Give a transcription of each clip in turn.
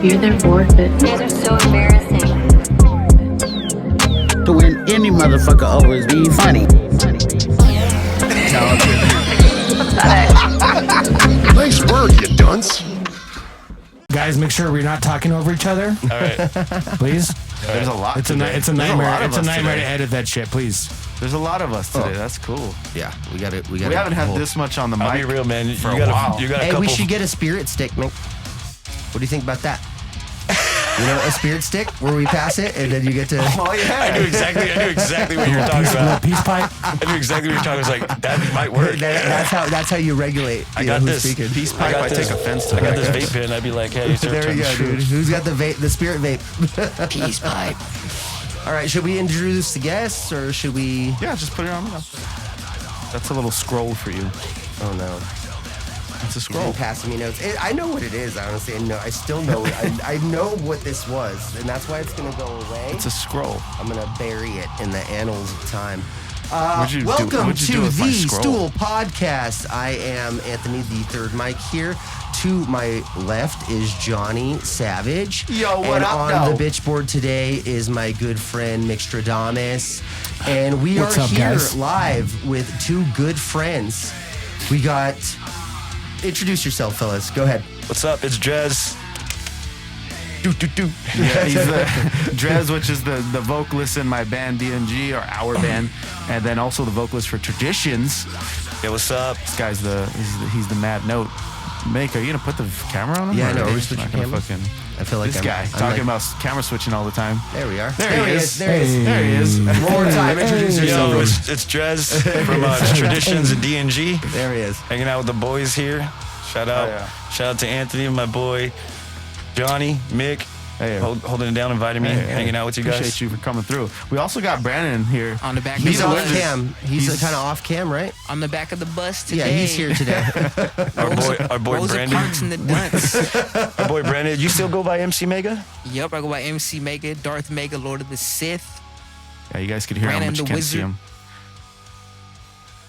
You're their forfeit. You guys are so embarrassing. To win any motherfucker over is being funny. Nice work, you dunce. Guys, make sure we're not talking over each other. All right. Please. There's a lot. It's a nightmare. It's a nightmare to edit that shit. Please. There's a lot of us today. That's cool. Yeah, we got it. We haven't had this much on the mic. I'll be real, man. For a while. You got a Hey, couple. we should get a spirit stick, Mick. What do you think about that? You know, a spirit stick where we pass it and then you get to. Oh yeah. I knew exactly what you were talking about. Peace pipe. I knew exactly what you were talking about. I was like, that might work. That's how you regulate. I got this. Speaking. Peace pipe. I take offense to I got that. this vape pen. I'd be like, hey, There you go, dude. Who's got the vape? The spirit vape. Peace pipe. All right, should we introduce the guests or should we? Yeah, just put it on. That's a little scroll for you. Oh no. It's a scroll. Passing me notes. I know what it is, honestly. I still know it. I know what this was, and that's why it's going to go away. It's a scroll. I'm going to bury it in the annals of time. What'd Welcome you do to with my Thee scroll? Stool Podcast. I am Anthony, the third mic here. To my left is JonnySavag. Yo, what and up, on though? the bitch board today is my good friend Mickstradamus. And we What's are up, here guys? live with two good friends. We got... Introduce yourself, fellas. Go ahead. What's up? It's Drez. Yeah, he's the Drez, which is the vocalist in my band DNG, or our band, and then also the vocalist for Traditions. Yeah, what's up? This guy's he's the mad note. Mick, are you gonna put the camera on him? Yeah, I or know. are Are we you switching not gonna cameras? fucking- I feel like This I'm guy I'm talking like- about camera switching all the time. There we are. There he is. There he is. There he is. One more time. Introduce yourself. Yo, it's Drez from Traditions and DNG. There he is. Hanging out with the boys here. Shout out. yeah. Shout out to Anthony, my boy, Jonny, Mick. Hey, Holding it down, inviting me, hanging out with you guys. Appreciate you for coming through. We also got Brandon here. On the back He's of the off bus. cam. He's kind of off cam, right? On the back of the bus today. Yeah, he's here today. Our boy Rosa Brandon. Parks in the Dunce. Our boy Brandon. You still go by MC Mega? Yep, I go by MC Mega, Darth Mega, Lord of the Sith. Yeah, you guys could hear him, Brandon but you the can't see Wizard. him.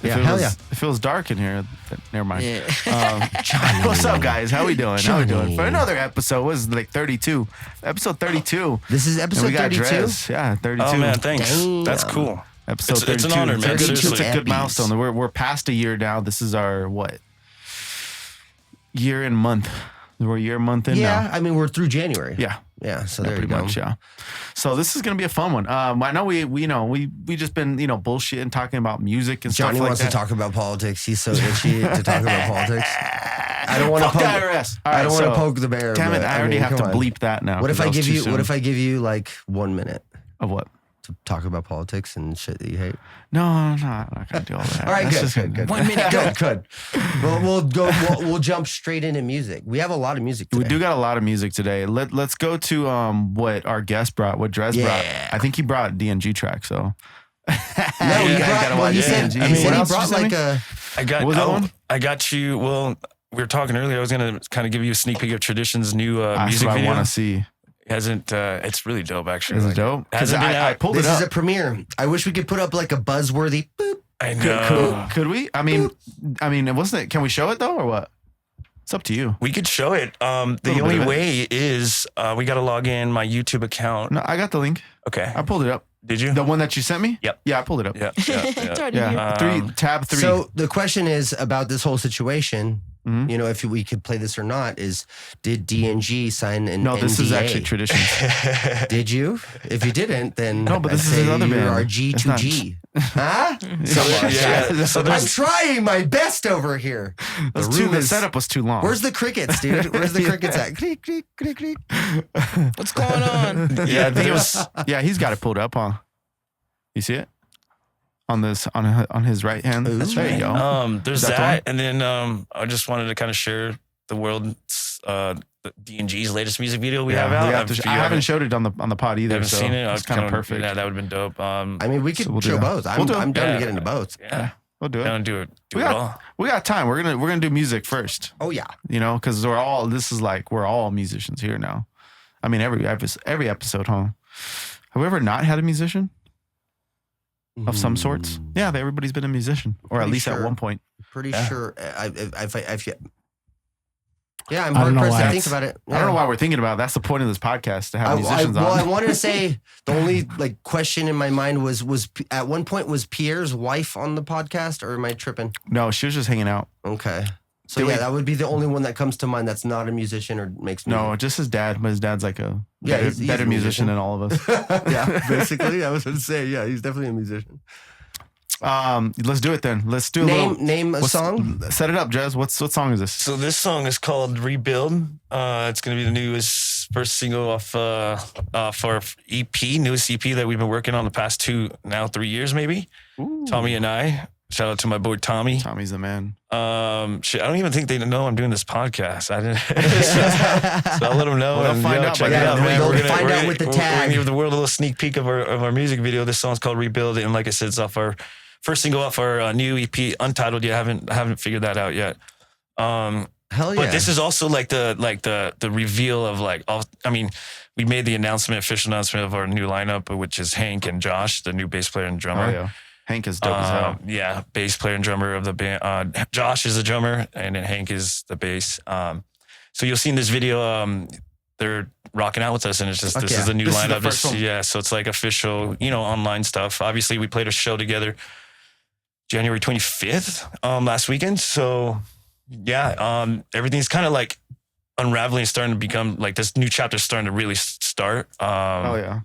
Yeah, hell yeah. It feels dark in here. Never mind. Yeah. What's up, guys? How we doing? How we doing? Johnny. For another episode, what is it, like 32? Episode 32. This is And episode we got 32. Drez. Yeah, 32. Oh man, thanks. Damn. That's cool. Episode 32. It's an honor, man. 32 It's a good Abbies. milestone. We're past a year now. This is our, what? Year and month. We're a year and month in Yeah, now. I mean, we're through January. Yeah. Yeah, so there you Pretty go. much, yeah. So this is gonna be a fun one. I know we just been bullshitting, talking about music and Johnny stuff like wants that. to talk about politics. He's so itchy to talk about politics. I don't want to Fuck poke. the IRS. All I don't right, want to so- poke the bear. Damn it! but, I already mean, have to come on. bleep that now. What if 'cause I that was give too you? soon. What if I give you like 1 minute Of what? to talk about politics and shit that you hate? No, I'm not gonna do all that. All right, That's good, just good. 1 minute, go. Good. Well, we'll go. We'll jump straight into music. We have a lot of music today. We do got a lot of music today. Let's go to what our guest brought, what Drez brought. I think he brought a DNG track. So No, he Yeah, brought. gotta Well, watch he said. DNG. He said What he else did you brought send like me? a. I got. What was that one? I got you. Well, we were talking earlier. I was gonna kind of give you a sneak peek of Tradition's new that's music what I video. want to see. Hasn't. It's really dope, actually. Is it Like, dope? 'Cause Hasn't been I out. pulled This it is up. a premiere. I wish we could put up like a buzzworthy. Boop. I know. Could we? I mean, wasn't it? Can we show it though, or what? It's up to you. We could show it. The bit only of it. way is we got to log in my YouTube account. No, I got the link. Okay. I pulled it up. Did you? The one that you sent me? Yep. Yeah, I pulled it up. Yeah. Yeah. Tab 3. So the question is about this whole situation. Mhm. You know, if we could play this or not, is did DNG sign an no, this is NDA? actually Traditions. Did you? If you didn't, then No, but I'd this is say his other you're band. our It's G2G. Huh? Yeah. So I'm there's, trying my best over here. The setup was too long. Where's the crickets, dude? Where's the crickets at? Creak, creak, creak, creak. What's going on? Yeah, I think it was. Yeah, he's got it pulled up, huh? You see it on his right hand. That's there you go. there's Is that the that, and then I just wanted to kind of share the world's the DNG's latest music video we have out. I haven't showed it on the pod either. haven't so seen it. It's kind of perfect. Yeah, that would have been dope. I mean, we could So we'll do show that. both. We'll do it. I'm down Yeah. to get into both. Yeah, We'll do it. don't do it. Do We it got, all. we got time. We're gonna do music first. Oh yeah. You know, because we're all musicians here now. I mean, every episode, huh? Have we ever not had a musician of some sorts? Yeah, everybody's been a musician, or at Pretty least at sure. one point. Pretty sure. Yeah, I'm I don't hard know pressed why. to think about it. I don't know why we're thinking about it. That's the point of this podcast, to have musicians on. Well, I wanted to say the only like question in my mind was at one point was Pierre's wife on the podcast, or am I tripping? No, she was just hanging out. Okay. So Did yeah, we- that would be the only one that comes to mind that's not a musician or makes music. No, just his dad. But his dad's like a Yeah, better, he's a better musician musician. than all of us. Yeah, basically, I was going to say, yeah, he's definitely a musician. Let's do it then. Let's do a Name a what's- song. Set it up, Drez. What song is this? So this song is called Rebuild. It's going to be the newest first single off our EP, newest EP that we've been working on the past 3 years maybe. Tommy and I. Shout out to my boy Tommy. Tommy's the man. Shit, I don't even think they know I'm doing this podcast. I didn't. So I'll let them know. Well, they'll and, find out check by it then. out, man. They'll We're gonna find out with the we're tag. gonna give the world a little sneak peek of our music video. This song's called Rebuild, and like I said, it's off our first single off our new EP, Untitled. I haven't figured that out yet. Hell yeah. But this is also like the reveal of like all. I mean, we made the official announcement of our new lineup, which is Hank and Josh, the new bass player and drummer. Oh yeah, Hank is dope as hell. Yeah, bass player and drummer of the band. Josh is the drummer, and then Hank is the bass. So you'll see in this video, they're rocking out with us, and it's just this is the new This is the lineup. first one. Yeah, so it's like official, online stuff. Obviously, we played a show together January 25th last weekend. So yeah, everything's kind of like unraveling, starting to become like this new chapter starting to really start. Oh yeah.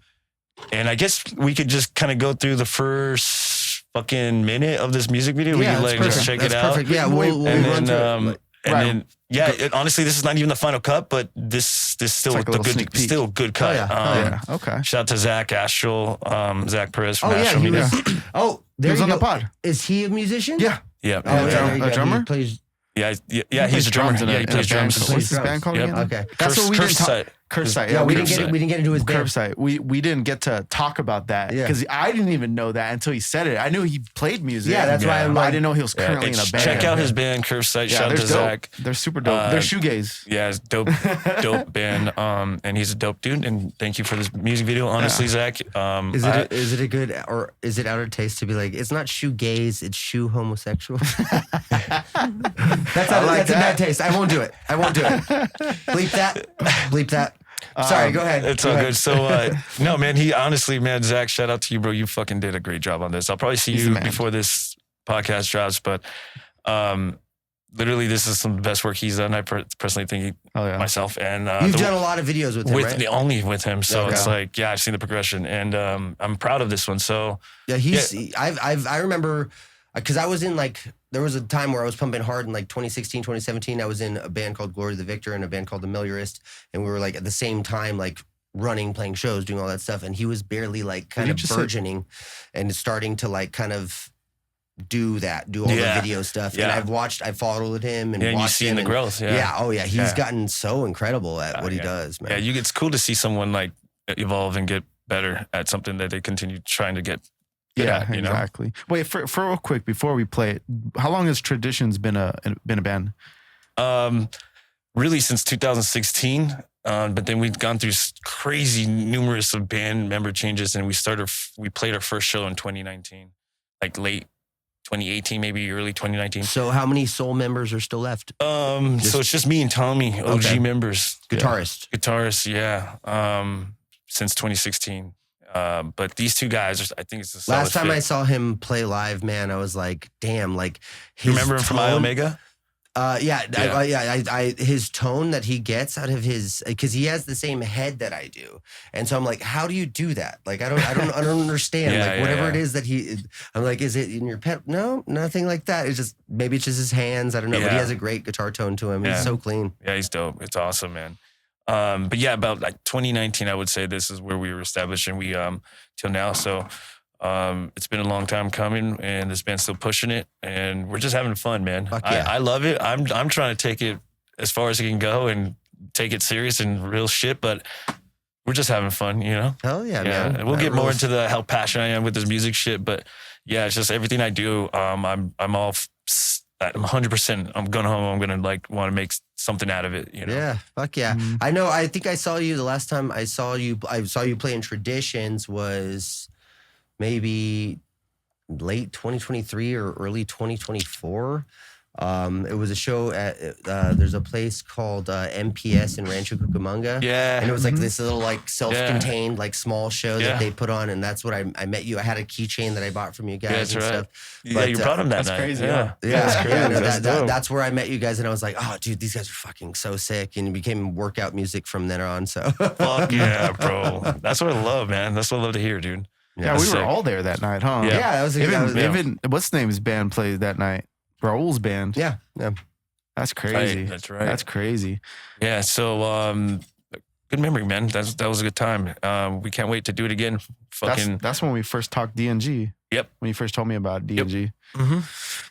And I guess we could just kind of go through the first fucking minute of this music video. We Yeah, could that's like just perfect. check That's it out. perfect. Yeah, we'll and run then, through it. and Right. then, yeah. Honestly, this is not even the final cut, but this still like a the little sneak good, peek. still a good cut. yeah. Yeah. Okay. Shout out to Zach Astral, Zach Perez from Oh yeah, Astral he Media. was. Oh, He there was you on go. the pod. Is he a musician? Yeah. Yeah, Oh, yeah, drum- there you a go. drummer? He plays. yeah, He he's plays a drummer. drums in Yeah, a- he in a plays band. drums. What's his band called Yep. again? Okay. That's what we didn't talk. Curbside. Curbside. Yeah, we Curbside. didn't get into his band. Curbside. We didn't get to talk about that Yeah. because I didn't even know that until he said it. I knew he played music. Yeah, that's why I'm but I like- didn't know he was Yeah, currently in a band. check out his band, Curbside. Yeah, Shout out they're to dope. Zach. They're super dope. They're shoegaze. Yeah, it's dope band. And he's a dope dude. And thank you for this music video. Honestly, Zach. Is it a good, or is it out of taste to be like, it's not shoegaze, it's shoe homosexual? That's a bad taste. I won't do it. Bleep that. Sorry, go ahead. It's Go all ahead. good. So, no, man, Zach, shout out to you, bro. You fucking did a great job on this. I'll probably see He's the you man. before this podcast drops, but literally, this is some of the best work he's done. I personally think Oh yeah. myself. And You've done a lot of videos with him, right? only with him. So Okay. it's like, yeah, I've seen the progression, and I'm proud of this one. So, Yeah, I remember because I was in there was a time where I was pumping hard in 2016, 2017. I was in a band called Glory the Victor and a band called The Meliorist, and we were at the same time running, playing shows, doing all that stuff, and he was barely kind you of just burgeoning and starting to kind of do all Yeah. the video stuff. Yeah. And I've followed him and yeah, and you watched see him the and- growth. Yeah. Yeah. Oh yeah, he's Yeah. gotten so incredible at what he yeah. does, man. Yeah, it's cool to see someone evolve and get better at something that they continue trying to get good Yeah, at, you know? exactly. Wait, for real quick before we play it, how long has Traditions been a band? Really since 2016. But then we've gone through crazy numerous of band member changes, and we played our first show in 2019, late 2018, maybe early 2019. So how many soul members are still left? So it's just me and Tommy, OG Okay. members. Guitarist. Guitarists, yeah. Since 2016. But these two guys, I think it's a solid Last time fit. I saw him play live, man, I was like, damn, You his remember him from tone- Omega? His tone that he gets out of because he has the same head that I do, and so I'm like, how do you do that? I don't understand. Yeah, whatever yeah. it is that I'm like, is it in your pet? No, nothing like that. It's just maybe it's just his hands. I don't know, but he Yeah. has a great guitar tone to him. Yeah. He's so clean. Yeah, he's dope. It's awesome, man. But yeah, about 2019, I would say this is where we were established, and we till now. So it's been a long time coming, and this band's still pushing it, and we're just having fun, man. Fuck yeah. I love it. I'm trying to take it as far as it can go and take it serious and real shit, but we're just having fun, you know? Hell yeah, Yeah, man. and we'll That get more rules. into how passionate I am with this music shit, but yeah, it's just everything I do. I'm all. I'm 100%. I'm going home. I'm gonna want to make something out of it. You know. Yeah, fuck yeah. Mhm. I know. I think I saw you the last time I saw you playing Traditions was maybe late 2023 or early 2024. It was a show at there's a place called MPS in Rancho Cucamonga. Yeah. And it was like this little like self-contained like small show that they put on, and that's what I met you. I had a keychain that I bought from you guys and stuff. Yeah, you brought him that that's night. crazy. Yeah. That's crazy. Yeah, that's dope. That's where I met you guys, and I was like, oh, dude, these guys are fucking so sick, and it became workout music from then on. So Fuck yeah, bro. That's what I love, man. That's what I love to hear, dude. Yeah, we That's were sick. all there that night, huh? Yeah. that was Even what's the name's band played that night? Raul's band. yeah. That's crazy. Right, that's right. That's crazy. Yeah, so good memory, man. That was a good time. We can't wait to do it again. Fucking That's when we first talked DNG. Yep. When you first told me about DNG.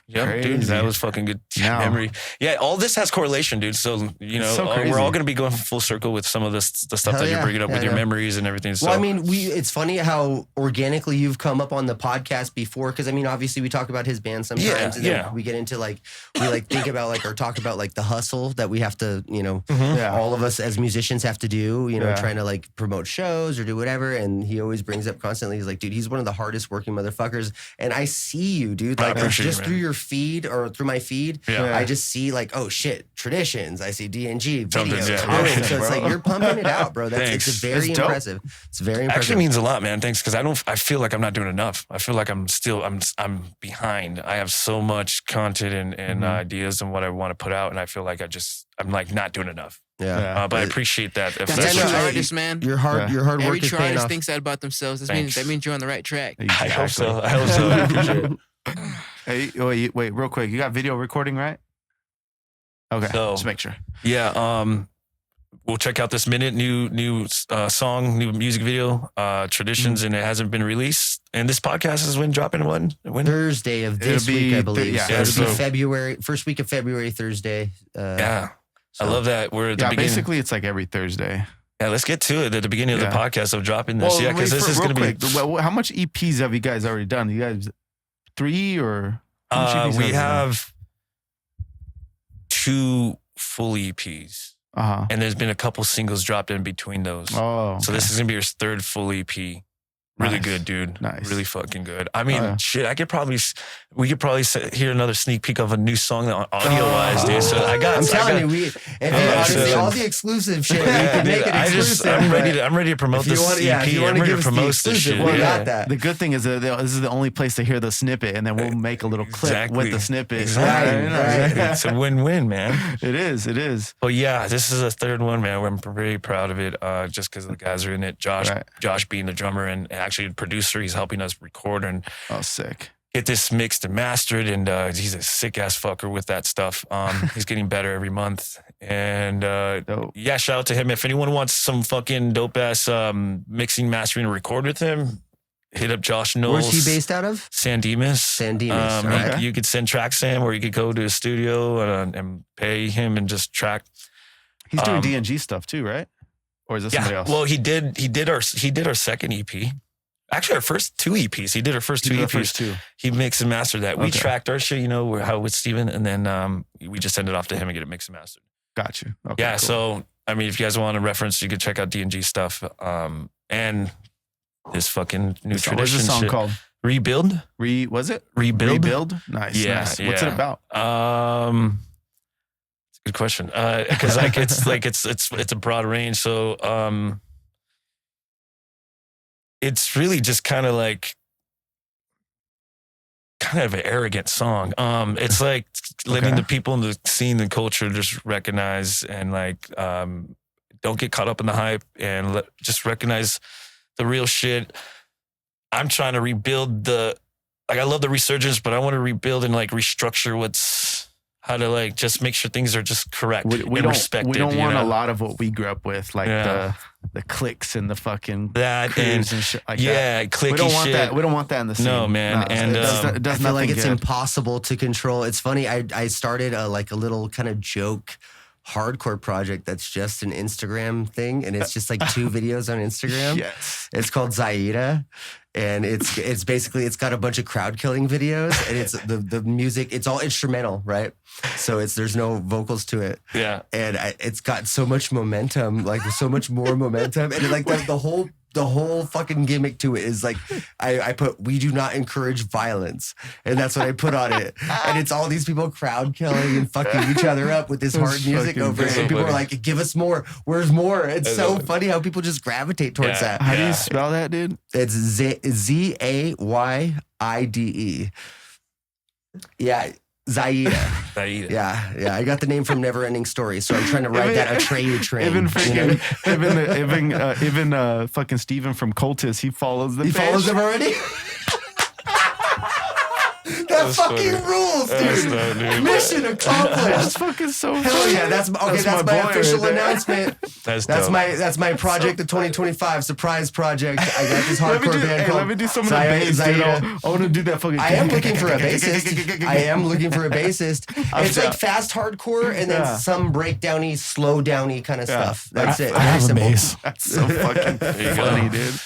yeah, dude, Crazy. that was fucking good Now. memory. Yeah, all this has correlation, dude. So you know, So crazy. we're all gonna be going full circle with some of the stuff Hell that you're yeah. bringing up Yeah, with your yeah. memories and everything. So Well, I mean, it's funny how organically you've come up on the podcast before, because I mean, obviously we talk about his band sometimes, Yeah, and then yeah. we get into like we like think about like or talk about like the hustle that we have to, you know, Yeah. all of us as musicians have to do, you know, Yeah. trying to like promote shows or do whatever. And he always brings up constantly, he's like, dude, he's one of the hardest working motherfuckers. And I see you, dude, I like appreciate just it, through man. your feed or through my feed. Yeah. I just see like, oh shit, traditions. I see DNG Something, videos. yeah. comments. Yeah. So it's like you're pumping it out, bro. It's Thanks. very It's dope. impressive. It's very impressive. actually means a lot, man. Thanks, because I feel like I'm not doing enough. I feel like I'm behind. I have so much content and ideas and what I want to put out, and I feel like I'm like not doing enough. Yeah. But I appreciate that. If That's Yeah, a no, true I- artist, man. Your hard Every work is true paying artist off. thinks that about themselves. Thanks. That means you're on the right track. I hope so. I hope so. I appreciate it. Hey, wait, real quick. You got video recording, right? Okay. So- just make sure. Yeah. We'll check out this new song, new music video, Traditions, and it hasn't been released. And this podcast is dropping when? Thursday of this It'll be week, I believe. yeah, So it'll so- be February, first week of February, Thursday. Yeah. So- I love that. We're at the Yeah, beginning. basically it's like every Thursday. Yeah, let's get to it at the beginning of Yeah. the podcast of dropping this. Yeah, because this is going to be. How much EPs have you guys already done? You guys 3 or? how much EPs We you done? have 2 full EPs, Uh-huh. and there's been a couple singles dropped in between those. Oh. So this is gonna be your 3rd full EP. Really Nice. good, dude. Nice. Really fucking good. I mean, Oh, yeah. shit. We could probably hear another sneak peek of a new song audio wise, dude. So I got. I'm telling you, honestly, so- all the exclusive shit, we Yeah, can make dude, it I exclusive. I'm ready but to. I'm ready to promote if you this want, EP. yeah, if you I'm want to ready give to us the promote this exclusive, shit. well, yeah. got that. The good thing is that this is the only place to hear the snippet, and then we'll make a little clip with the snippet. Exactly. Right. It's a win-win, man. It is. It is. But yeah, this is a 3rd one, man. I'm very proud of it. Just because the guys are in it. Josh being the drummer and actually the producer, he's helping us record and Oh, sick. get this mixed and mastered. And he's a sick ass fucker with that stuff. He's getting better every month. And Dope. yeah, shout out to him. If anyone wants some fucking dope ass mixing, mastering, and record with him, hit up Josh Knowles. Where's he based out of? San Dimas. San Dimas, You- okay. You could send track Sam, or you could go to his studio and pay him and just track. He's doing DNG stuff too, right? Or is this somebody else? Well, he did our 2nd EP. Actually, our first 2 EPs. He did our first 2 He did EPs. the first 2. He mixed and mastered that. We Okay. tracked our shit, how with Steven, and then we just send it off to him and get it mixed and mastered. Got you. Okay, Yeah. cool. So I mean, if you guys want a reference, you could check out DNG stuff. And this fucking new What's tradition the song shit. called? Rebuild. Was it? Rebuild. Nice. Yeah, Nice. What's it yeah. about? It's a good question. Because it's a broad range. So it's really just kind of an arrogant song. It's like letting Okay. the people in the scene and culture just recognize and don't get caught up in the hype and just recognize the real shit. I'm trying to rebuild I love the resurgence, but I want to rebuild and restructure how to just make sure things are just correct We and don't. respected. We don't you want know? a lot of what we grew up with, like Yeah. the clicks and the fucking that crews and shit like that. yeah, clicky We don't want shit. that. We don't want that in the scene. No, man. Nah, And, it does I feel like nothing it's good. impossible to control. It's funny. I started a little kind of joke hardcore project that's just an Instagram thing, and it's just 2 videos on Instagram. Yes. It's called Zaida, and it's basically it's got a bunch of crowd killing videos, and it's the music. It's all instrumental, right? So there's no vocals to it. Yeah. And it's got so much momentum, so much more momentum, and the whole the whole fucking gimmick to it is like, I put, we do not encourage violence. And that's what I put on it. And it's all these people crowd killing and fucking each other up with this hard music over it. And people are like, give us more. Where's more? It's so funny how people just gravitate towards that. How do you spell that, dude? It's Zayyde. Yeah. Zaida. Yeah. I got the name from Neverending Story, so I'm trying to ride that Atreyu train. Even fucking Steven from Cultist, he follows the. He follows them already. That fucking rules, dude. Mission accomplished. That's fucking so funny. Hell yeah, that's my official announcement. That's my project of 2025 surprise project. I got this hardcore band called. Let me do some of the bass, dude. I want to do that fucking. I am looking for a bassist. It's like fast hardcore and then some breakdowny, slow downy kind of stuff. That's it. I have a bass. That's so fucking funny, dude.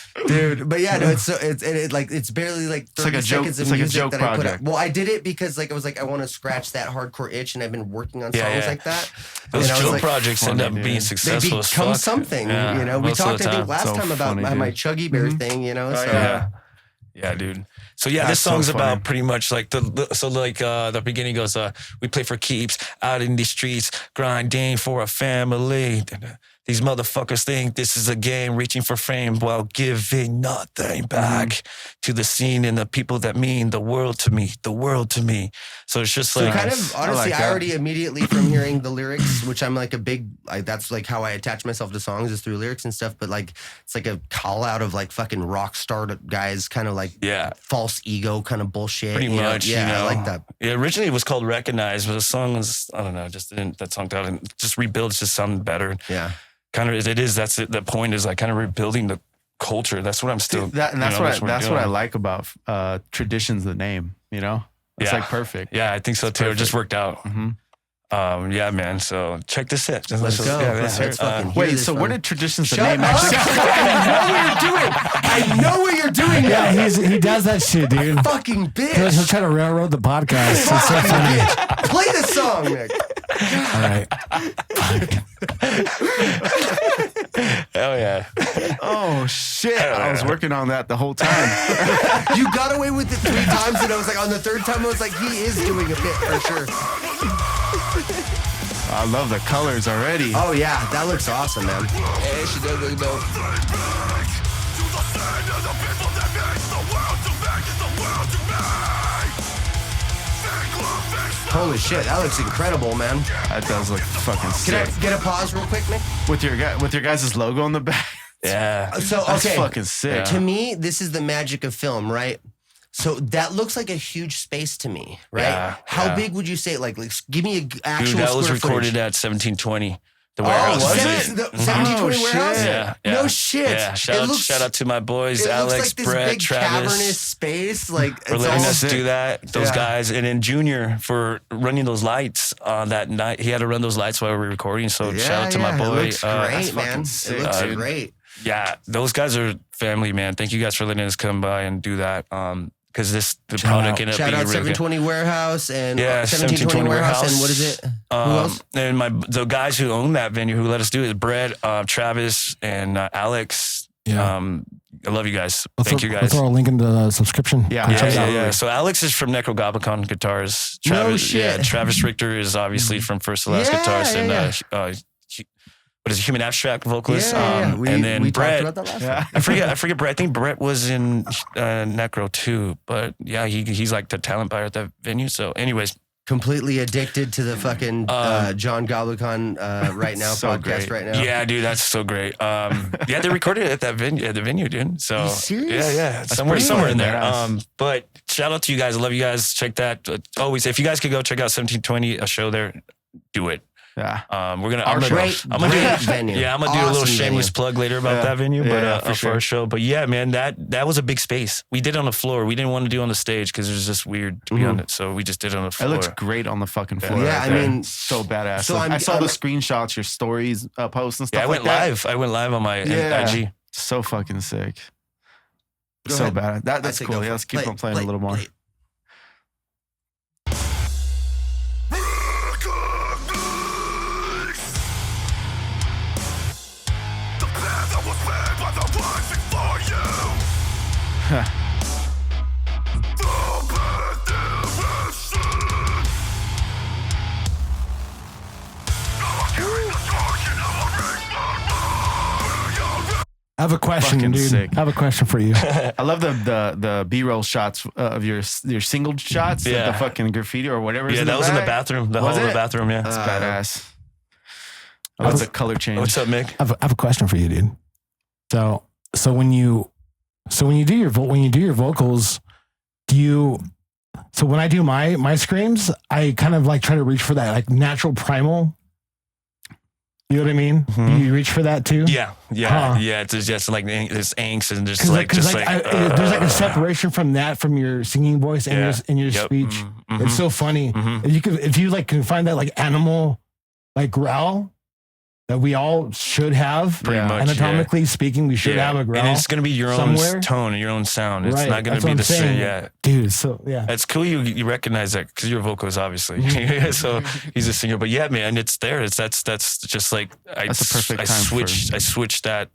But yeah, no, it's barely like 30 seconds of music that I put out. Well, I did it because like I was like, I want to scratch that hardcore itch, and I've been working on songs like that. Those chill projects end up being successful. They become something, you know. We talked, I think, last time about my Chuggy Bear thing, you know. Yeah, dude. So yeah, this song's about pretty much like the beginning goes, we play for keeps out in these streets, grinding for a family. These motherfuckers think this is a game, reaching for fame while giving nothing back to the scene and the people that mean the world to me. So it's just like, kind of honestly, I already immediately from hearing the lyrics, which I'm like that's like how I attach myself to songs is through lyrics and stuff. But like, it's like a call out of like fucking rock star guys, kind of like false ego kind of bullshit. Pretty much. Yeah, you know? I like that. Yeah, originally it was called Recognize, but the song was, I don't know, just didn't, that song out and just rebuilds to sound better. Yeah. Kind of, it is. That's it. The point is like kind of rebuilding the culture. That's what I'm still. That's what I like about Tradition's the name. You know, it's like perfect. Yeah, I think so too. It just worked out. Yeah, man. So check this out. Let's go. Let's fucking hear wait, this so one. where did Tradition's the Shut name up. actually? I know what you're doing. Yeah, he does that shit, dude. Fucking bitch. He'll try to railroad the podcast. It's so funny. Play the song, Mick. All right. Hell yeah. Oh shit! I was working on that the whole time. You got away with it 3 times, and I was like, on the 3rd time, I was like, he is doing a bit for sure. I love the colors already. Oh yeah, that looks awesome, man. Yeah, she does look dope. Holy shit, that looks incredible, man. That does look fucking sick. Can I get a pause real quick, Mick? With your guys' logo on the back. Yeah. So That's okay, fucking sick. to me, this is the magic of film, right? So that looks like a huge space to me, right? Yeah, How big would you say? Like give me an actual Dude, that was square recorded footage. at 1720. The warehouse. was is it? The 1720 warehouse? Yeah. No shit. Yeah. Shout out to my boys, It Alex, looks like this Brett, big Travis. cavernous space. Like For it's letting all us do that, those Yeah. guys, and then Junior for running those lights that night. He had to run those lights while we were recording. So shout out to my boy. It looks great, man. sick, It looks dude. great. Yeah, those guys are family, man. Thank you guys for letting us come by and do that. Because the product ended up Shout being out really good. 720 Warehouse and Yeah, 1720 Warehouse. And what is it? Who else? And the guys who own that venue who let us do it, Brett, Travis, and Alex. Yeah. I love you guys. We'll Thank you guys. throw a link in the subscriction. Yeah. Go check it out. Yeah. So Alex is from Necrogoblicon Guitars. No Travis, shit. Yeah, Travis Richter is obviously from First to Last Yeah, Guitars, yeah, and yeah. what is it, Human Abstract vocalist? We, and then we Brett. talked about that last time. I forget Brett. I think Brett was in Necro too, but yeah, he's like the talent buyer at that venue. So, anyways, Completely addicted to the fucking John Goblicon right now So podcast great. right now. yeah, dude, that's so great. Yeah, they recorded it at the venue, dude. So, Are you serious? yeah, That's somewhere pretty in cool. there. Nice. But shout out to you guys. I love you guys. Check that. Always, if you guys could go check out 1720, a show there, do it. Yeah. We're gonna. Great venue. Yeah, I'm gonna do a little Awesome shameless venue. plug later about Yeah. that venue, but Yeah, for for sure. our show. But yeah, man, that was a big space. We did it on the floor. We didn't want to do it on the stage because it was just weird to be on it. So we just did it on the It floor. looks great on the fucking floor. Yeah, right I there. mean, so badass. so I saw I'm- the screenshots, your stories, posts and stuff Yeah, I went like that. live. I went live on my Yeah. IG. So fucking sick. Go so ahead. bad. That's I say cool. go Yeah, for let's it. keep Play- on playing play- a little more. play. have a question, Fucking dude. sick. I have a question for you. I love the B-roll shots of your single shots, Yeah. the fucking graffiti or whatever. Yeah, that was in the bathroom. The whole of the bathroom. Yeah. That's badass. Oh, that's a color change. What's up, Mick? I have a question for you, dude. So when you do your vocals, so when I do my screams, I kind of like try to reach for that like natural primal. You know what I mean? Mhm. You reach for that too? Yeah. Huh. Yeah. It's just like this angst and just Because like, there's like a separation from that from your singing voice and your Yep. speech. Mhm. It's so funny. Mhm. If you like can find that like animal like growl that we all should have. Pretty much, Anatomically speaking, we should have a growl. And it's going to be your somewhere. own tone and your own sound. It's Right, not going that's to be what the I'm saying. same. Yeah. Dude, so yeah. It's cool you recognize that because you're a vocalist, obviously. Mm-hmm. So he's a singer. But yeah, man, it's there. That's just like That's a perfect I time switched that.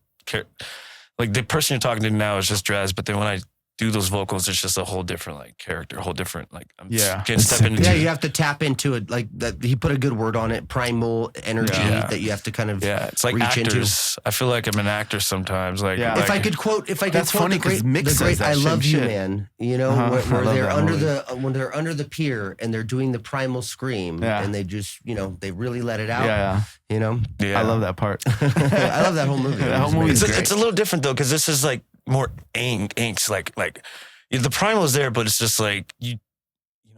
Like the person you're talking to now is just Drez, but then when I do those vocals, it's just a whole different like character, a whole different like I'm Yeah. getting step into. Yeah, you have to tap into it. Like that, he put a good word on it. Primal energy Yeah. that you have to kind of It's like reach actors. I feel like I'm an actor sometimes. Like, Yeah. like If I could quote That's funny the great, 'cause Mick the says great that "I same love you, shit. man," you know, I where love they're that under movie. when they're under the pier and they're doing the primal scream, Yeah. and they just they really let it out. Yeah, You know, yeah. I love that part. I love that whole movie. That whole movie is It's, great. it's a little different though, because this is like more angst, like the primal is there, but it's just like you know,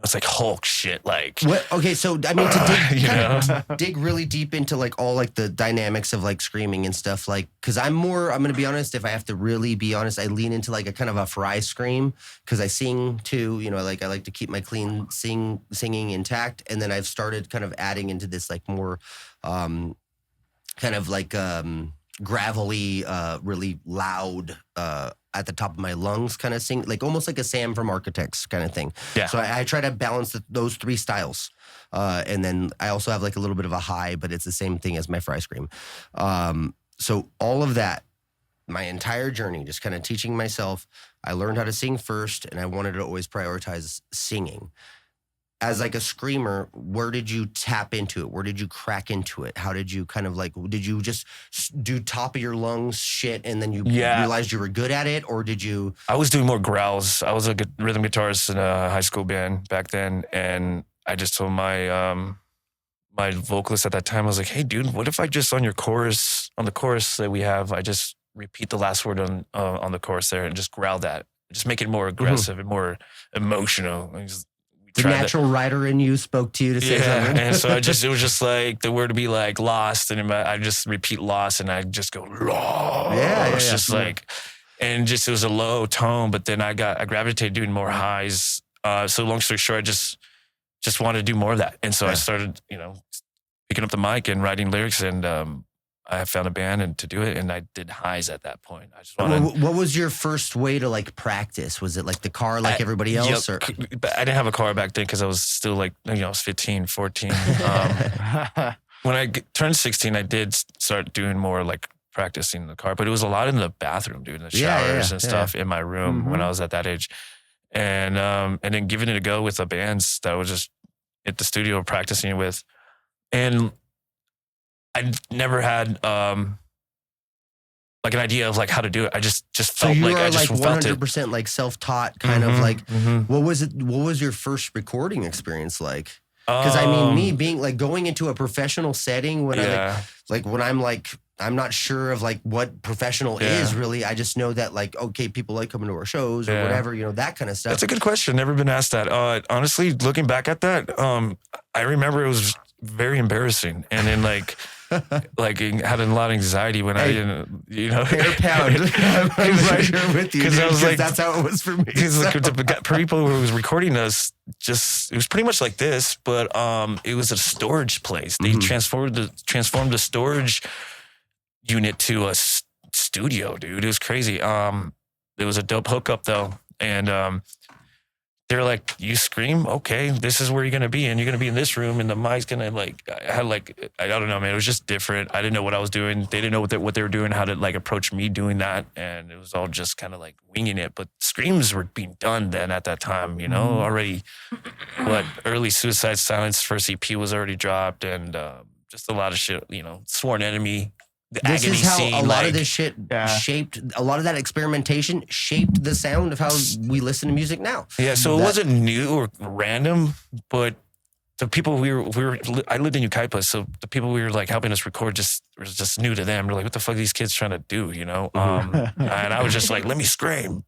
it's like Hulk shit, like What? Okay, so I mean, to dig, you kind of dig really deep into like all like the dynamics of like screaming and stuff, like because I'm gonna be honest. If I have to really be honest, I lean into like a kind of a fry scream because I sing too. You know, I like to keep my clean singing intact, and then I've started kind of adding into this like more, kind of like gravelly, really loud. At the top of my lungs kind of sing, like almost like a Sam from Architects kind of thing. Yeah. So I try to balance those three styles. And then I also have like a little bit of a high, but it's the same thing as my fry scream. So all of that, my entire journey, just kind of teaching myself, I learned how to sing first, and I wanted to always prioritize singing. As like a screamer, where did you tap into it? Where did you crack into it? How did you kind of like, did you just do top of your lungs shit and then you realized you were good at it? Or did you? I was doing more growls. I was a rhythm guitarist in a high school band back then, and I just told my my vocalist at that time, I was like, "Hey, dude, what if I just on the chorus that we have, I just repeat the last word on the chorus there and just growl that, just make it more aggressive and more emotional." The natural writer in you spoke to you to say something. And so it was just like the word to be like lost, and I just repeat lost, and I just go lost. It's just like, and just it was a low tone, but then I gravitated doing more highs. So long story short, I just wanted to do more of that, and so I started, picking up the mic and writing lyrics, and I found a band and to do it, and I did highs at that point. I just wanted. What was your first way to like practice? Was it like the car, like everybody else, or? But I didn't have a car back then because I was still like, I was 15, 14. When I turned 16, I did start doing more like practicing in the car, but it was a lot in the bathroom, dude, in the showers and stuff in my room when I was at that age, and then giving it a go with the bands that was just at the studio practicing with, and I never had like an idea of like how to do it. I just felt like I just felt it. 100% like self-taught kind of like. What was it? What was your first recording experience like? Because I mean, me being like going into a professional setting when I'm not sure of like what professional is really. I just know that like, okay, people like coming to our shows or whatever, that kind of stuff. That's a good question. Never been asked that. Honestly, looking back at that, I remember it was very embarrassing, and then like had a lot of anxiety when I didn't, Hair pound. I'm right here with you, because I was like, that's how it was for me. Because the people who was recording us, it was pretty much like this, but it was a storage place. They transformed the storage unit to a studio, dude. It was crazy. It was a dope hookup though, and they're like, "You scream, okay? This is where you're gonna be, and you're gonna be in this room, and the mic's gonna like." I had like, I don't know, man. It was just different. I didn't know what I was doing. They didn't know what they were doing, how to like approach me doing that, and it was all just kind of like winging it. But screams were being done then at that time, already. Early Suicide Silence first EP was already dropped, and just a lot of shit. Sworn Enemy This agony is how scene, a lot like, of this shit Yeah. shaped. A lot of that experimentation shaped the sound of how we listen to music now. Yeah, so it wasn't new or random, but the people I lived in Yucaipa, so the people we were like helping us record was just new to them. We're like, what the fuck are these kids trying to do, you know? And I was just like, let me scream.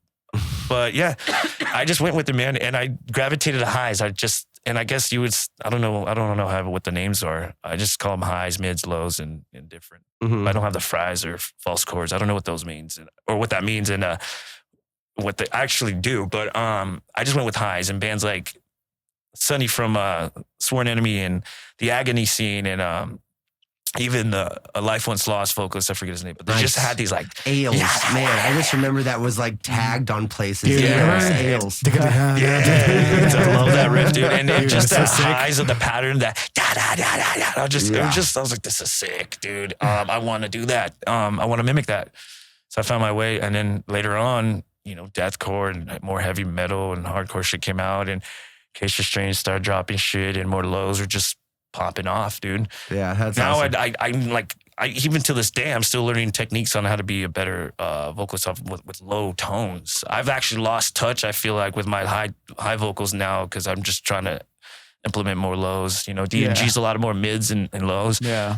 But yeah, I just went with it, man, and I gravitated to highs. And I guess you would, I don't know what the names are. I just call them highs, mids, lows, and different. I don't have the fries or false chords. I don't know what those means or what that means and what they actually do. But I just went with highs, and bands like Sonny from Sworn Enemy and the Agony scene and even the A Life Once Lost vocalist, I forget his name, but they just had these like Ales, man. I just remember that was like tagged on places. Yeah. Ales. Yeah, I love that riff, dude. And Dude, just the that's so sick. highs of the pattern that da da da da da. I was like, this is sick, dude. I want to do that. I want to mimic that. So I found my way, and then later on, you know, deathcore and more heavy metal and hardcore shit came out, and Case Strange started dropping shit, and more lows were just popping off, dude. Yeah, that's Now awesome. I'm like, even to this day, I'm still learning techniques on how to be a better vocalist with low tones. I've actually lost touch, I feel like, with my high vocals now because I'm just trying to implement more lows. You know, DNG's a lot of more mids and lows. Yeah.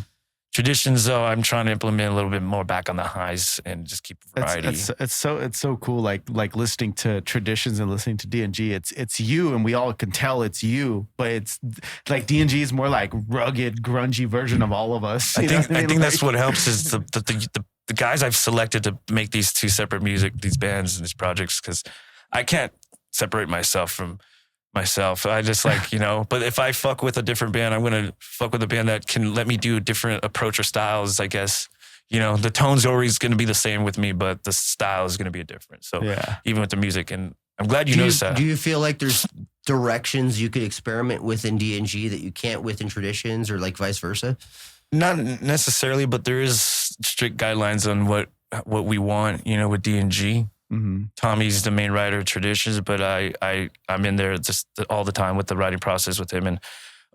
Traditions, though, I'm trying to implement a little bit more back on the highs and just keep variety. It's so cool. Like listening to Traditions and listening to DNG. It's you, and we all can tell it's you. But it's like DNG is more like rugged, grungy version of all of us. I You know think what I mean? think Like- that's what helps is the guys I've selected to make these two separate these bands and these projects, because I can't separate myself from myself. I just like, you know, but if I fuck with a different band, I'm going to fuck with a band that can let me do a different approach or styles, I guess. You know, the tone's always going to be the same with me, but the style is going to be different. So Yeah. even with the music, and I'm glad you noticed that. Do you feel like there's directions you could experiment with in DNG that you can't with in Traditions, or like vice versa? Not necessarily, but there is strict guidelines on what we want, you know, with DNG. Mm-hmm. Tommy's the main writer of Traditions, but I'm in there just all the time with the writing process with him, and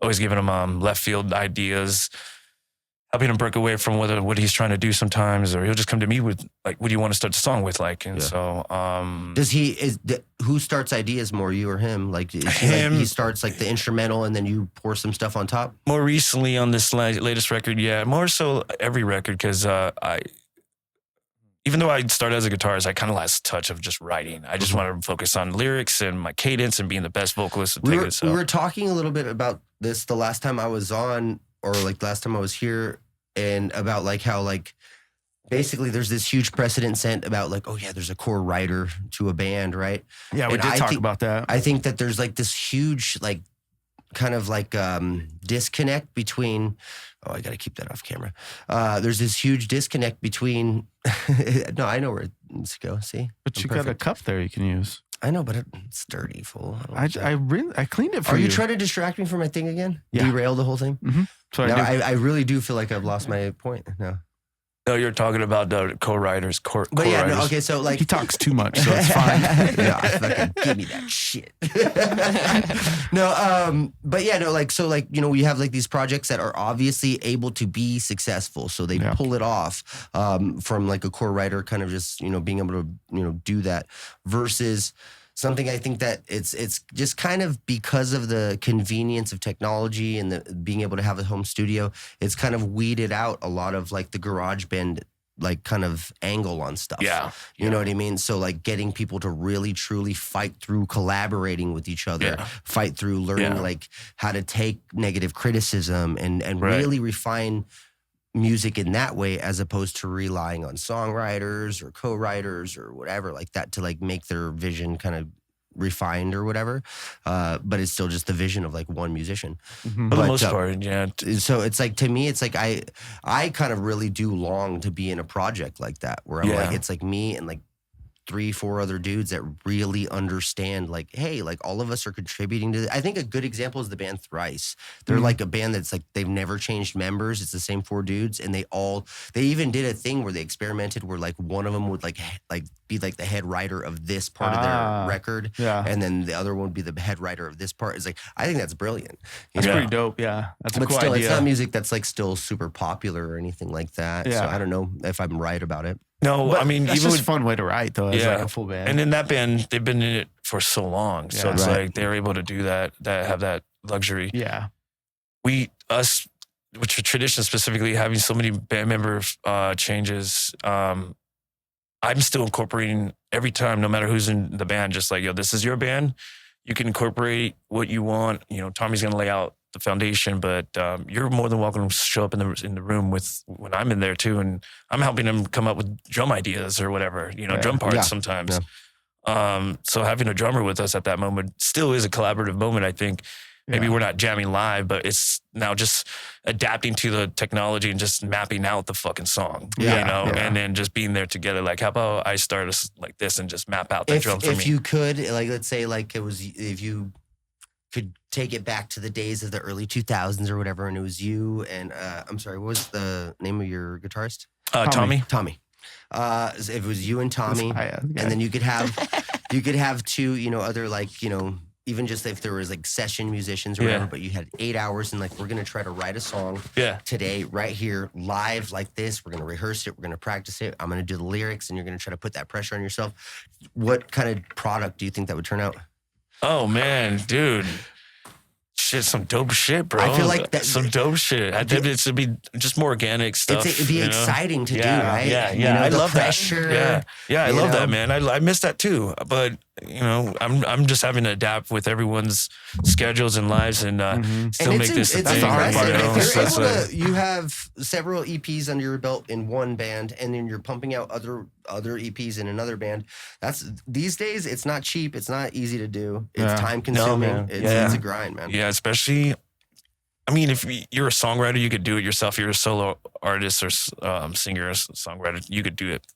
always giving him left field ideas, helping him break away from what he's trying to do sometimes, or he'll just come to me with like, what do you want to start the song with, like, and so Who starts ideas more, you or him? Like, is Him. he starts like the instrumental and then you pour some stuff on top? more recently on this latest record, yeah, more so every record, because even though I started as a guitarist, I kind of lost touch of just writing. I just wanted to focus on lyrics and my cadence and being the best vocalist. We were talking a little bit about this the last time I was on, or like last time I was here, and about like how like basically there's this huge precedent set about like, oh yeah, there's a core writer to a band, right? Yeah, we And did I talk think- about that. I think that there's like this huge like kind of like disconnect between, oh, I got to keep that off camera. There's this huge disconnect between, no, I know where it needs to go. See? But I'm you got a perfect. cup there you can use. I know, but it's dirty, fool. I don't I like that. I cleaned it for Are you. you trying to distract me from my thing again? Yeah. Derail the whole thing? That's what No, I do. I really do feel like I've lost my point. No. No, you're talking about the co-writers, But yeah, co-writers. no, okay, so like. He talks too much, so it's fine. Yeah, fucking give me that shit. But yeah, no, like, so like, you know, we have like these projects that are obviously able to be successful. So they Yeah. pull it off from like a core writer kind of just, you know, being able to, you know, do that versus something. I think that it's just kind of because of the convenience of technology and the being able to have a home studio, it's kind of weeded out a lot of like the garage band like kind of angle on stuff. Yeah. You know what I mean? So like getting people to really truly fight through collaborating with each other, Yeah. fight through learning Yeah. like how to take negative criticism and Right. really refine music in that way, as opposed to relying on songwriters or co-writers or whatever like that to like make their vision kind of refined or whatever. But it's still just the vision of like one musician. For the But, most part, yeah. So it's like, to me, it's like I kind of really do long to be in a project like that where I'm Yeah. like, it's like me and like 3-4 other dudes that really understand, like, hey, like all of us are contributing to this. I think a good example is the band Thrice. They're like a band that's like, they've never changed members. It's the same 4 dudes. And they even did a thing where they experimented where like one of them would like be like the head writer of this part of their record. Yeah. And then the other one would be the head writer of this part. It's like, I think that's brilliant. That's pretty dope. Yeah. That's a But cool still, idea. it's not music that's like still super popular or anything like that. Yeah. So I don't know if I'm right about it. No, But I mean, that's even just with a fun way to write, though, as like a full band. And in that band, they've been in it for so long. So Yeah. it's Right. like they're able to do that have that luxury. yeah. Us, which are tradition specifically, having so many band member changes, I'm still incorporating every time, no matter who's in the band, just like, yo, this is your band. You can incorporate what you want. You know, Tommy's going to lay out the foundation, but you're more than welcome to show up in the room with when I'm in there too, and I'm helping them come up with drum ideas or whatever, you know, drum parts sometimes. So having a drummer with us at that moment still is a collaborative moment, I think. Maybe we're not jamming live, but it's now just adapting to the technology and just mapping out the fucking song, you know, and then just being there together. Like, how about I start us like this and just map out the drum for me? If you could, like, let's say, like, if you could take it back to the days of the early 2000s or whatever, and it was you and, I'm sorry, what was the name of your guitarist? Tommy. If it was you and Tommy, and then you could have 2, you know, other, like, you know, even just if there was like session musicians or whatever, but you had 8 hours and like, we're going to try to write a song today, right here, live like this. We're going to rehearse it. We're going to practice it. I'm going to do the lyrics and you're going to try to put that pressure on yourself. What kind of product do you think that would turn out? Oh man, dude. Shit, some dope shit, bro. I feel like that, some dope shit. I think it should be just more organic stuff. It'd be exciting to do, right? Yeah, You know, I the love pressure, that. Yeah, I love know? that, man. I miss that too. But you know, I'm just having to adapt with everyone's schedules and lives and still and make this a it's thing. impressive. You know? If you're So able it's to, you have several EPs under your belt in one band, and then you're pumping out other EPs in another band. That's these days. It's not cheap. It's not easy to do. It's time consuming. man. It's a grind, man. Yeah, especially. I mean, if you're a songwriter, you could do it yourself. You're a solo artist or singer, or songwriter, you could do it.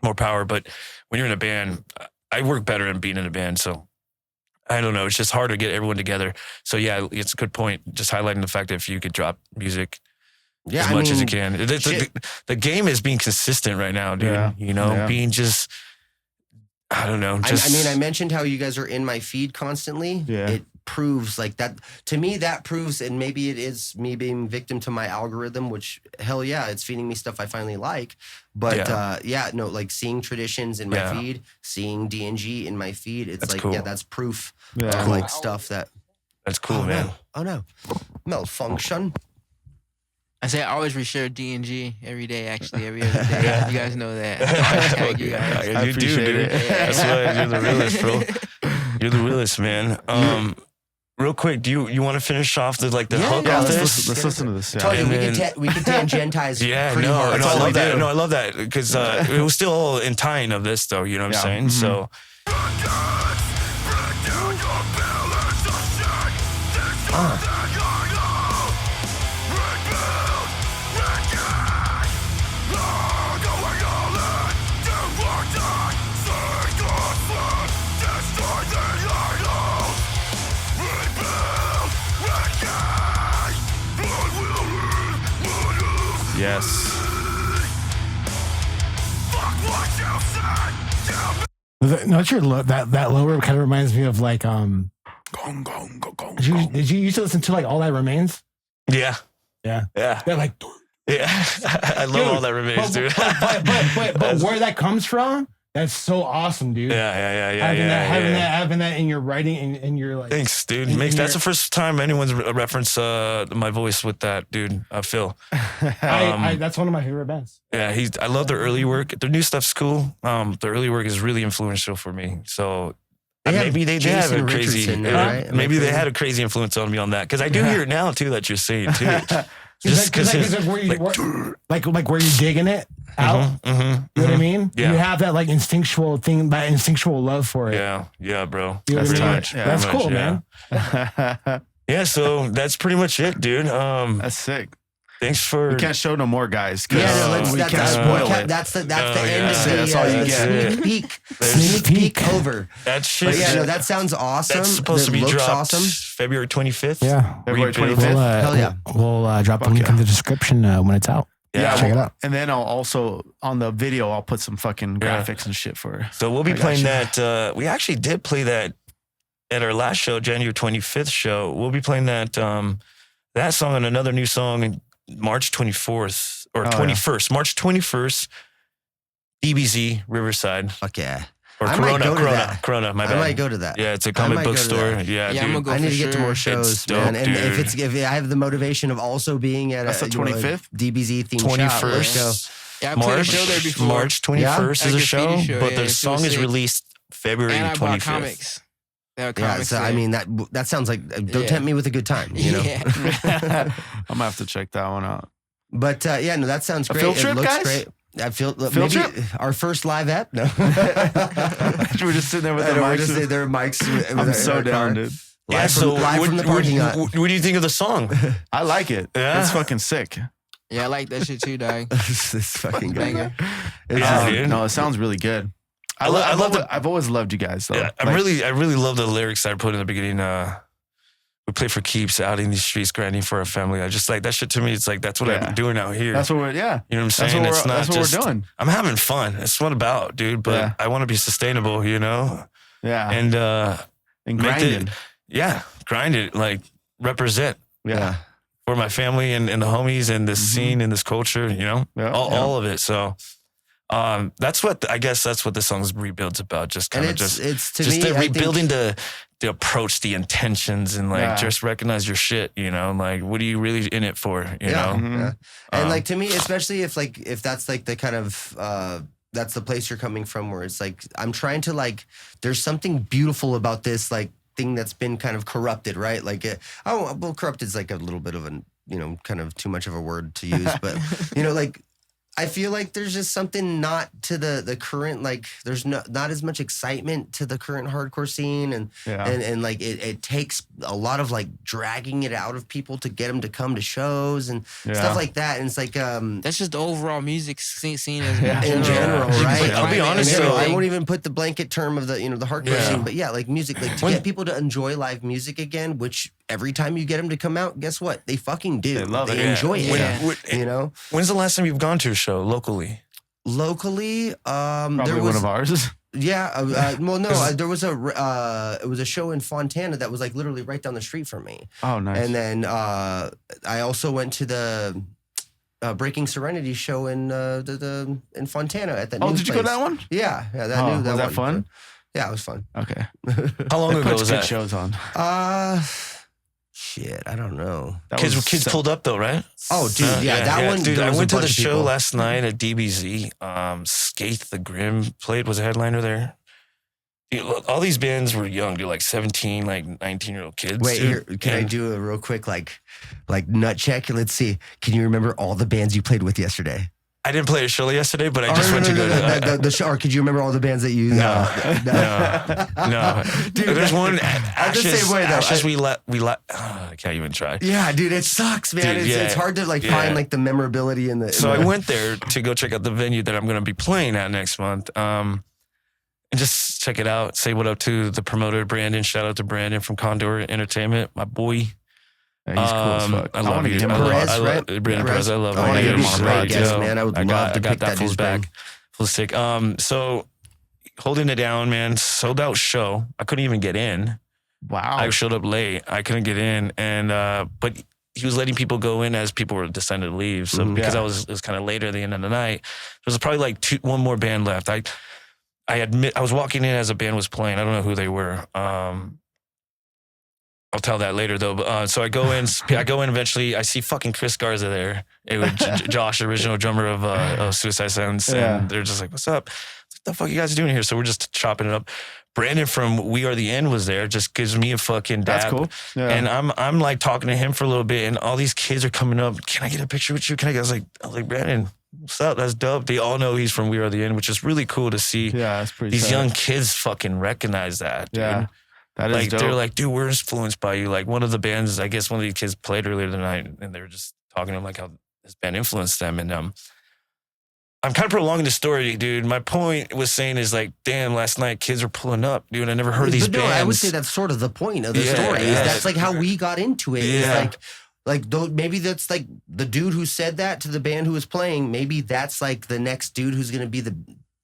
More power. But when you're in a band, I work better in being in a band. So I don't know. It's just hard to get everyone together. So yeah, it's a good point. Just highlighting the fact that if you could drop music as much as you can. The game is being consistent right now, dude. Yeah. You know, being just, I don't know. Just, I mean, I mentioned how you guys are in my feed constantly. Yeah. It proves like that to me. That proves, and maybe it is me being victim to my algorithm, which hell yeah, it's feeding me stuff I finally like. But like seeing traditions in my feed, seeing DNG in my feed, it's that's like, cool. that's proof Yeah. of like stuff that. That's cool, man. No. Malfunction. I say I always reshare DNG every day, actually, every other day. You guys know that. Hashtag you guys. Yeah, you do, appreciate dude. it. That's why you're the realest, bro. You're the realest, man. Real quick, do you want to finish off the hook Yeah, off let's this? listen to this. I told you, And we could tangentize pretty hard. I love that. No, I love that because it was still all in tying of this, though. You know what I'm saying? So. Yes. Not sure that lower kind of reminds me of like Did you used to listen to like All That Remains? Yeah. Yeah. Yeah. They're like, Yeah. I love all that remains, dude. but where that comes from, that's so awesome, dude. Yeah. Having that in your writing and your like. Thanks, dude. in Micks, that's your- the first time anyone's referenced my voice with that, dude. Phil. That's one of my favorite bands. Yeah, I love their early work. Their new stuff's cool. Their early work is really influential for me. So maybe they did have a Jason crazy. Richardson there, right? Maybe they had a crazy influence on me on that because I do hear it now too that you're saying too. Just because where you're digging it out. You know what I mean? Yeah. You have that like instinctual thing, that instinctual love for it. Yeah, bro. You know what I Pretty mean? much. Yeah, That's pretty cool, much, man. Yeah, so that's pretty much it, dude. That's sick. Thanks for. We can't show no more, guys. 'Cause Yeah, no, we can't spoil it. That's the end yeah. of the That's all you the get. sneak peek. There's- Sneak peek over. That shit. But yeah, no, that sounds awesome. That's supposed to be looks dropped awesome. February 25th. Yeah. February Rebuild. 25th. Hell yeah. We'll drop the Fuck link yeah. in the description when it's out. Yeah. Check it out. And then I'll also, on the video, I'll put some fucking Yeah. graphics and shit for So we'll be I got playing you. that. We actually did play that at our last show, January 25th show. We'll be playing that that song and another new song in March 24th or Oh, 21st. March 21st, DBZ, Riverside. Fuck yeah. Or I might go to that. Corona, my bad. I might go to that. Yeah, it's a I comic might book go to store. that. Yeah, Yeah, dude. I'm gonna go I need for to get to more sure. shows, It's dope, man. And dude. if I have the motivation of also being at That's a the you know, 25th? DBZ themed shop, let's go. 21st. Yeah, I played a show there before. March 21st Yeah? is A a show, graffiti show, but yeah, the it was song is sick. released February And I 25th. bought comics. There were Yeah, comics so I there. mean that sounds like don't Yeah. tempt me with a good time, you know. Yeah. I'm gonna have to check that one out. But yeah, no, that sounds A great. field It trip, looks guys? great. I feel Field maybe trip? our first live ep. No, We're just sitting there with the I know, we're mics. just there are mics. I'm so down, dude. Yeah, Live from the parking lot. what do you think of the song? I like it. Yeah? It's fucking sick. Yeah, I like that shit too, dog. this fucking guy. Banger. Yeah, dude. No, it sounds really good. I love the- I've always loved you guys though. Yeah, I Like, really love the lyrics that I put in the beginning. We play for keeps out in these streets, grinding for our family. I just like that shit to me. It's like, that's what Yeah. I'm doing out here. That's what we're you know what I'm saying? what It's not that's what just, we're doing. I'm having fun. That's what I'm about, dude. But Yeah. I want to be sustainable, you know? Yeah. And, And make grinding. grind it, like represent Yeah. for my family and the homies and this Mhm. scene and this culture, you know? Yeah. All of it. So, that's what the song's rebuild's about. Just And kind of it's to just me the I think- rebuilding the approach, the intentions, and like Yeah. just recognize your shit. You know, like what are you really in it for? You know, Mhm. Yeah. And Um, like to me, especially if that's like the kind of that's the place you're coming from, where it's like I'm trying to like there's something beautiful about this like thing that's been kind of corrupted, right? Like corrupted is like a little bit of an kind of too much of a word to use, but like I feel like there's just something not to the current, like there's not as much excitement to the current hardcore scene, and Yeah. and like it takes a lot of like dragging it out of people to get them to come to shows and Yeah. stuff like that. And it's like That's just the overall music scene as Yeah. in general, Yeah. right? I'll be honest, In general, though. I won't even put the blanket term of the the hardcore Yeah. scene, but yeah, like music, like to When- get people to enjoy live music again, which every time you get them to come out, guess what? They fucking do. They love it. They enjoy it. Yeah. When's the last time you've gone to a show locally? Locally, Probably there one was of ours. well, no, there was it was a show in Fontana that was like literally right down the street from me, Oh, nice. and then I also went to the Breaking Serenity show in in Fontana at that. Oh, new did you go to place. that one? Yeah, that Oh, new was that one. fun? Yeah, it was fun. Okay. How long They ago put was good that? shows on. Shit, I don't know. That was Kids so- pulled up though, right? Oh, dude, that one. Dude, there I was a went to the bunch of show people. last night at DBZ. Skaith the Grim was a headliner there. Dude, look, all these bands were young, dude, like 17, like 19-year-old kids. Wait, dude. here, can I And- do a real quick like nut check? Let's see. Can you remember all the bands you played with yesterday? I didn't play a show yesterday, but I Or just went to no, go no, to. the show. Or could you remember all the bands that you? No. no. No, Dude, there's one. I'm the Ashes, same way, though. Ashes I can't even try. Yeah, dude, it sucks, man. Dude, It's hard to yeah. find like the memorability in the. So I went there to go check out the venue that I'm going to be playing at next month. And just check it out. Say what up to the promoter, Brandon. Shout out to Brandon from Condor Entertainment, my boy. Yeah, he's cool as fuck. I love wanna you. get him I on. love- Perez, I love right? Brandon Perez. I love I him. wanna I get got him him on the right, podcast, yo. man. I would love to I got pick that that fool's dude's back. brain. Full stick. So holding it down, man. Sold out show. I couldn't even get in. Wow. I showed up late. I couldn't get in, and but he was letting people go in as people were deciding to leave. So because Yeah. it was kind of later at the end of the night, there was probably like one more band left. I admit I was walking in as a band was playing. I don't know who they were. I'll tell that later though. But, so I go in. Eventually, I see fucking Chris Garza there. It was Josh, original drummer of Suicide Sentence, Yeah. and they're just like, "What's up? What the fuck you guys doing here?" So we're just chopping it up. Brandon from We Are the End was there. Just gives me a fucking dab. That's cool. Yeah. And I'm like talking to him for a little bit, and all these kids are coming up. Can I get a picture with you? I was like, Brandon, what's up? That's dope. They all know he's from We Are the End, which is really cool to see. yeah, that's pretty. These sad. young kids fucking recognize that, dude. Yeah, that is Like dope. they're like, dude, we're influenced by you. Like one of the bands, I guess one of these kids played earlier tonight, and they were just talking to him like how this band influenced them. And I'm kind of prolonging the story, dude. My point was saying is like, damn, last night kids were pulling up, dude. I never heard these But no, bands. I would say that's sort of the point of the Yeah, story. Is yeah. that's like how we got into it. Is Yeah. maybe that's like the dude who said that to the band who was playing. Maybe that's like the next dude who's going to be the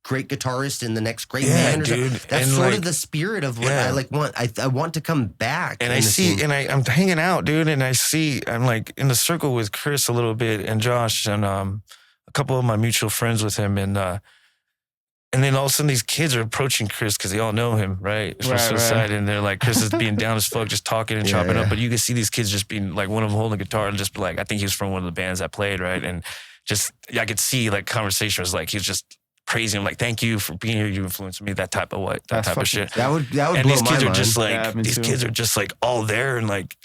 great guitarist in the next great band. Or dude. something. That's And, sort like, of the spirit of what yeah. I like want. I want to come back. And in I the see, scene. and I'm hanging out, dude, and I'm like in the circle with Chris a little bit and Josh and a couple of my mutual friends with him, and then all of a sudden these kids are approaching Chris because they all know him, right? From Suicide, and they're like, Chris is being down as fuck, just talking and chopping up, but you can see these kids just being like, one of them holding a guitar and just like, I think he was from one of the bands that played, right? And just, I could see like conversation was like, he was just praising him, like, thank you for being here, you influenced me, that type of shit. That would And blow these my kids are mind. just like, Yeah, me these too. kids are just like all there, and like,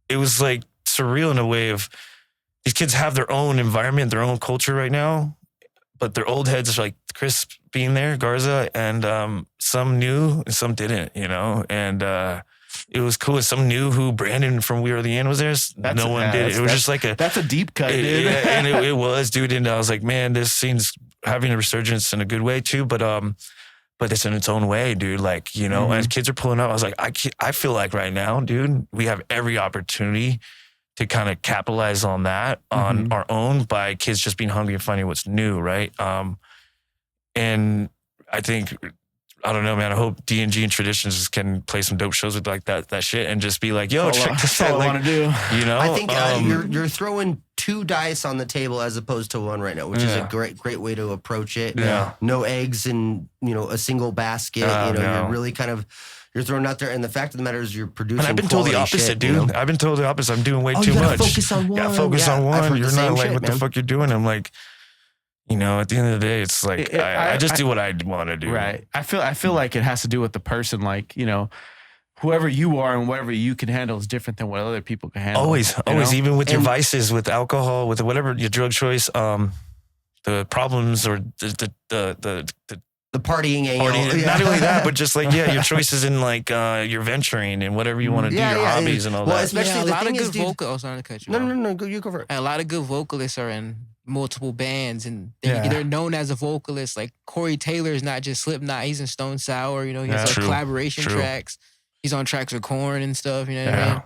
it was like surreal in a way of, these kids have their own environment, their own culture right now, but their old heads are like Chris being there, Garza, and some knew and some didn't, you know? And it was cool. Some knew who Brandon from We Are the End was there. No one did. It was just like that's a deep cut, dude. and it was, dude. And I was like, man, this scene's having a resurgence in a good way too, but it's in its own way, dude. Like, you know, as kids are pulling up, I was like, I feel like right now, dude, we have every opportunity to kind of capitalize on that on our own by kids just being hungry and finding what's new, right? And I think, I don't know, man, I hope DNG and Traditions can play some dope shows with like that shit and just be like, yo, check this That's all out. I Like, want to do. you know? I think you're throwing 2 dice on the table as opposed to 1 right now, which is a great way to approach it. Yeah. No eggs in a single basket. No. You're really kind of you're throwing out there, and the fact of the matter is you're producing. And I've been told the quality opposite, shit, dude. you know? I've been told the opposite. I'm doing way too you gotta much. focus on Yeah, one. focus on Yeah, I've one. heard the You're same not like, shit, what the man. fuck you're doing? I'm like, you know, at the end of the day, it's like I just do what I want to do. Right. I feel like it has to do with the person. Like, you know, whoever you are and whatever you can handle is different than what other people can handle. Always, you know? even with your And- vices, with alcohol, with whatever your drug choice, the problems or The partying angle. party. Yeah. Not only that, but just like your choices in like your venturing and whatever you want to do, your hobbies and all well, that. Especially Yeah, a the lot of thing is, good dude. vocalists. Sorry to cut you No, off. no, go. You go for it. A lot of good vocalists are in multiple bands, and they're known as a vocalist. Like Corey Taylor is not just Slipknot; he's in Stone Sour. You know, he has like True. collaboration True. tracks. He's on tracks with Korn and stuff. You know what I mean?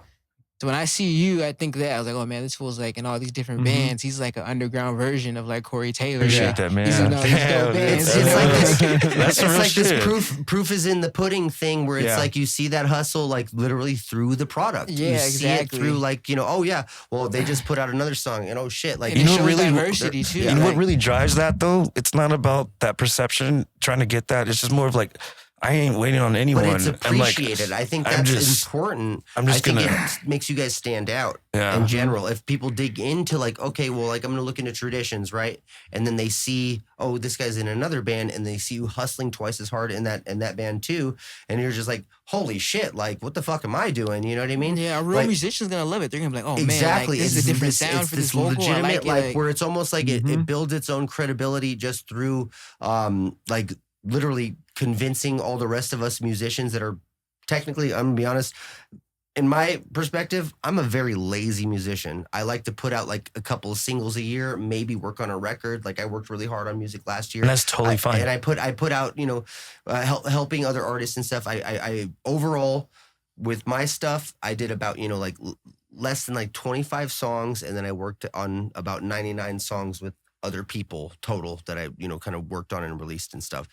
So when I see you, I think that I was like, oh man, this feels like in all these different bands. He's like an underground version of like Corey Taylor. Appreciate that, man. He's in all these dope bands. It's like this. That's some It's real like this shit. proof is in the pudding thing, where it's Yeah. like you see that hustle like literally through the product. Yeah, you see it exactly. through like oh yeah, well they just put out another song and oh shit, like And You it know shows really- diversity too. You know what Like, really drives that though? It's not about that perception, trying to get that. It's just more of like, I ain't waiting on anyone. but it's I'm like, appreciated. I think I'm that's just- important. I'm just I think gonna- it makes you guys stand out Yeah. in general. If people dig into like, okay, well, like I'm gonna look into Traditions, right? And then they see, oh, this guy's in another band, and they see you hustling twice as hard in that band too, and you're just like, holy shit, like what the fuck am I doing? You know what I mean? yeah, a real Like- musician's gonna love it. They're gonna be like, oh Exactly. man, like, this is a different sound for this vocal. I legitimate, like it. where it's almost like it builds its own credibility just through, like literally convincing all the rest of us musicians that are technically, I'm gonna be honest, in my perspective, I'm a very lazy musician. I like to put out like a couple of singles a year, maybe work on a record. Like I worked really hard on music last year. And that's totally fine. And I put out, helping other artists and stuff. I overall with my stuff, I did about, like less than like 25 songs. And then I worked on about 99 songs with other people total that I, kind of worked on and released and stuff.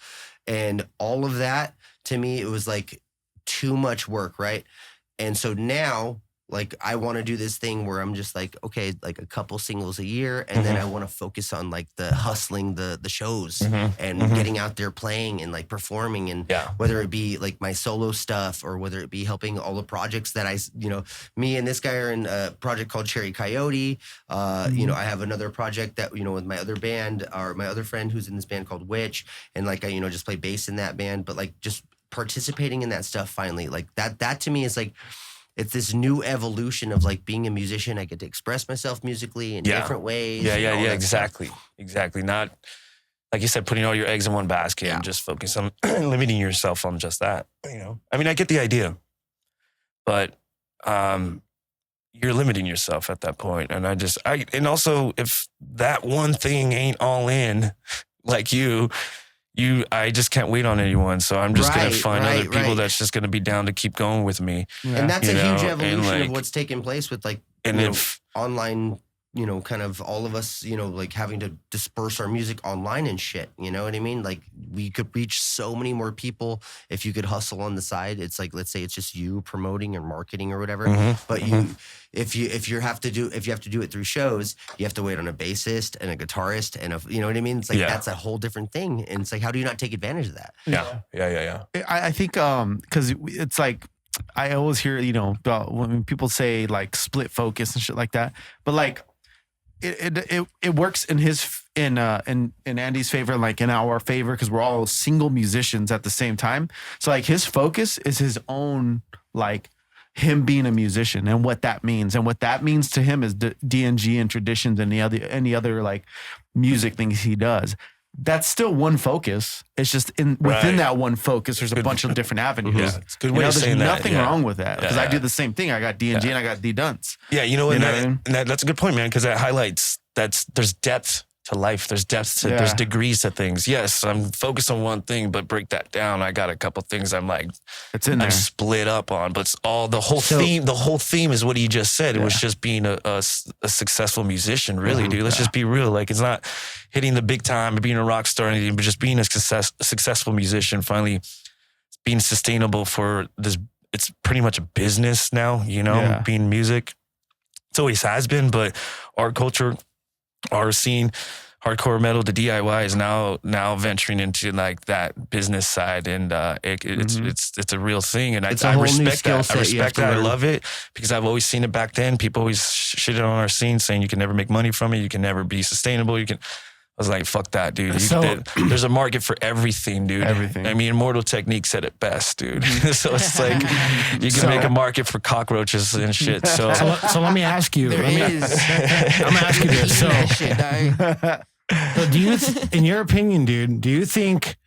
And all of that, to me, it was like too much work, right? And so now, like, I want to do this thing where I'm just like, okay, like a couple singles a year. And then I want to focus on like the hustling, the shows and getting out there playing and like performing. And whether it be like my solo stuff or whether it be helping all the projects that me and this guy are in a project called Cherry Coyote. I have another project that, with my other band or my other friend who's in this band called Witch. And like, I, just play bass in that band, but like just participating in that stuff finally, like that to me is like, it's this new evolution of like being a musician. I get to express myself musically in different ways. Yeah, and all that exactly. stuff. Exactly. Not, like you said, putting all your eggs in one basket and just focus on limiting yourself on just that. I mean, I get the idea, but you're limiting yourself at that point. And and also if that one thing ain't all in like I just can't wait on anyone. So I'm just going to find other people that's just going to be down to keep going with me. And that's a huge evolution of what's taking place with like, online, kind of all of us, like having to disperse our music online and shit. You know what I mean? Like we could reach so many more people if you could hustle on the side. It's like, let's say it's just you promoting or marketing or whatever. But if you have to do it through shows, you have to wait on a bassist and a guitarist and you know what I mean? It's like, that's a whole different thing. And it's like, how do you not take advantage of that? Yeah. I think, cause it's like, I always hear, about when people say like split focus and shit like that, but like, it works in Andy's favor, like in our favor, because we're all single musicians at the same time. So like his focus is his own, like him being a musician and what that means. And what that means to him is DNG and traditions and any other like music things he does. That's still one focus. It's just within that one focus, there's a bunch of different avenues. Yeah, it's a good way of saying there's that. Nothing wrong with that because I do the same thing. I got DNG and I got Dunce. Yeah, that's a good point, man, because that highlights there's depth to life. There's depth to there's degrees to things. Yes, I'm focused on one thing, but break that down. I got a couple things I'm like I'm split up on, but it's all the whole theme. The whole theme is what he just said. It was just being a successful musician, really, dude. Let's just be real. Like it's not hitting the big time, being a rock star or anything, but just being a successful musician, finally being sustainable for this. It's pretty much a business now, being music. It's always has been, but our culture, our scene, hardcore metal, the DIY is now venturing into like that business side, and it's a real thing, and I respect that. I respect that. I love it because I've always seen it back then. People always shitted on our scene, saying you can never make money from it, you can never be sustainable. I was like, fuck that, dude. There's a market for everything, dude. Everything. I mean, Immortal Technique said it best, dude. So it's like you can make a market for cockroaches and shit. So let me ask you. I'm gonna ask you this. So do you, in your opinion, dude, do you think?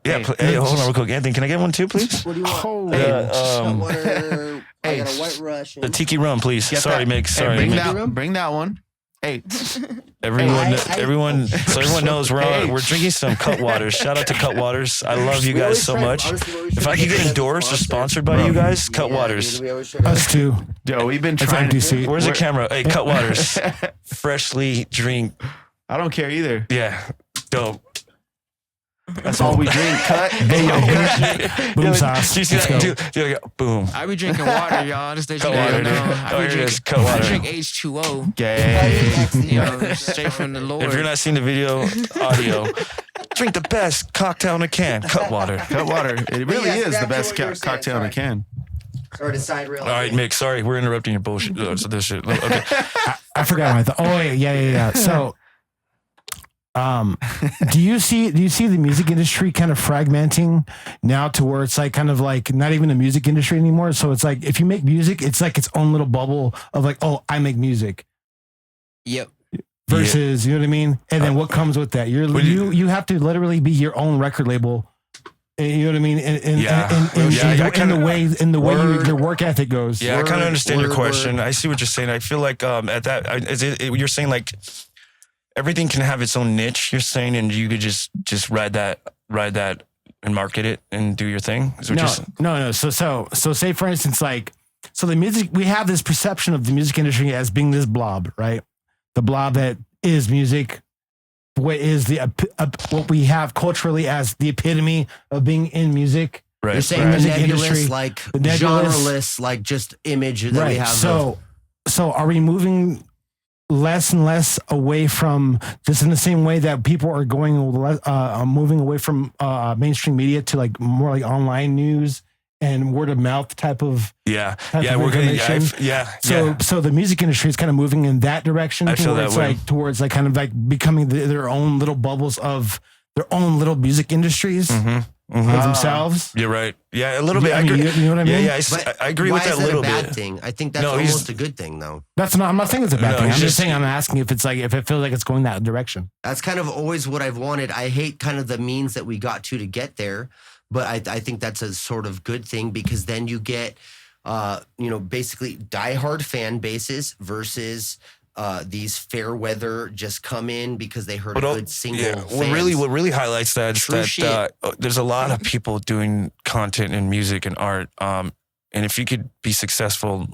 Yeah. Hey, hold on real quick, Anthony. Can I get one too, please? What do you want? I got a White Russian. The tiki rum, please. Sorry, Mick. Sorry, bring that one. Hey, everyone knows we're drinking some Cutwaters. Shout out to Cutwaters. I love you guys so much. If I could get endorsed or sponsored by you guys, Cutwaters. Us too. Yo, we've been trying to see. Where's the camera? Hey, Cutwaters. Freshly drink. I don't care either. Yeah, dope. That's all we drink. Cut. Boom sauce. Do you see that? Dude, boom. I be drinking water, y'all. Just that you know. I drink H2O. Gay. Straight from the Lord. If you're not seeing the video, audio, drink the best cocktail in a can. Cutwater. Cutwater. It really is the best cocktail in a can. Sorry to side rail. All right, Mick. Sorry, we're interrupting your bullshit. This shit. Okay. I forgot what I thought. Oh yeah. So. Do you see the music industry kind of fragmenting now to where it's like kind of like not even a music industry anymore? So it's like if you make music, it's like its own little bubble of like, oh, I make music. Yep. Versus, you know what I mean? And then what comes with that? You have to literally be your own record label. You know what I mean? In the way your work ethic goes. Yeah, I kind of understand your question. I see what you're saying. I feel like at that, you're saying like everything can have its own niche. You're saying, and you could just ride that and market it and do your thing. No. So say for instance, like, so the music, we have this perception of the music industry as being this blob, right? The blob that is music. What is what we have culturally as the epitome of being in music? Right. You're saying the nebulous, like genreless, like just image that we have. So are we moving less and less away from, just in the same way that people are going moving away from mainstream media to like more like online news and word of mouth type of we're going so the music industry is kind of moving in that direction towards kind of like becoming their own little bubbles of their own little music industries of themselves. You're right. Yeah, a little bit. I agree. You know what I mean? Yeah. I agree with that a little bit. Why is that a bad thing? I think that's almost a good thing, though. I'm not saying it's a bad thing. I'm just saying, I'm asking if it's like, if it feels like it's going that direction. That's kind of always what I've wanted. I hate kind of the means that we got to get there, but I think that's a sort of good thing, because then you get basically diehard fan bases versus these fair weather just come in because they heard a good single. Yeah, what really highlights that is that there's a lot of people doing content and music and art. And if you could be successful,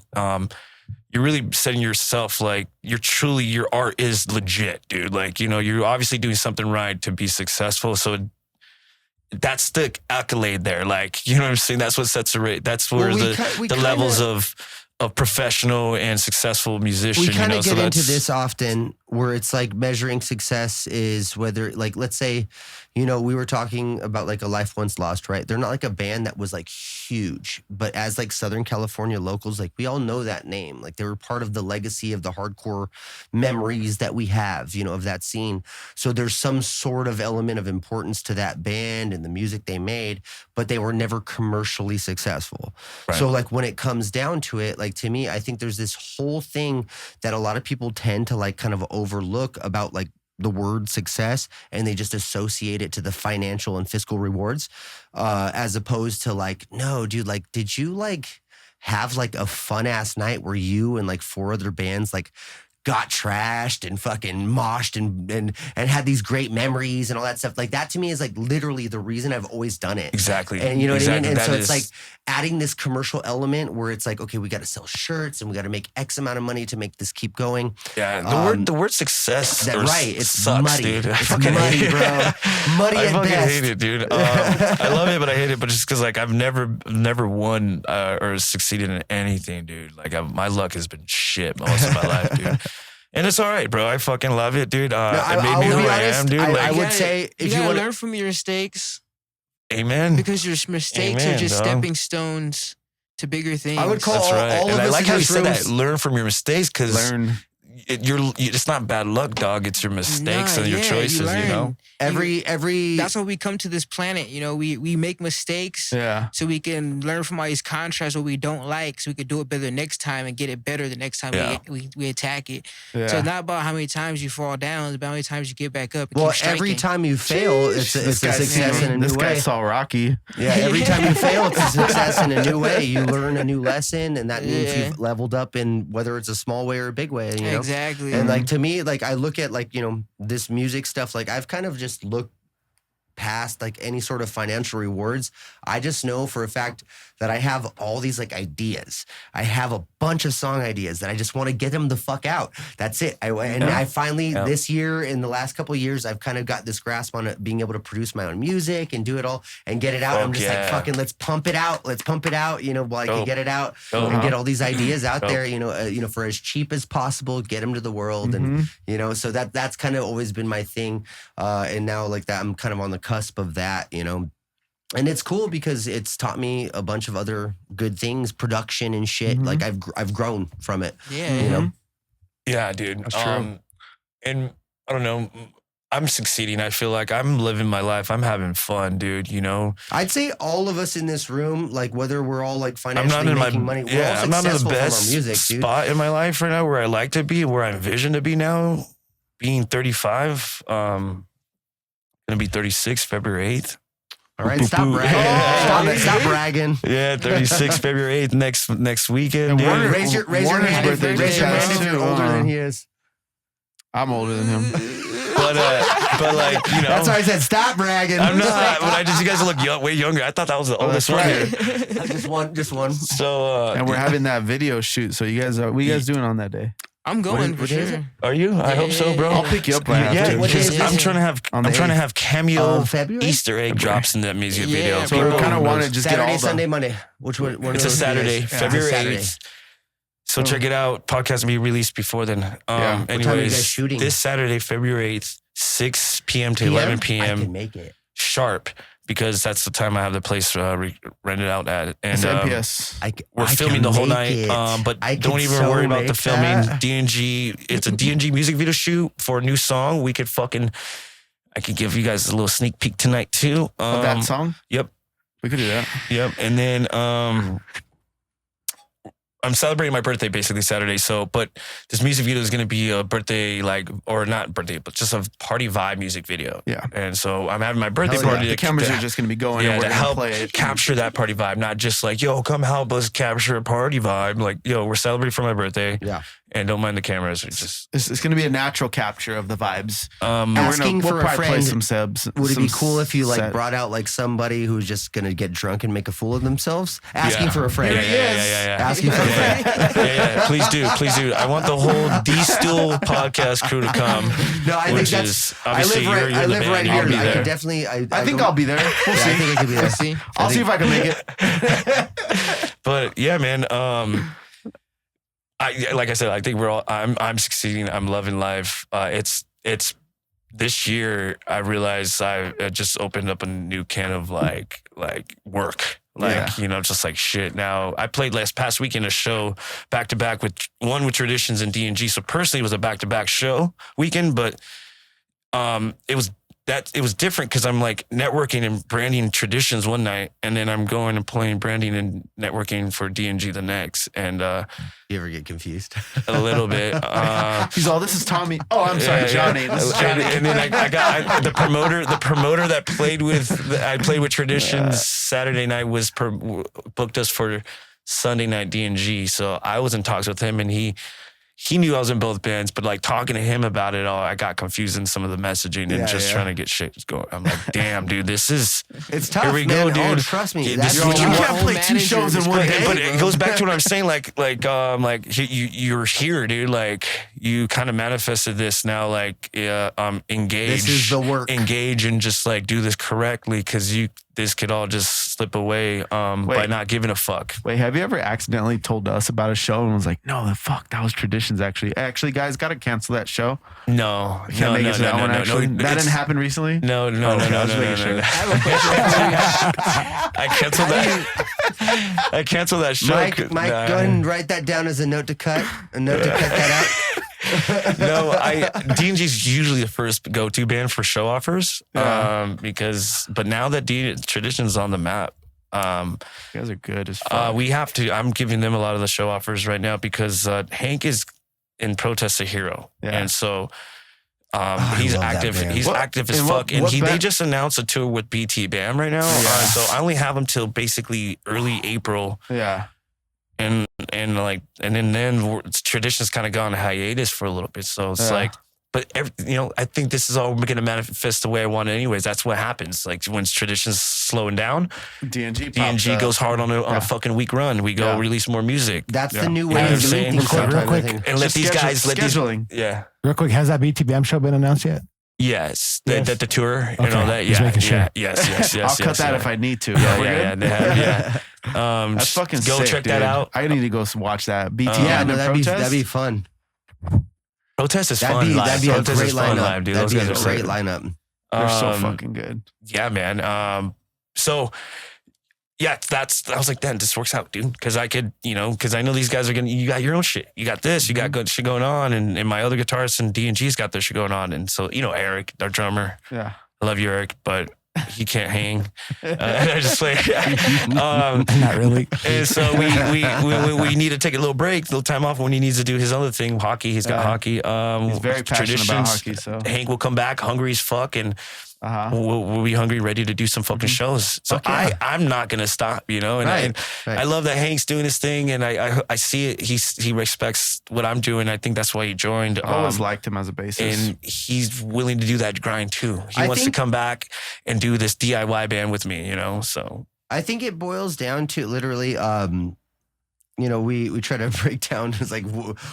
you're really setting yourself like your art is legit, dude. Like, you're obviously doing something right to be successful. So that's the accolade there. Like, you know what I'm saying? That's what sets the rate. That's where the levels of professional and successful musician. We kind of get into this often where it's like measuring success is whether, like, let's say, we were talking about like A Life Once Lost, right? They're not like a band that was like huge, but as like Southern California locals, like we all know that name. Like they were part of the legacy of the hardcore memories that we have, of that scene. So there's some sort of element of importance to that band and the music they made, but they were never commercially successful. Right. So like when it comes down to it, like to me, I think there's this whole thing that a lot of people tend to like kind of overlook about like the word success, and they just associate it to the financial and fiscal rewards, as opposed to like, no, dude, like, did you like have like a fun ass night where you and like 4 other bands like got trashed and fucking moshed and had these great memories and all that stuff? Like that to me is like literally the reason I've always done it. Exactly. And you know what I mean? And That so it's like adding this commercial element where it's like, okay, we got to sell shirts and we got to make X amount of money to make this keep going. Yeah. The word success. It's sucks, muddy. Dude. It's muddy, bro. Muddy I at fucking best. hate it, dude. I love it, but I hate it. But just because like I've never won or succeeded in anything, dude. Like my luck has been shit most of my life, dude. And it's all right, bro. I fucking love it, dude. It made me who I am, dude. I would say if you want to learn from your mistakes. Amen. Because your mistakes are just stepping stones to bigger things. I would call all and of I us like in how you this said room. that. Learn from your mistakes, because it's not bad luck, dog. It's your mistakes and your choices, Every that's why we come to this planet. We make mistakes so we can learn from all these contrasts what we don't like, so we can do it better next time and get it better the next time we attack it. So it's not about how many times you fall down, it's about how many times you get back up and keep striking. Every time you fail, it's a success in a new way. This guy saw Rocky. Yeah, every time you fail, it's a success in a new way. You learn a new lesson, and that means you've leveled up in whether it's a small way or a big way. Exactly. And like to me, like I look at like this music stuff. Like I've kind of just looked past like any sort of financial rewards. I just know for a fact that I have all these like ideas. I have a bunch of song ideas that I just want to get them the fuck out. That's it. I finally this year, in the last couple of years, I've kind of got this grasp on it, being able to produce my own music and do it all and get it out. I'm just like, fucking, let's pump it out. Let's pump it out. While I can get it out and get all these ideas out there. For as cheap as possible, get them to the world, and so that's kind of always been my thing. And now like that, I'm kind of on the cusp of that. And it's cool because it's taught me a bunch of other good things, production and shit. Like I've grown from it. Yeah. Yeah, dude. That's true. And I don't know, I'm succeeding. I feel like I'm living my life. I'm having fun, dude. I'd say all of us in this room, like whether we're all like financially making money, we're all I'm not in the successful best from our music, dude. spot in my life right now where I like to be, where I envision to be now. Being 35, gonna be 36 February 8th. All right, stop bragging. Stop bragging. Yeah, 36 February 8th next weekend. Dude. Raise your hand if you're older than he is. I'm older than him. But like, That's why I said stop bragging. I'm not. But you guys look way younger. I thought that was the oldest one here. Just one. So and we're having that video shoot. So what are you guys doing on that day? I'm going for sure. Are you? I hope so, bro. I'll pick you up right after. Because I'm trying to have cameo February? Easter egg drops in that music video. So we kind of want to just Saturday, get all Sunday, Monday. Which one? It's a Saturday, February 8th. So check it out. Podcast will be released before then. What time are you guys shooting? This Saturday, February 8th, 6 p.m. to 11 p.m. I can make it. Sharp, because that's the time I have the place rented out at. And it's MPS. we're filming the whole night. But don't even worry about the filming. That. DNG, it's a DNG music video shoot for a new song. I could give you guys a little sneak peek tonight too. Of that song? Yep. We could do that. Yep. And then I'm celebrating my birthday basically Saturday. So, but this music video is going to be a birthday, or not birthday, but just a party vibe music video. Yeah. And so I'm having my birthday Hell yeah. party. The cameras are just going to be going and we're to going to help play it. capture that party vibe, not just like, yo, come help us capture a party vibe. Like, yo, we're celebrating for my birthday. Yeah. And don't mind the cameras. It's going to be a natural capture of the vibes. Asking for a probably play friend, some subs. would it be cool if you like set. brought out like somebody who's just gonna get drunk and make a fool of themselves? Asking for a friend. Yeah. Asking for a friend. Yeah. Please do. I want the whole Thee Stool Podcast crew to come. No, I think which that's. is I obviously live you're the right band, here. you'll be I there. could definitely. I think I'll be there. We'll Yeah, see. I think I could be there. See? I'll see if I can make it. But yeah, man. Like I said, I think I'm succeeding. I'm loving life. It's this year. I realized I just opened up a new can of like work. Just like shit. Now I played last past weekend a show back to back with Traditions and DNG. So personally, it was a back to back show weekend, but it was different because I'm like networking and branding Traditions one night, and then I'm going and playing branding and networking for DNG the next. And You ever get confused? a little bit. He's all, this is Tommy. Oh, I'm sorry, Johnny. This is Johnny. And then I got the promoter that played with Traditions Saturday night booked us for Sunday night DNG. So I was in talks with him, and he knew I was in both bands, but like talking to him about it all, I got confused in some of the messaging and trying to get shit going. I'm like, damn, dude, this is. It's tough. Here we man. go, dude. Oh, trust me. Yeah, That's this- what You you can't want. play two shows in one day. But it goes back to what I'm saying. You're here, dude. Like you kind of manifested this now. Like, engage. This is the work. Engage and just like do this correctly, because this could all just slip away by not giving a fuck. Wait, have you ever accidentally told us about a show and was like, no, the fuck, that was Traditions actually. Actually, guys, got to cancel that show. No, Can't make it to that one, actually. That didn't happen recently? No. I was making sure. I have a question for you. I canceled that. I canceled that show. Mike, go ahead and write that down as a note to cut. A note to cut that out. No, DNG's usually the first go-to band for show offers. But now that Tradition's on the map, You guys are good as fuck. we have to. I'm giving them a lot of the show offers right now because Hank is in protest a hero, and so he's love that active. band. He's active as fuck, and they just announced a tour with BT Bam right now. So I only have him till basically early April. Yeah. And then Tradition's kind of gone hiatus for a little bit. So it's like, but I think this is all going to manifest the way I want it anyways. That's what happens. Like when Tradition's slowing down, DNG goes hard on a fucking week run. We go release more music. That's the new way You know of what I'm doing saying? things sometimes, Real quick. I think. And let these guys, scheduling. Real quick, has that BTBM show been announced yet? Yes, Yes. the tour and Okay, all that. just making sure. Yes. I'll cut that if I need to. They have. That's fucking go sick, check dude. that out. I need to go watch that. BT Yeah, and no, the that'd Protest? be fun. Protest is fun. That'd be a Protest great is fun lineup. live, dude. That'd Those be guys a are great sick. lineup. They're so fucking good. Yeah, man. So yeah, I was like, damn, this works out, dude. Because I could, because I know these guys are you got your own shit. You got this, you got good shit going on. And my other guitarist and DNG's got their shit going on. And so, Eric, our drummer. Yeah. I love you, Eric, but he can't hang. I just play. Not really. And so we need to take a little break, a little time off when he needs to do his other thing, hockey. He's got hockey. He's very passionate about hockey. So Hank will come back hungry as fuck, and we'll be hungry, ready to do some fucking shows. So I'm not gonna stop, And I love that Hank's doing his thing, and I see it. He respects what I'm doing. I think that's why he joined. I always liked him as a bassist, and he's willing to do that grind too. He wants to come back and do this DIY band with me, So I think it boils down to literally, we try to break down. It's like,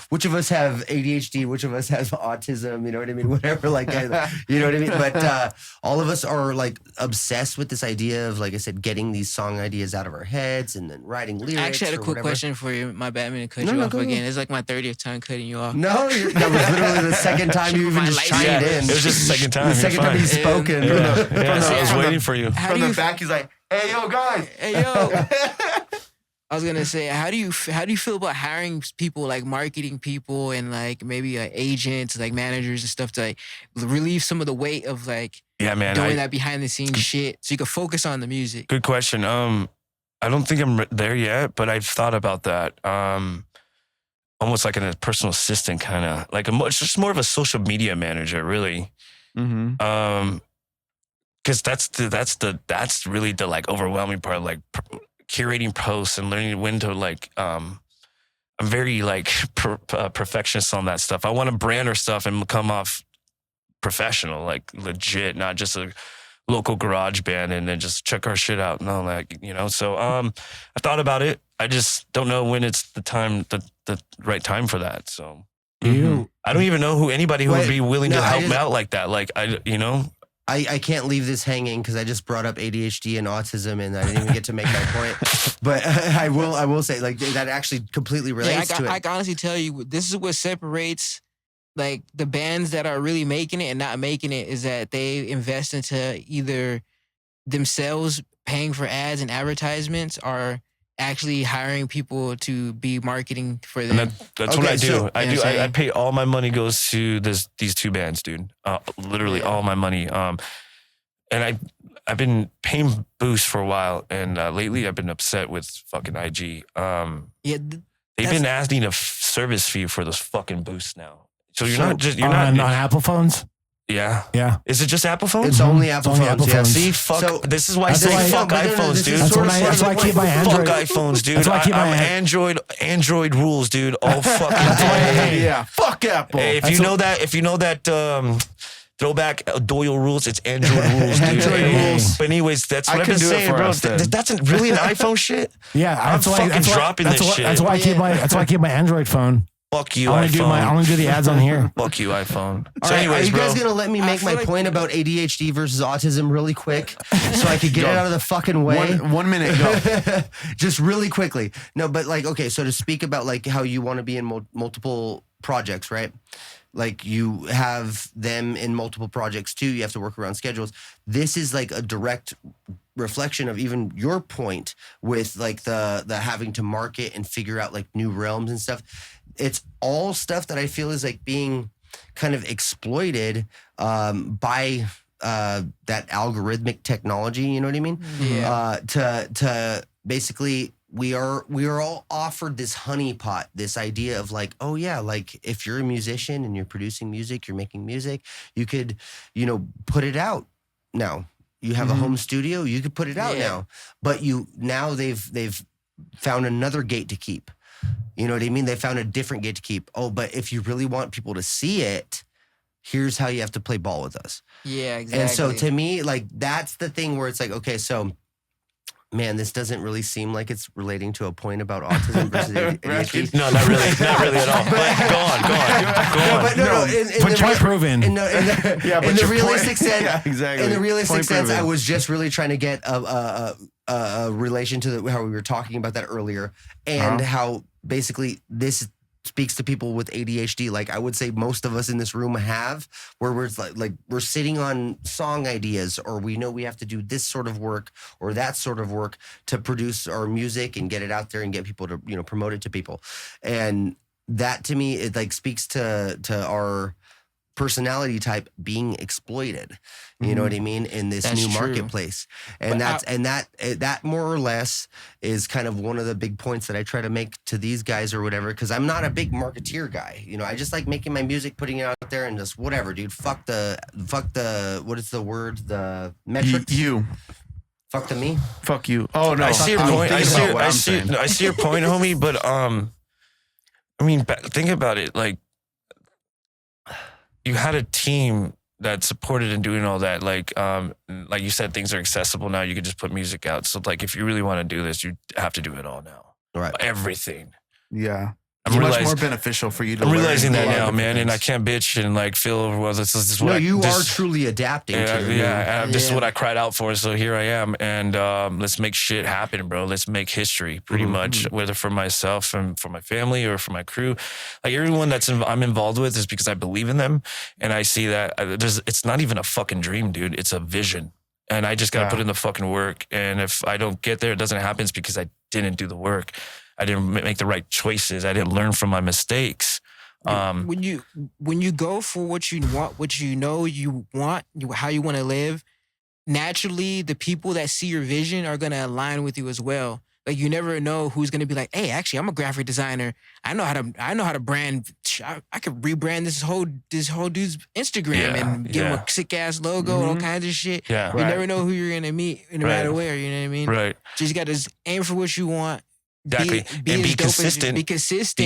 which of us have ADHD? Which of us has autism? You know what I mean? Whatever, you know what I mean? But all of us are like obsessed with this idea of, like I said, getting these song ideas out of our heads and then writing lyrics. I actually had a quick question for you. My bad, I'm going to cut you off again. It's like my 30th time cutting you off. No, that was literally the second time you even just chimed in. It was just the second time. The second time he's spoken. I was waiting for you. From the back, he's like, "Hey, yo, guys. Hey, yo." I was gonna say, how do you feel about hiring people, like marketing people and like maybe agents, like managers and stuff, to like relieve some of the weight of like doing that behind the scenes shit, so you can focus on the music? Good question. I don't think I'm there yet, but I've thought about that. Almost like a personal assistant, kind of like just more of a social media manager, really. Mm-hmm. Because that's really the like overwhelming part, like curating posts and learning when to like. I'm very like perfectionist on that stuff. I want to brand our stuff and come off professional, like legit, not just a local garage band and then just check our shit out and all that, So I thought about it. I just don't know when it's the time, the right time for that. So I don't even know anybody who would be willing to help me out like that. Like I can't leave this hanging because I just brought up ADHD and autism and I didn't even get to make my point. But I will say like that actually completely relates to it. I can honestly tell you, this is what separates like the bands that are really making it and not making it is that they invest into either themselves paying for ads and advertisements or actually hiring people to be marketing for them. And that's what I do. So, I pay all my money goes to these two bands, dude. Literally all my money. And I've been paying Boost for a while, and lately I've been upset with fucking IG. They've been asking a service fee for those fucking Boosts now. So you're not Apple phones. Yeah. Is it just Apple phones? It's only Apple phones. See, fuck. So, this is why I say fuck iPhones, dude. That's why I keep my Android. Fuck iPhones, dude. That's why I keep my Android rules, dude. All fucking day. Yeah. Fuck Apple. Hey, if you know that throwback Doyle rules, it's Android rules, dude. Rules. But anyways, that's what I've been saying, bro. That's really an iPhone shit. Yeah, I'm fucking dropping this shit. That's why I keep my Android phone. Fuck you, I only do the ads on here. Fuck you, iPhone. So anyways, are you guys going to let me make my point about ADHD versus autism really quick so I could get it out of the fucking way? 1 minute, go. Just really quickly. No, but like, okay, so to speak about like how you want to be in multiple projects, right? Like you have them in multiple projects too. You have to work around schedules. This is like a direct reflection of even your point with like the having to market and figure out like new realms and stuff. It's all stuff that I feel is like being kind of exploited by that algorithmic technology. You know what I mean? Yeah. To basically, we are all offered this honeypot, this idea of like, oh yeah, like if you're a musician and you're producing music, you're making music, you could, put it out now. You have a home studio, you could put it out now. But they've found another gate to keep. You know what I mean? They found a different gate to keep. Oh, but if you really want people to see it, here's how you have to play ball with us. Yeah, exactly. And so to me, like, that's the thing where it's like, okay, so, man, this doesn't really seem like it's relating to a point about autism versus ADHD. No, not really at all. But go on. But no. But try proving. In the realistic sense, exactly. In the realistic sense, I was just really trying to get a relation to how we were talking about that earlier, and how basically this speaks to people with ADHD. Like I would say most of us in this room have, where we're like we're sitting on song ideas, or we know we have to do this sort of work or that sort of work to produce our music and get it out there and get people to promote it to people. And that to me, it like speaks to our personality type being exploited. You know what I mean? In this new marketplace. And that more or less is kind of one of the big points that I try to make to these guys or whatever, because I'm not a big marketeer guy. I just like making my music, putting it out there, and just whatever, dude. Fuck the what is the word? The metrics? You. Fuck the me? Fuck you. Oh no. I see your point. I see your point, homie, but I mean, think about it. Like, you had a team that supported in doing all that. Like you said, things are accessible now. You can just put music out. So like, if you really want to do this, you have to do it all now. Right. Everything. Yeah. It's much more beneficial for you to I'm realizing that now, man, things. and I can't bitch and like feel, well, this is what you are truly adapting to. This is what I cried out for, so here I am, and let's make shit happen, bro. Let's make history, pretty much, whether for myself and for my family or for my crew. Like everyone I'm involved with is because I believe in them, and I see that it's not even a fucking dream, dude. It's a vision. And I just got to put in the fucking work. And if I don't get there, it doesn't happen. It's because I didn't do the work. I didn't make the right choices. I didn't learn from my mistakes. When you go for what you want, what you want, how you want to live, naturally the people that see your vision are going to align with you as well. Like you never know who's gonna be like, hey, actually, I'm a graphic designer. I know how to brand. I could rebrand this whole dude's Instagram and give him a sick ass logo and all kinds of shit. Yeah. You never know who you're gonna meet no matter where. You know what I mean? Right. Just gotta aim for what you want. Exactly. Be consistent. Be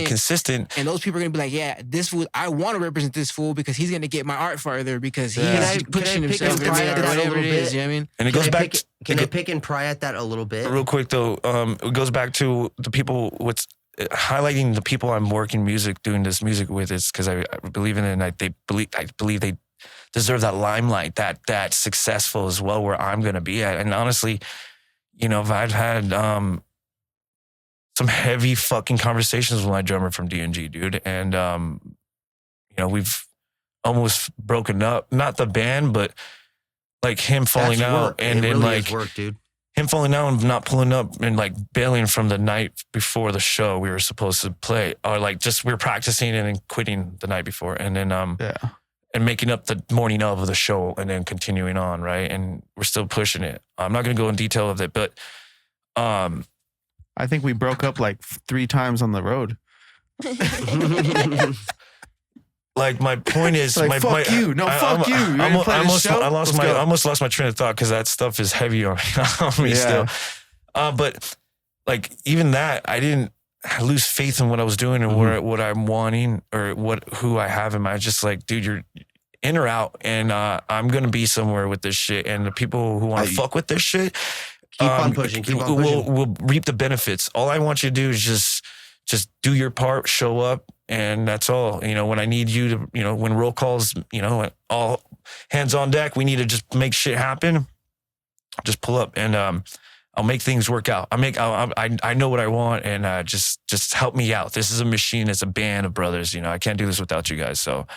consistent. And those people are gonna be like, yeah, this fool. I want to represent this fool because he's gonna get my art farther because he's pushing himself or whatever it is. You know what I mean? And it goes back. Can I pick and pry at that a little bit? Real quick though, it goes back to the people. What's highlighting the people I'm working doing this music with is because I believe in it, and I believe they deserve that limelight, that successful as well, where I'm gonna be at. And honestly, I've had some heavy fucking conversations with my drummer from DNG, dude. And, we've almost broken up. Not the band, but like him falling out. And then like work, dude. Him falling out and not pulling up and like bailing from the night before the show we were supposed to play. Or like just we were practicing and then quitting the night before. And then, and making up the morning of the show and then continuing on, right? And we're still pushing it. I'm not going to go in detail of it, but, I think we broke up like 3 times on the road. Like my point is, like, fuck you. I almost lost my train of thought because that stuff is heavy on me still. But like even that, I didn't lose faith in what I was doing and what I'm wanting or who I have in mind. Just like, dude, you're in or out, and I'm gonna be somewhere with this shit. And the people who want to fuck with this shit. Keep on pushing. We'll reap the benefits. All I want you to do is just do your part, show up, and that's all. When I need you to, when roll calls, all hands on deck, we need to just make shit happen. Just pull up, and I'll make things work out. I know what I want, and just help me out. This is a machine. It's a band of brothers. I can't do this without you guys. So.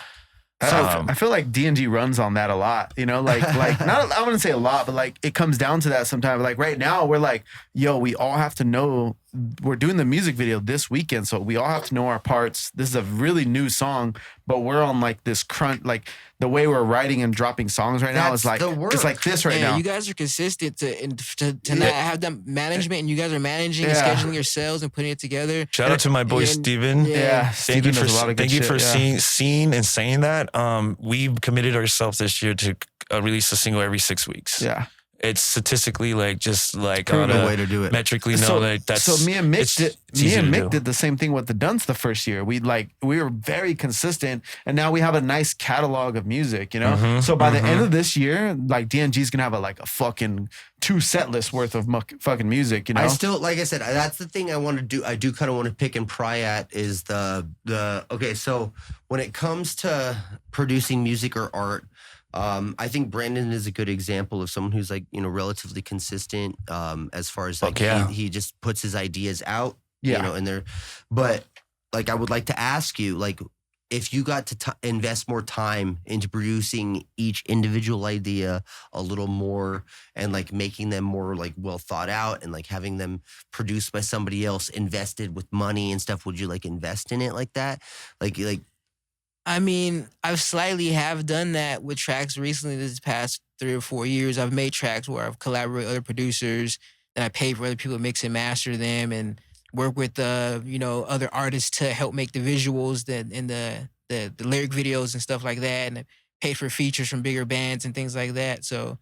I feel like DNG runs on that a lot, like not, I wouldn't say a lot, but like it comes down to that sometimes. Like right now we're like, yo, we all have to know we're doing the music video this weekend. So we all have to know our parts. This is a really new song, but we're on like this crunch, like the way we're writing and dropping songs right now is like, it's like this right now. You guys are consistent to not have the management, and you guys are managing and scheduling yourselves and putting it together. Shout out to my boy Steven. Thank you for seeing and saying that. We've committed ourselves this year to release a single every 6 weeks. Yeah. It's statistically just like on a way to do it. Metrically that's so me and Mick did the same thing with the Dunce the first year. We were very consistent, and now we have a nice catalog of music, So by the end of this year, like DNG's gonna have a fucking 2 set lists worth of fucking music, I still, like I said, that's the thing I want to do. I do kind of want to pick and pry at is okay. So when it comes to producing music or art, I think Brandon is a good example of someone who's like, relatively consistent, as far as like he just puts his ideas out, and there, but like, I would like to ask you, like, if you got to invest more time into producing each individual idea a little more and like making them more like well thought out and like having them produced by somebody else invested with money and stuff, would you like invest in it like that? Like, I mean, I've slightly have done that with tracks recently this past 3 or 4 years. I've made tracks where I've collaborated with other producers and I pay for other people to mix and master them and work with, other artists to help make the visuals and the lyric videos and stuff like that. And I pay for features from bigger bands and things like that. So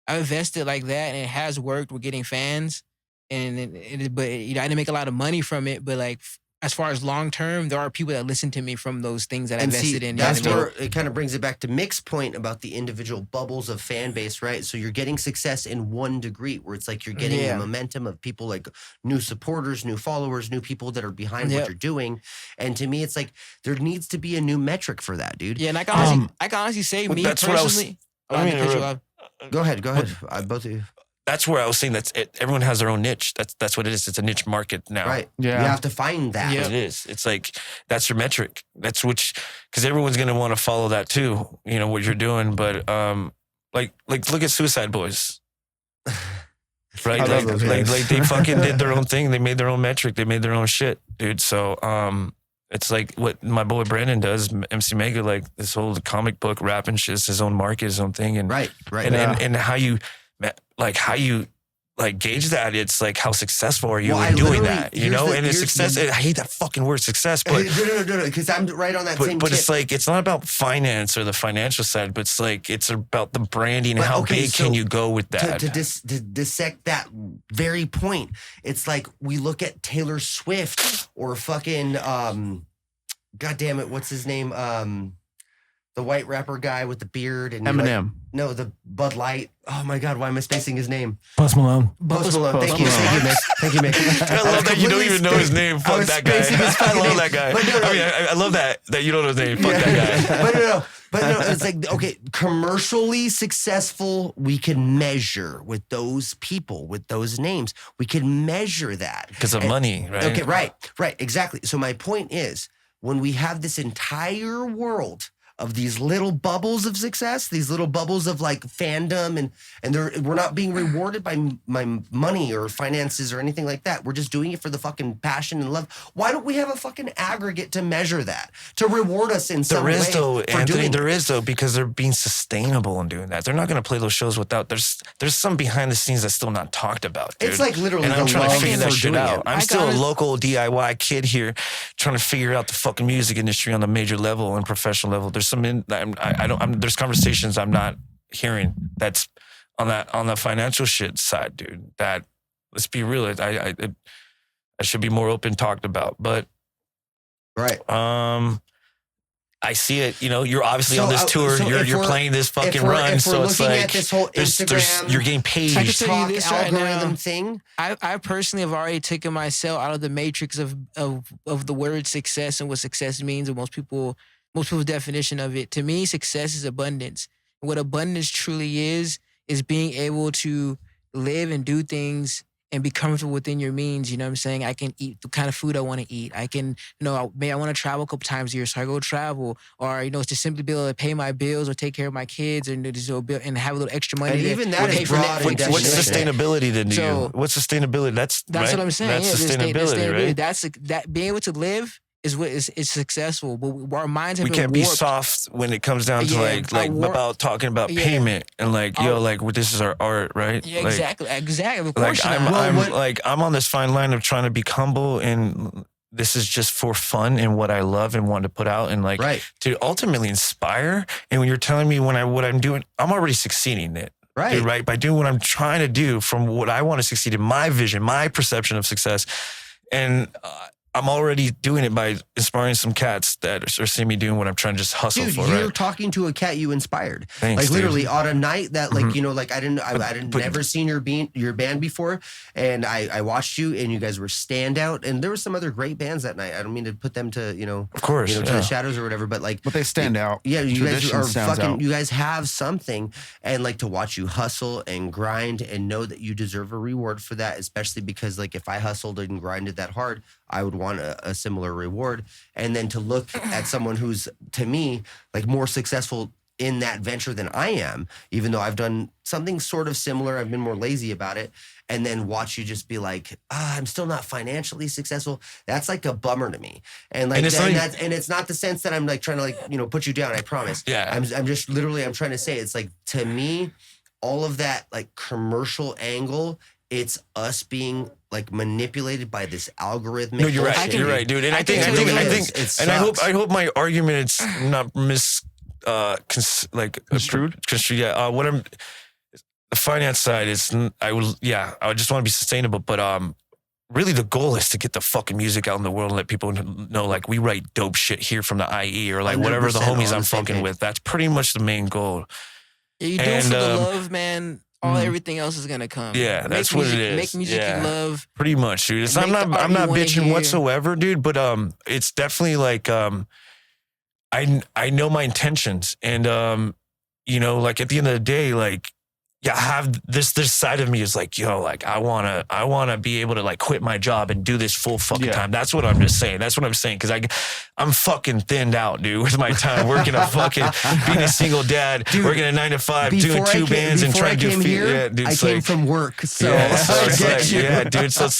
I invested like that, and it has worked with getting fans. But I didn't make a lot of money from it, but like, as far as long term, there are people that listen to me from those things that I invested in. That's where it kind of brings it back to Mick's point about the individual bubbles of fan base, right? So you're getting success in one degree where it's like you're getting the momentum of people like new supporters, new followers, new people that are behind what you're doing. And to me, it's like there needs to be a new metric for that, dude. Yeah, and I can honestly say me personally. Go ahead. Both of you. That's where I was saying everyone has their own niche. That's what it is. It's a niche market now. Right. Yeah. You have to find that. It is. It's like, that's your metric. That's because everyone's going to want to follow that too, what you're doing. But like look at Suicide Boys. Right? Like they fucking did their own thing. They made their own metric. They made their own shit, dude. So it's like what my boy Brandon does, MC Mega, like this whole comic book rap and shit, his own market, his own thing. And right. And how you like gauge that, it's like how successful are you in doing that, you know? And it's success. I hate that fucking word success, but no, because I'm right on that same. But it's like it's not about finance or the financial side, but it's like it's about the branding and how big can you go with that. To dissect that very point, it's like we look at Taylor Swift or fucking God damn it, what's his name? The white rapper guy with the beard and Eminem. No, the Bud Light. Oh my God, why am I spacing his name? Post Malone. Post Malone. Thank you, Mick. Thank you, Mick. I love that you don't even know his name. Fuck that guy. I love that guy. I love that you don't know his name. Fuck that guy. But no, it's like, okay, commercially successful, we can measure with those people, with those names. We can measure that. Because of money, right? Okay, right, exactly. So my point is, when we have this entire world of these little bubbles of success, these little bubbles of like fandom, and we're not being rewarded by my money or finances or anything like that. We're just doing it for the fucking passion and love. Why don't we have a fucking aggregate to measure that, to reward us in some way? There is though, Anthony. There is though, because they're being sustainable in doing that. They're not going to play those shows without. There's some behind the scenes that's still not talked about. Dude. It's like literally. And I'm trying to figure that shit out. It. I'm still a local DIY kid here, trying to figure out the fucking music industry on the major level and professional level. There's some there's conversations I'm not hearing that's on the financial shit side, dude. That, let's be real, I should be more open talked about. But right. I see it. You know, you're obviously on this tour. You're playing this fucking run. So it's like this whole Instagram, you're getting paid. I can tell you this algorithm right thing. I personally have already taken myself out of the matrix of the word success and what success means, and most people's definition of it. To me, success is abundance. What abundance truly is being able to live and do things and be comfortable within your means. You know what I'm saying? I can eat the kind of food I want to eat. I can, maybe I want to travel a couple times a year, so I go travel. Or, to simply be able to pay my bills or take care of my kids and and have a little extra money. And even that is broad. What's sustainability then to you? What's sustainability? That's right? what I'm saying. That's sustainability, right? That being able to live is what is successful, but our minds have been can't be warped. Soft when it comes down to like about talking about payment and like this is our art, right? Yeah, exactly. Of course, I'm on this fine line of trying to be humble, and this is just for fun and what I love and want to put out and to ultimately inspire. And when you're telling me what I'm doing, I'm already succeeding it. Right. Dude, right. By doing what I'm trying to do from what I want to succeed in, my vision, my perception of success, and I'm already doing it by inspiring some cats that are seeing me doing what I'm trying to just hustle for. You're talking to a cat you inspired. Thanks, literally on a night that I never seen your band before, and I watched you and you guys were standout, and there were some other great bands that night. I don't mean to put them to of course, to the shadows or whatever, but they stand out. Yeah, you guys are fucking. Out. You guys have something, and to watch you hustle and grind and know that you deserve a reward for that, especially because if I hustled and grinded that hard, I would want a similar reward. And then to look at someone who's, to me, more successful in that venture than I am, even though I've done something sort of similar, I've been more lazy about it, and then watch you just be like, I'm still not financially successful. That's a bummer to me. And it's not the sense that I'm trying to put you down, I promise. Yeah. I'm just literally, I'm trying to say, it's to me, all of that commercial angle, it's us being manipulated by this algorithm. No, you're right. You're right, dude. And I think, and I hope my argument is not construed. Yeah. The finance side is, I just want to be sustainable, but really the goal is to get the fucking music out in the world and let people know we write dope shit here from the IE or whatever the homies I'm fucking with. That's pretty much the main goal. Yeah, you do it for the love, man. Everything else is gonna come. Yeah, that's what it is. Make music you love. Pretty much, dude. I'm not bitching whatsoever, dude. But it's definitely I know my intentions, and at the end of the day, I have this side of me is I wanna be able to quit my job and do this full fucking time. That's what I'm just saying. That's what I'm saying, because I'm fucking thinned out, dude, with my time working being a single dad, dude, working a 9 to 5, doing 2 bands and trying to do I came from work, so dude. So it's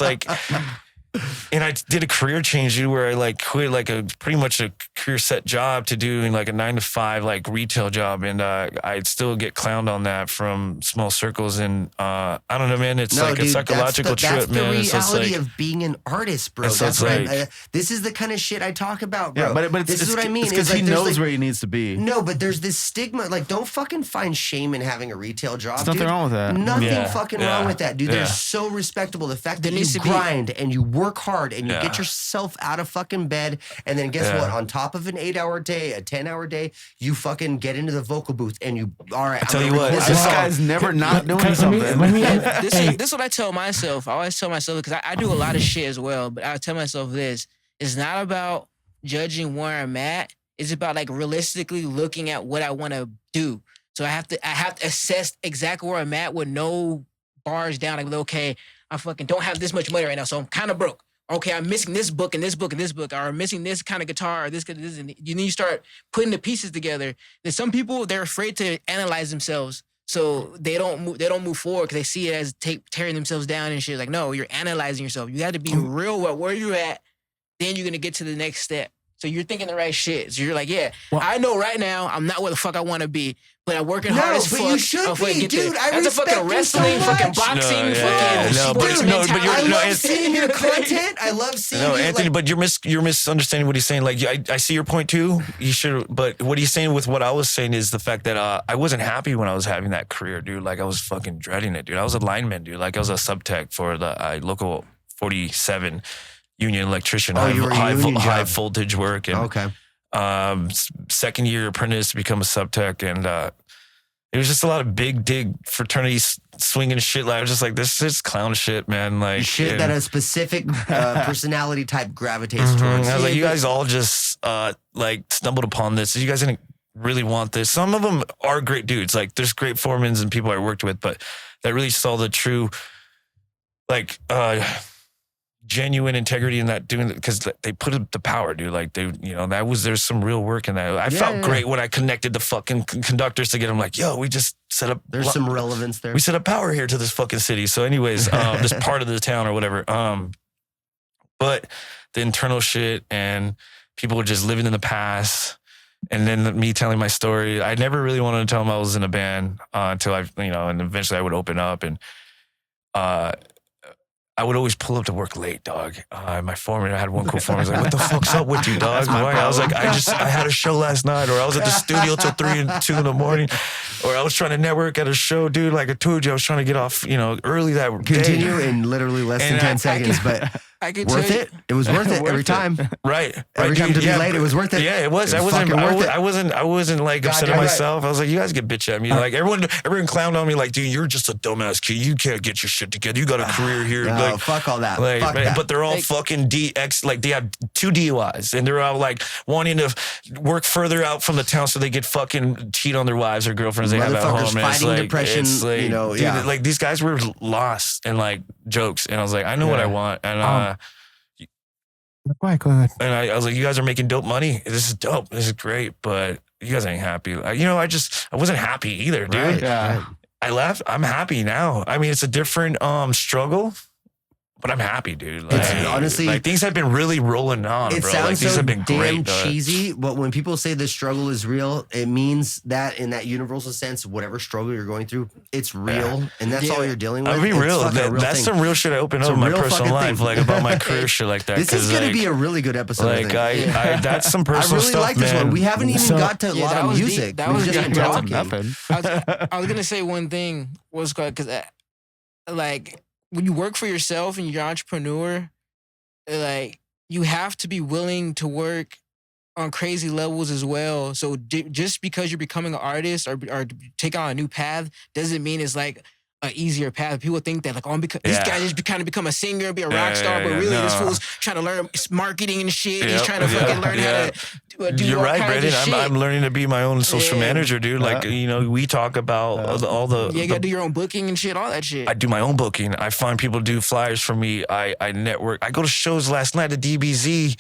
and I did a career change, dude, where I like quit like a pretty much a career set job to doing like a 9 to 5 like retail job, and I'd still get clowned on that from small circles, and I don't know, man. It's like a psychological trip, man. That's the reality of being an artist, bro. That's right. This is the kind of shit I talk about, bro. Yeah, but this is what I mean. Because he knows where he needs to be. No, but there's this stigma. Like, don't fucking find shame in having a retail job. There's nothing wrong with that. Nothing fucking wrong with that, dude. They're so respectable. The fact that you grind and you work hard and you get yourself out of fucking bed, and then guess what? On top of an 8-hour day, a 10-hour day, you fucking get into the vocal booth and you. All right, I tell you what, this guy's never not doing something. This is what I tell myself. I always tell myself, because I do a lot of shit as well, but I tell myself this: it's not about judging where I'm at. It's about like realistically looking at what I want to do. So I have to assess exactly where I'm at with no bars down. Like, okay, I fucking don't have this much money right now, so I'm kind of broke. Okay, I'm missing this book and this book and this book, or I'm missing this kind of guitar or this, and you start putting the pieces together. There's some people, they're afraid to analyze themselves, so they don't move forward because they see it as tearing themselves down and shit. Like, no, you're analyzing yourself. You got to be real about where you're at. Then you're gonna get to the next step. So you're thinking the right shit. So you're like, I know right now I'm not where the fuck I want to be, but I'm working hard as fuck. No, but you should be, dude. I That's respect a fucking wrestling, fucking boxing, I love seeing your content. I love seeing you. No, Anthony, but you're misunderstanding what he's saying. Like, I see your point too. You should, but what he's saying with what I was saying is the fact that I wasn't happy when I was having that career, dude. Like, I was fucking dreading it, dude. I was a lineman, dude. Like, I was a sub-tech for the local 47 union electrician. High voltage work. And, second year apprentice to become a sub-tech, and it was just a lot of big dig fraternity swinging shit. Like, I was just like, this is clown shit, man. Like, shit that a specific personality type gravitates towards. I was like, you guys all just like stumbled upon this. You guys didn't really want this. Some of them are great dudes. Like, there's great foremans and people I worked with, but that really saw the true, like, genuine integrity in that, doing it, because they put up the power, dude. Like, they, there's some real work in that. I felt great when I connected the fucking conductors to get them like, yo, we just set up. There's some relevance there. We set up power here to this fucking city. So anyways, this part of the town or whatever. But the internal shit and people were just living in the past. And then me telling my story, I never really wanted to tell them I was in a band until and eventually I would open up, and I would always pull up to work late, dog. My foreman, I had one cool foreman. He was like, what the fuck's up with you, dog? I was like, I had a show last night, or I was at the studio till 3 and 2 in the morning, or I was trying to network at a show, dude. Like I told you, I was trying to get off, early that day. Continue in literally less than 10 seconds, but worth it. It was worth it every time. Right. Every time to be late, it was worth it. Yeah, it was. I wasn't like upset at myself. I was like, you guys get bitch at me. Like everyone clowned on me. Like, dude, you're just a dumbass kid. You can't get your shit together. You got a career here. No, fuck all that. Like, fuck that. But they're all fucking DX. Like, they have 2 DUIs, and they're all like wanting to work further out from the town so they could fucking cheat on their wives or girlfriends they have at home. Fighting depression. Dude, like these guys were lost and like jokes, and I was like, I know what I want, and go ahead. And I was like, you guys are making dope money. This is dope. This is great, but you guys ain't happy. I wasn't happy either, dude. Right, yeah. I left. I'm happy now. I mean, it's a different struggle, but I'm happy, dude. Like, honestly, like things have been really rolling on, it bro. Sounds like, things so have been damn great, cheesy, but when people say the struggle is real, it means that in that universal sense, whatever struggle you're going through, it's real, and that's all you're dealing with. I mean, real. That's some real shit I opened up in my personal life, like about my career shit like that. This is going to be a really good episode. Like I that's some personal stuff, man. I really like this one. We haven't even got to a lot of music. We've just been talking. I was gonna say one thing was because like when you work for yourself and you're an entrepreneur, like you have to be willing to work on crazy levels as well. So just because you're becoming an artist or taking on a new path doesn't mean it's like an easier path. People think that like, this guy just kind of become a singer, be a rock star, but really this fool's trying to learn marketing and shit. He's trying to fucking learn how to do You're all right, kinds Brandon. of shit. I'm learning to be my own social manager, dude. Like, we talk about all the... You gotta do your own booking and shit, all that shit. I do my own booking. I find people to do flyers for me. I network. I go to shows last night at DBZ.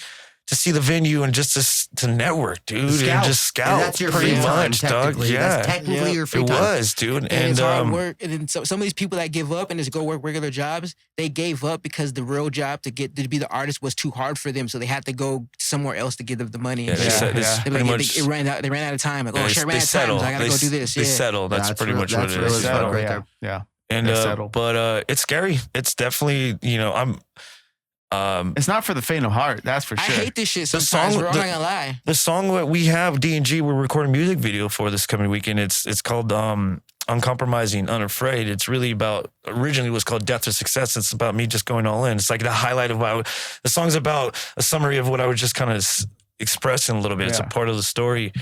to see the venue and just to network, dude, and just scout. And that's your pretty free time, much, dog. technically. Yeah, That's technically your free it time. was, dude. And it's hard work. And then some of these people that give up and just go work regular jobs, they gave up because the real job to be the artist was too hard for them, so they had to go somewhere else to get the money. Yeah, They ran out of time. Like, oh, shit, I ran out of time, so I gotta go do this. They settle. That's pretty much what it is. Settle right there. there. Yeah. But it's scary. It's definitely, it's not for the faint of heart, that's for sure. I hate this shit sometimes, bro. I'm not gonna lie. The song that we have, DNG, we're recording a music video for this coming weekend. It's called Uncompromising, Unafraid. It's really about, originally it was called Death or Success. It's about me just going all in. It's like the highlight of the song's about a summary of what I was just kind of expressing a little bit. It's a part of the story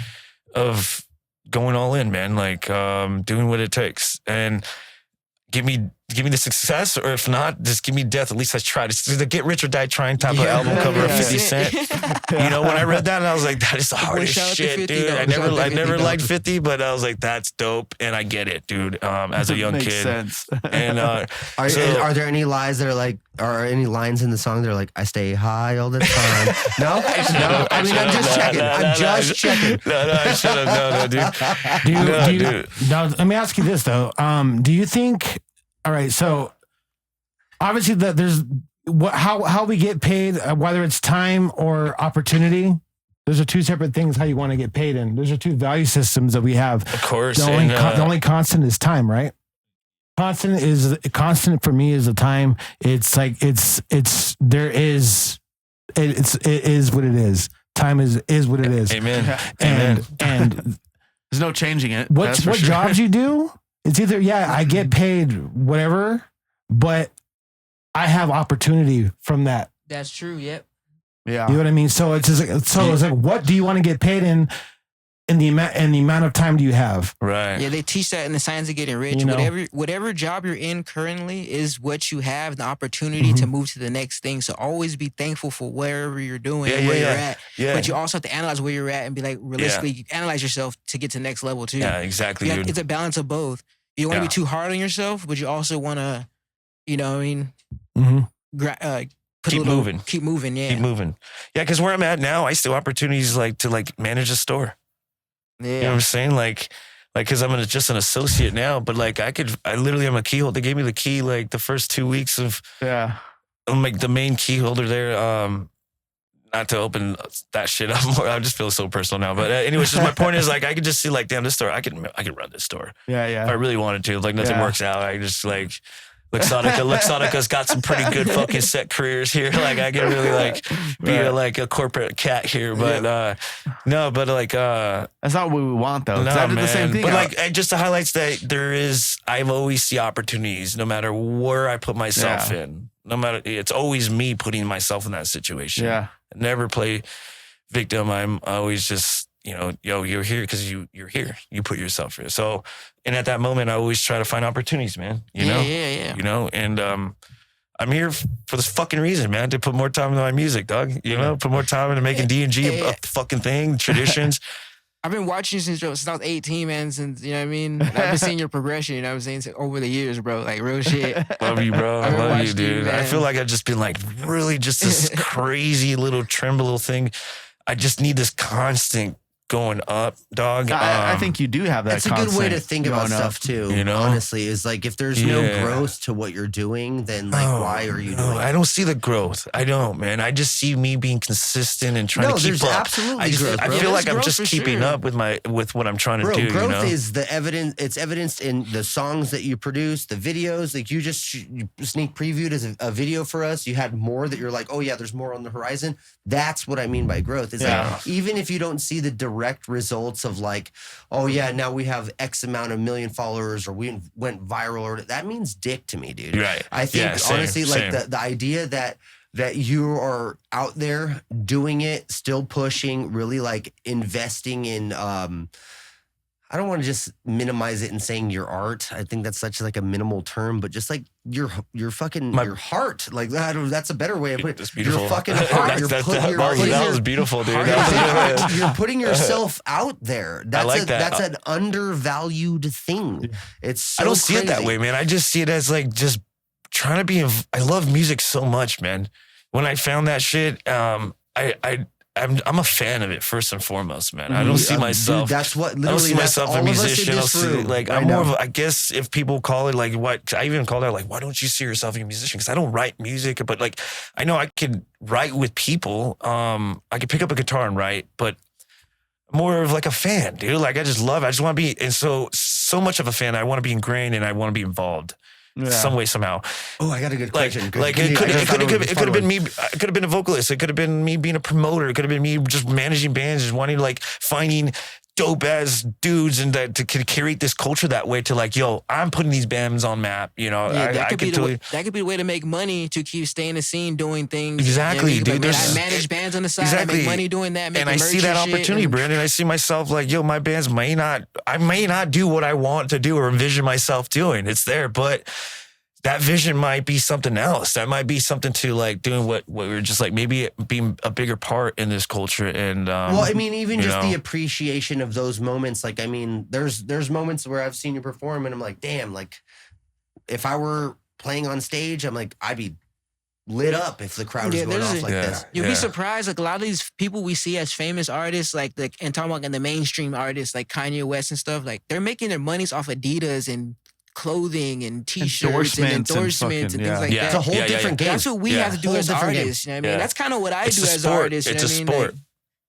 of going all in, man. Like doing what it takes. And give me the success, or if not, just give me death. At least I tried. It's the get rich or die trying type of album cover of 50 Cent. When I read that, and I was like, that is the hardest shit, dude. I never liked 50, but I was like, that's dope, and I get it, dude. As a young Makes kid, sense. And are there any lies that are like, or any lines in the song that are like, I stay high all the time? No? I mean, I'm just checking. I'm just checking. No, shut up. No, dude. Dude. Now, let me ask you this though. Do you think? All right, so obviously there's how we get paid, whether it's time or opportunity. Those are two separate things. How you want to get paid, and those are two value systems that we have. Of course, the only constant is time, right? Constant for me is the time. It's like it is what it is. Time is what it is. Amen. And There's no changing it. What jobs you do? It's either, I get paid whatever, but I have opportunity from that. That's true. Yep. Yeah. You know what I mean? So it's like, what do you want to get paid in the amount of time do you have? Right. Yeah, they teach that in the Science of Getting Rich. Whatever job you're in currently is what you have the opportunity to move to the next thing. So always be thankful for wherever you're doing and where you're at. Yeah. But you also have to analyze where you're at and be like, realistically, analyze yourself to get to the next level too. Yeah, exactly. It's a balance of both. You don't want to be too hard on yourself, but you also want to, keep moving. Keep moving, yeah. Keep moving. Yeah, because where I'm at now, I still have opportunities to manage a store. Yeah. You know what I'm saying? Because I'm just an associate now, but I literally am a key holder. They gave me the key the first 2 weeks of, I'm the main key holder there. Not to open that shit up more. I just feel so personal now. But anyways, just my point is I could just see damn, this store, I can run this store. Yeah. If I really wanted to, nothing works out. I just Luxottica's got some pretty good fucking set careers here. I can really be a corporate cat here. But no, but that's not what we want though. No, I did man. the same thing. But just the highlights that I've always see opportunities no matter where I put myself in. No matter, it's always me putting myself in that situation. Yeah. I never play victim. I'm always just, you're here because you're here. You put yourself here. So, and at that moment, I always try to find opportunities, man. You know? Yeah. And I'm here for this fucking reason, man, to put more time into my music, dog. Put more time into making DNG a fucking thing, traditions. I've been watching you since I was 18, man. Since, you know what I mean? I've been seeing your progression, you know what I'm saying? Over the years, bro. Real shit. Love you, bro. I love you, dude. I feel like I've just been really just this crazy little tremble thing. I just need this constant going up, dog. I think you do have that. It's a good way to think about stuff too. Honestly, is if there's no growth to what you're doing, then why are you doing it? I don't see the growth. I don't, man. I just see me being consistent and trying to keep up. Absolutely growth. I feel like I'm just keeping up with what I'm trying to do. Growth is the evidence. It's evidenced in the songs that you produce, the videos. You just you sneak previewed as a video for us. You had more that you're oh yeah, there's more on the horizon. That's what I mean by growth. It's even if you don't see the direct results of oh yeah, now we have X amount of million followers or we went viral, or that means dick to me, dude. Right. I think honestly, the idea that you are out there doing it, still pushing, really investing in I don't want to just minimize it and saying your art. I think that's such a minimal term, but just your fucking your heart. That's a better way of putting it. That's beautiful. Your fucking heart. That was beautiful, dude. You're putting yourself out there. That's that's an undervalued thing. It's so I don't see it that way, man. I just see it as just trying to be. I love music so much, man. When I found that shit, I'm a fan of it first and foremost, man. I don't see myself. Dude, that's what I don't literally. see That's myself all a of us in musician. this room. Like right I'm more now. of. I guess if people call it like what I even call that like, why don't you see yourself as a musician? Because I don't write music, but like I know I could write with people. I could pick up a guitar and write, but more of like a fan, dude. Like I just love it. I just want to be, and so much of a fan. I want to be ingrained and I want to be involved. Some way, somehow. Oh, I got a good Like, question. like it could have been me. It could have been a vocalist. It could have been me being a promoter. It could have been me just managing bands, just wanting to like finding dope ass dudes and that to curate this culture that way. To like, yo, I'm putting these bands on map. You know, that could be the way to make money to keep staying in the scene, doing things. Exactly, dude. Like, I manage bands on the side. Exactly. I make money doing that. And I see that opportunity, Brandon. I see myself like, yo, my bands I may not do what I want to do or envision myself doing. It's there, but that vision might be something else. That might be something to like doing what we were just like maybe being a bigger part in this culture. And well, I mean, even just the appreciation of those moments. Like, I mean, there's moments where I've seen you perform, and I'm like, damn, like if I were playing on stage, I'm like, I'd be lit up if the crowd was going off like this. You'd be surprised. Like a lot of these people we see as famous artists, and talking about in the mainstream artists like Kanye West and stuff, like they're making their monies off Adidas and clothing and T-shirts and endorsements and things like that. It's a whole different game. That's what we have to do as artists. You know what I mean? That's kind of what I do as artists. It's a sport.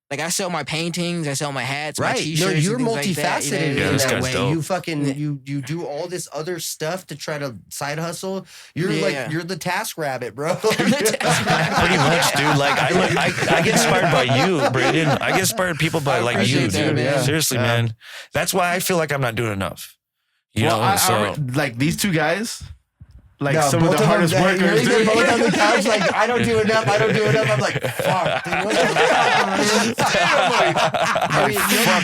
Like I sell my paintings, I sell my hats, my T-shirts. No, you're and multifaceted like that, in that way. Dope. You fucking you do all this other stuff to try to side hustle. You're like you're the task rabbit, bro. Pretty much, dude. Like I get inspired by you, Brandon. I get inspired people by like you, dude. Seriously, man. That's why I feel like I'm not doing enough. You know, I like these two guys, like some of the hardest workers. They're both on the couch, like I don't do enough. I'm like, fuck, dude, what the fuck?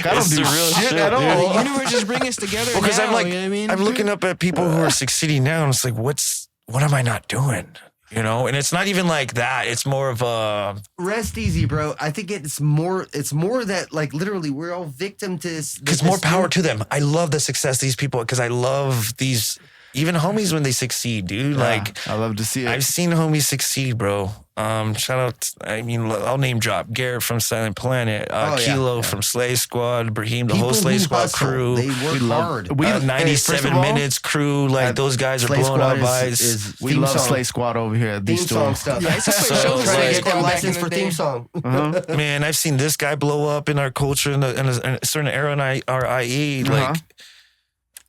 I don't do real shit at all. The universe just bring us together. Because now, I'm like, you know what I mean? I'm looking up at people who are succeeding now, and it's like, what am I not doing? You know, and it's not even like that. It's more of a rest easy, bro. I think it's more that like literally we're all victim to this. Because more power to them. I love the success of these people because I love these even homies when they succeed, dude. Like I love to see it. I've seen homies succeed, bro. Shout out. I mean, I'll name drop Garrett from Silent Planet, Kilo from Slay Squad, Brahim, the whole Slay Squad crew. They work hard. We 97 minutes crew. Like those guys are blowing up eyes. We love Slay Squad over here at Thee Stool. Theme song stuff. Yeah, it's just like trying to get that license for theme song. Man, I've seen this guy blow up in our culture in a certain era in our IE. Like,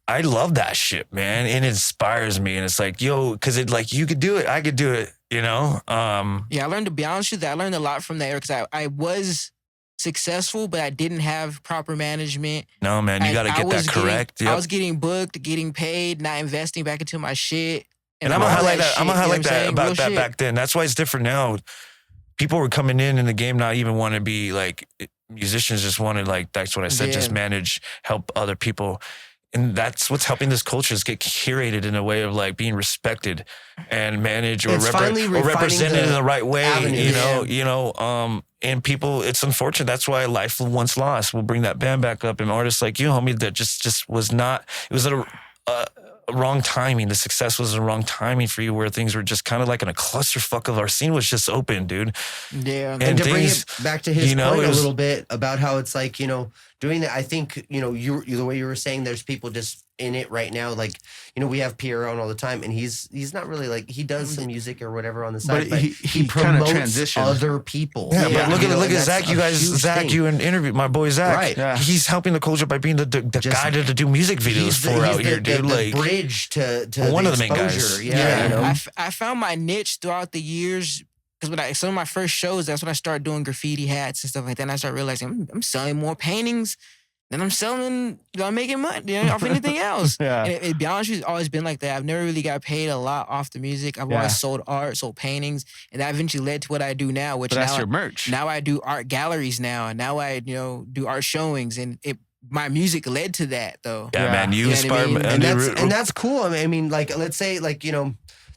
I love that shit, man. It inspires me. And it's like, yo, because it like, you could do it. I could do it, you know? Yeah, I learned, to be honest with you, I learned a lot from that era because I was successful, but I didn't have proper management. No, man, you got to get that correct. I was getting booked, getting paid, not investing back into my shit. And I'm going to highlight that. I'm going to highlight that about that back then. That's why it's different now. People were coming in the game, not even want to be like musicians, just wanted like, that's what I said, just manage, help other people. And that's what's helping this culture is get curated in a way of like being respected and managed or represented in the right way, and people, it's unfortunate. That's why Life Once Lost will bring that band back up, and artists like you, homie, that just was not, it was a wrong timing. The success was the wrong timing for you, where things were just kind of like in a clusterfuck of our scene was just open, dude. Yeah. And to bring it back to his point a little bit about how it's like, doing that, I think, you the way you were saying, there's people just in it right now. Like, we have Pierre on all the time, and he's not really like, he does some music or whatever on the side, but he promotes other people. Yeah, but look at Zach. You guys, Zach, you interviewed my boy Zach. Right. Yeah. He's helping the culture by being the guy to do music videos out here, dude. The bridge to one the of the main guys. Yeah. I found my niche throughout the years. Because some of my first shows, that's when I started doing graffiti hats and stuff like that. And I started realizing I'm selling more paintings than I'm selling, I'm making money off anything else. And to be honest with you, it's always been like that. I've never really got paid a lot off the music. I've always sold art, sold paintings. And that eventually led to what I do now, which that's your merch. Now I do art galleries now. And now I, do art showings. And my music led to that, though. Yeah, man. You inspire me. And that's cool. I mean, like, let's say, like,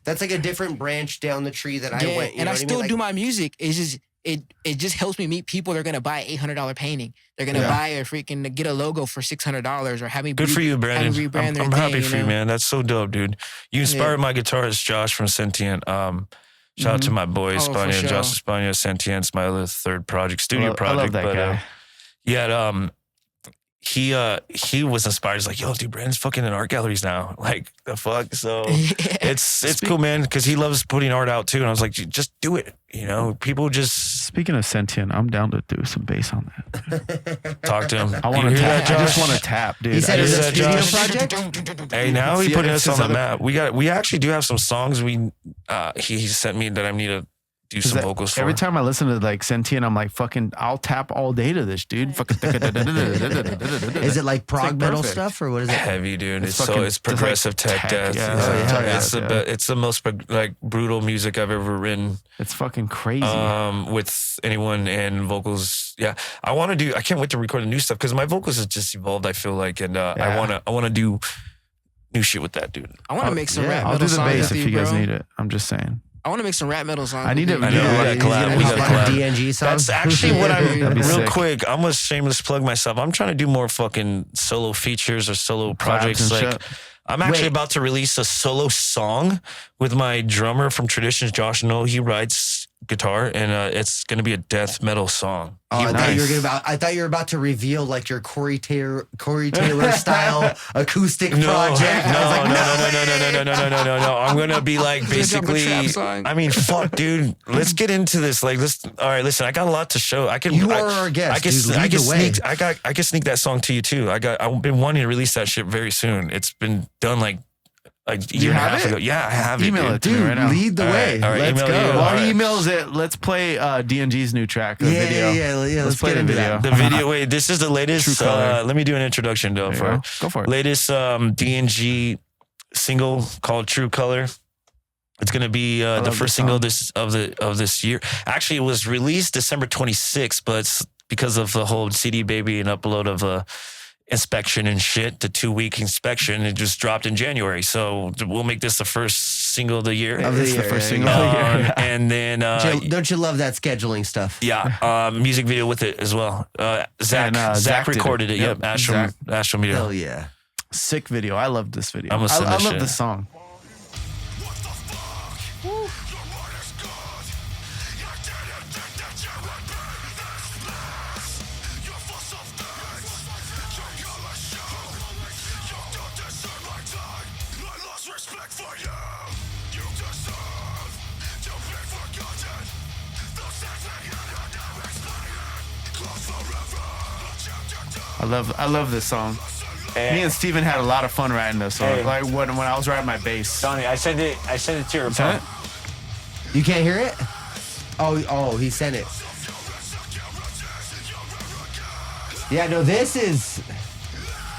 that's like a different branch down the tree that I went. And I still do my music. It's just it just helps me meet people. They're gonna buy an $800 painting. They're gonna buy get a logo for $600 or have me. Good for you, Brandon. I'm happy for you, man. That's so dope, dude. You inspired my guitarist Josh from Sentient. Shout out to my boy, Oh, for Spania, sure. Josh Spania, Sentient's my other third project, studio I love project. that but guy. yeah, he was inspired. He's like, yo, dude, Brandon's fucking in art galleries now. Like, the fuck? So it's cool, man, because he loves putting art out too. And I was like, just do it. You know, people just Speaking of Sentient, I'm down to do some bass on that. talk to him. I want You to hear tap. that, I just Josh? want to tap, dude. He said I it was a just- studio Josh? project. Hey, now he putting us it's on the just map. We actually do have some songs he sent me that I need to do some vocals for. Every time I listen to like Sentient, I'm like, fucking, I'll tap all day to this, dude. Fucking. Is it like prog like metal perfect. stuff or what is it? Heavy, dude. It's It's fucking- it's it's like progressive tech tech, death. yeah. Oh, yeah, It's yeah. it's the most like brutal music I've ever written. It's fucking crazy. With anyone and vocals. Yeah, I can't wait to record the new stuff because my vocals have just evolved. I feel like, and I wanna do new shit with that, dude. I want to make some rap I'll metal do the songs bass with if you guys bro. need it. I'm just saying. I want to make some rap metal songs. I need with to- you. I know, we gotta he's collab. gonna We hop gotta on a collab. DNG song. That's actually what I'm That'd be real sick. quick. I'm gonna shameless plug myself. I'm trying to do more fucking solo features or solo Collabs projects. and Like shit. I'm actually Wait. about to release a solo song with my drummer from Traditions, Josh No. He writes guitar, and it's gonna be a death metal song. Oh, I thought you were about to reveal like your Corey Taylor style acoustic project. I was like, No. I'm gonna be like He's gonna drop a basically. trap song. I mean, fuck, dude. Let's get into this. Like, all right, listen. I got a lot to show. I can. You are our guest, I can. dude. I Lead can the way. sneak. I can sneak that song to you too. I've been wanting to release that shit very soon. It's been done like a year and a have half it? ago. Yeah, I have Email it, it dude. to me right now. lead the All way. right, all right, Let's email go. you. While All he right. emails it, let's play DNG's new track, the Yeah, video. yeah. Let's play get the into video. that. The video. Wait, this is the latest. True Color. Let me do an introduction though There you for go. Go for it. latest DNG single called True Color. It's gonna be the love first this single song. of this year. Actually, it was released December 26th, but it's because of the whole CD baby and upload of inspection and shit, the 2-week inspection, it just dropped in January. So we'll make this the first single of the year. Of the It's the year, first yeah, single yeah. of the year. And then Don't you love that scheduling stuff? yeah, music video with it as well. Zach And, Zach did it. recorded it. Yep, Yep, Astro Media. Hell yeah. Sick video. I love this video. I'm gonna send I this love shit. this song. I love this song. Me and Steven had a lot of fun writing this song. Hey. Like when I was writing my bass. Johnny, I sent it to your Sent it? You can't hear it? Oh, he sent it. Yeah, no, this is.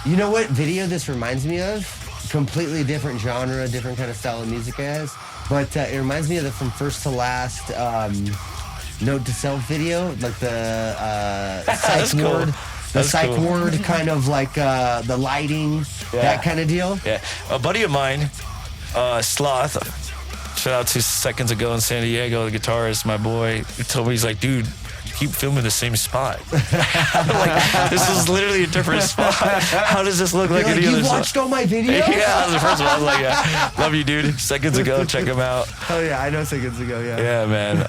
You know what video this reminds me of? Completely different genre, different kind of style of music it has. But it reminds me of the From First to Last Note to Self video, like the psych cool. ward. The That's psych cool. ward kind of like the lighting, that kind of deal. Yeah, a buddy of mine, Sloth. Shout out to seconds ago in San Diego, the guitarist, my boy. He told me, he's like, dude, you keep filming the same spot. I'm like, this is literally a different spot. How does this look like You're any like, other you spot? watched all my videos? Yeah, the first one. I was like, yeah, love you, dude. Seconds ago, check him out. Oh yeah, I know seconds ago. Yeah, man.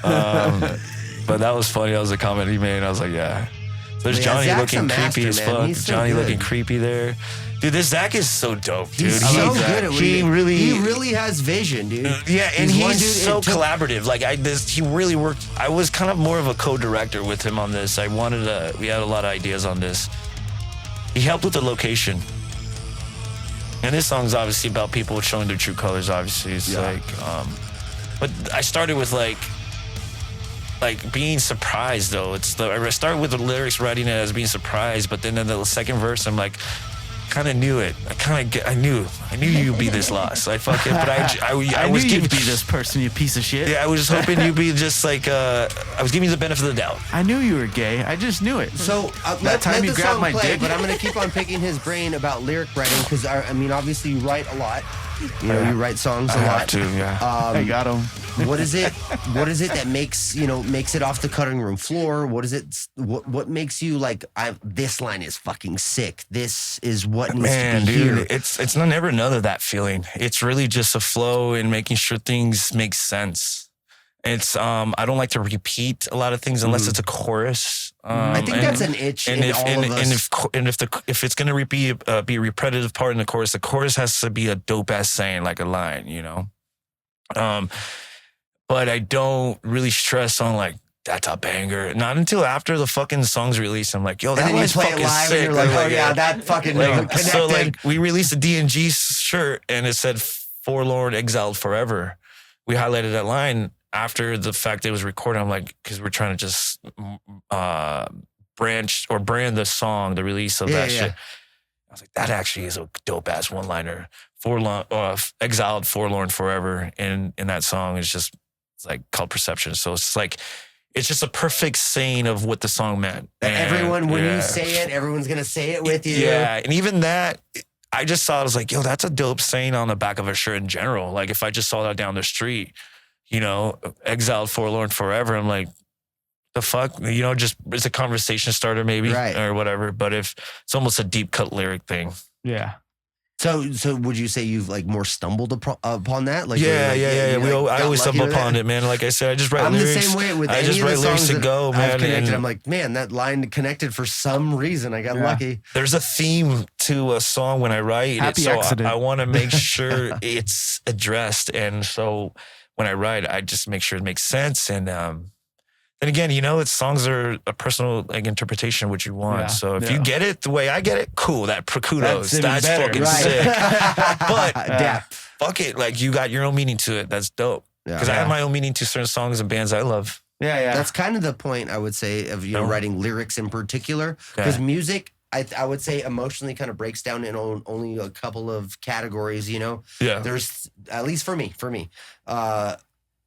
But that was funny. That was a comment he made. I was like, yeah. There's Yeah, Johnny Zach's a looking master, creepy as man. fuck. He's so Johnny good. looking creepy there. Dude, this Zach is so dope, dude. He's He- so good at what he really, he really has vision, dude. yeah, and He's one he's dude, so it took- collaborative. Like he really worked. I was kind of more of a co-director with him on this. We had a lot of ideas on this. He helped with the location. And this song's obviously about people showing their true colors, obviously. It's but I started with like being surprised though. I started with the lyrics writing it as being surprised, but then in the second verse I'm like, kind of knew it. I knew you'd be this lost. I fucking, but I I was knew giving you'd be this person, you piece of shit. Yeah, I was hoping you'd be just like I was giving you the benefit of the doubt. I knew you were gay. I just knew it. So That time let you the grabbed song my play, dick. but I'm gonna keep on picking his brain about lyric writing because I mean, obviously you write a lot. You know, you write songs a I lot. have to, yeah. I got him. What is it? What is it that makes it off the cutting room floor? What is it? What makes you like? This line is fucking sick. This is what needs Man, to be dude, here. it's never none of that feeling. It's really just a flow and making sure things make sense. It's I don't like to repeat a lot of things unless it's a chorus. I think that's an itch in all of us. And if it's gonna be a repetitive part in the chorus has to be a dope ass saying, like a line, you know. But I don't really stress on like that's a banger. Not until after the fucking song's released. I'm like, yo, that was fucking sick. And you're like, oh yeah, that fucking connected. So like we released a DNG shirt and it said "Forlorn, Exiled Forever." We highlighted that line after the fact it was recorded. I'm like, because we're trying to just branch or brand the song, the release of that shit. I was like, that actually is a dope ass one liner. Exiled, forlorn, forever. And in that song is just like called Perception. So it's like, it's just a perfect saying of what the song meant. And everyone, when you say it, everyone's gonna say it with you. Yeah, and even that, I just saw it, I was like, yo, that's a dope saying on the back of a shirt in general. Like if I just saw that down the street, you know, exiled, forlorn, forever, I'm like, the fuck, you know, just it's a conversation starter maybe, or whatever. But if it's almost a deep cut lyric thing. Yeah. So would you say you've like more stumbled upon that? Like, I always stumble upon it, man. Like I said, I just write lyrics. I'm the same way with any of the songs to go, man. I'm like, man, that line connected for some reason. I got lucky. There's a theme to a song when I write Happy it, so accident. I want to make sure it's addressed, and so when I write, I just make sure it makes sense. And then again, you know, songs are a personal like interpretation of what you want. So if you get it the way I get it, cool. Kudos. That's fucking sick. But fuck it, like you got your own meaning to it. That's dope. Because I have my own meaning to certain songs and bands I love. Yeah. That's kind of the point I would say of writing lyrics in particular. Because music, I would say emotionally kind of breaks down in only a couple of categories. You know, there's at least for me.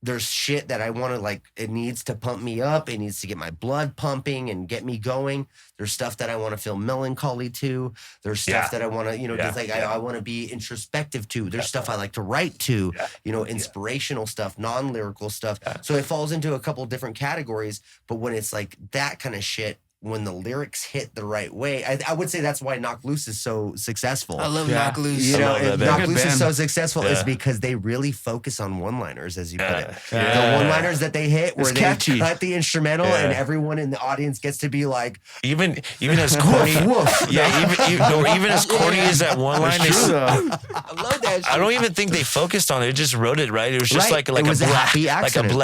There's shit that I want to like, it needs to pump me up. It needs to get my blood pumping and get me going. There's stuff that I want to feel melancholy to. There's stuff that I want to, just like I want to be introspective to. There's stuff I like to write to, inspirational stuff, non-lyrical stuff. So it falls into a couple different categories. But when it's like that kind of shit, when the lyrics hit the right way, I would say that's why Knock Loose is so successful. I love Knock Loose. Knock Loose is so successful is because they really focus on one-liners, as you put it. The one-liners that they hit, where they cut the instrumental, and everyone in the audience gets to be like, even as corny, even as corny as that one line. I love that shit. I don't even think they focused on it. It just wrote it right. It was just like a happy accident,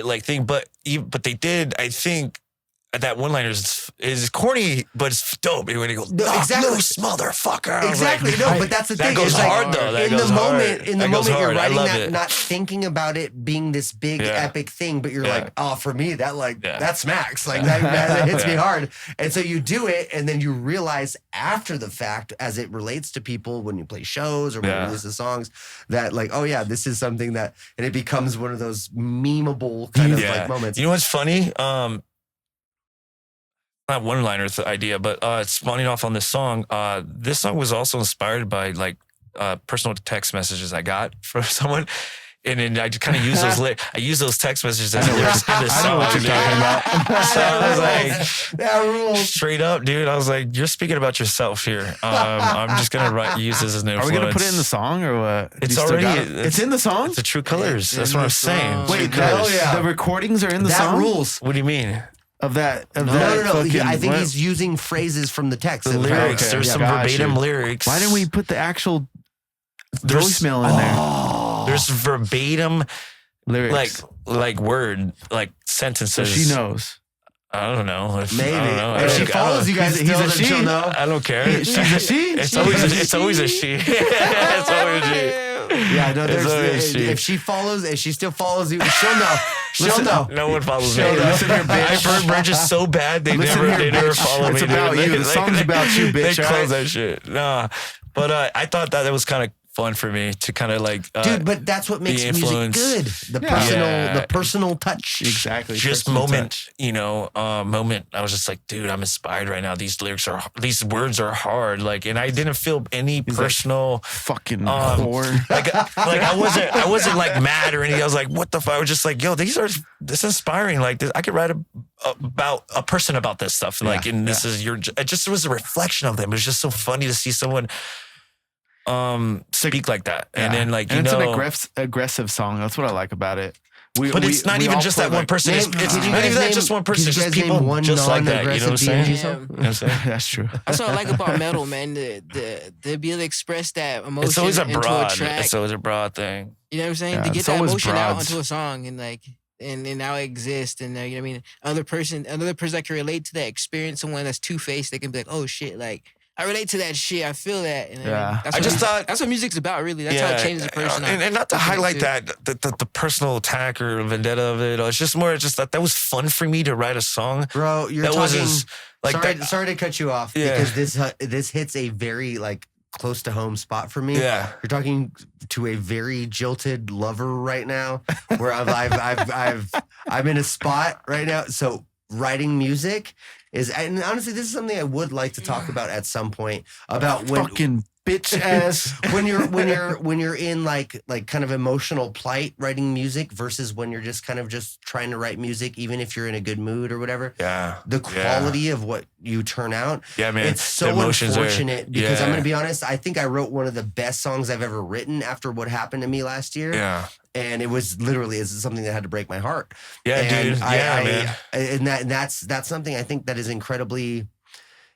like thing. But they did, I think. That one-liner is corny, but it's dope. When you go, exactly, loose motherfucker. Exactly. Like, but that's the that thing. Goes hard, though. In the moment, you're writing that, not thinking about it being this big epic thing, but you're like, oh, for me, that smacks. Like that hits me hard. And so you do it, and then you realize after the fact, as it relates to people when you play shows or when you release the songs, that like, oh yeah, this is something that, and it becomes one of those memeable kind of like moments. You know what's funny? Not one-liner idea, but spawning off on this song. This song was also inspired by like personal text messages I got from someone, and then I just kind of use those. I use those text messages as lyrics in this song. I know what you're talking about. So I was like, that rules. Straight up, dude. I was like, you're speaking about yourself here. I'm just gonna use this as an influence. Are we gonna put it in the song or what? It's already. It's in the song. It's the True Colors. That's what I'm saying. Wait, the recordings are in the song. That rules. What do you mean? No. I think he's using phrases from the text. The lyrics. Okay. There's some verbatim lyrics. Why didn't we put the actual voicemail in there? There's verbatim lyrics, like word, like sentences. So she knows. I don't know. Maybe. I don't know. If she follows you guys, he's a she. She'll know. I don't care. She's a she. It's always a she. It's always a she. Yeah, no. If she follows, if she still follows you, she'll know. She'll know. No one follows me. Listen here, bitch. I've heard bridges so bad they never follow me. It's about you. The song's about you, bitch. They close that shit. Nah, but I thought that it was kind of fun for me to kind of like dude, but that's what makes music good. The personal touch. Exactly. Just moment, moment. I was just like, dude, I'm inspired right now. These words are hard. Like, and I didn't feel any personal like, fucking whore. like I wasn't like mad or anything. I was like, what the fuck? I was just like, yo, this is inspiring. Like this, I could write about a person about this stuff. Like, and this is it just was a reflection of them. It was just so funny to see someone speak like that. And then like, it's an aggressive song. That's what I like about it. But it's not even just that one person. It's not even that just one person. It's just people just like that. You know what I'm saying? You know what I'm saying? That's true. That's what I like about metal, man. The be able to express that emotion it's always a into broad. a track. It's always a broad thing. You know what I'm saying? Yeah, to get it's that always emotion out broads. onto a song and like and now it exists and you know what I mean? Another person that can relate to that experience, someone that's two-faced, they can be like, oh shit, like I relate to that shit. I feel that. And Yeah. I just thought that's what music's about, really. That's how it changes a person. And not to highlight the personal attack or vendetta of it. It's just more just that was fun for me to write a song. Bro, you're that talking. like sorry to cut you off because this hits a very like close to home spot for me. Yeah, you're talking to a very jilted lover right now, where I'm in a spot right now. So writing music is, and honestly, this is something I would like to talk about at some point about when fucking bitch ass when you're in like kind of emotional plight writing music versus when you're just kind of just trying to write music, even if you're in a good mood or whatever. Yeah, the quality of what you turn out. Yeah, man, it's so unfortunate because I'm gonna be honest. I think I wrote one of the best songs I've ever written after what happened to me last year. Yeah. And it was literally something that had to break my heart. Yeah, and dude. Man. And that's something I think that is incredibly.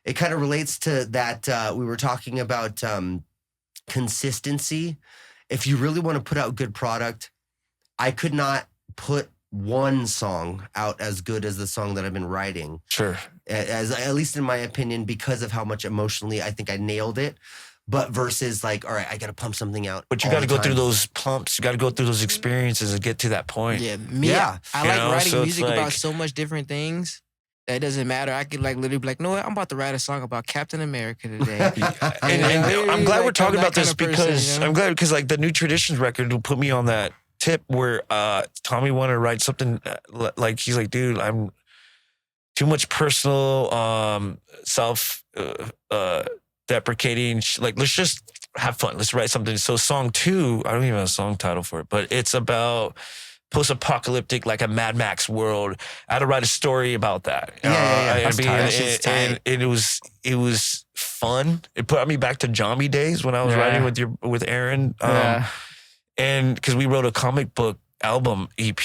It kind of relates to that we were talking about consistency. If you really want to put out good product, I could not put one song out as good as the song that I've been writing. Sure. As at least in my opinion, because of how much emotionally I think I nailed it. But versus like, all right, I got to pump something out. But you got to go through those pumps. You got to go through those experiences and get to that point. Yeah, I like writing music about so much different things. That doesn't matter. I could like literally be like, no, I'm about to write a song about Captain America today. and I'm glad we're talking about this because I'm glad because like the New Traditions record will put me on that tip where Tommy wanted to write something like he's like, dude, I'm too much personal, self deprecating. Like, let's just have fun. Let's write something. So song 2, I don't even have a song title for it, but it's about post-apocalyptic, like a Mad Max world. I had to write a story about that. And it was fun. It put me back to Jonny days when I was writing with Aaron. And because we wrote a comic book album EP.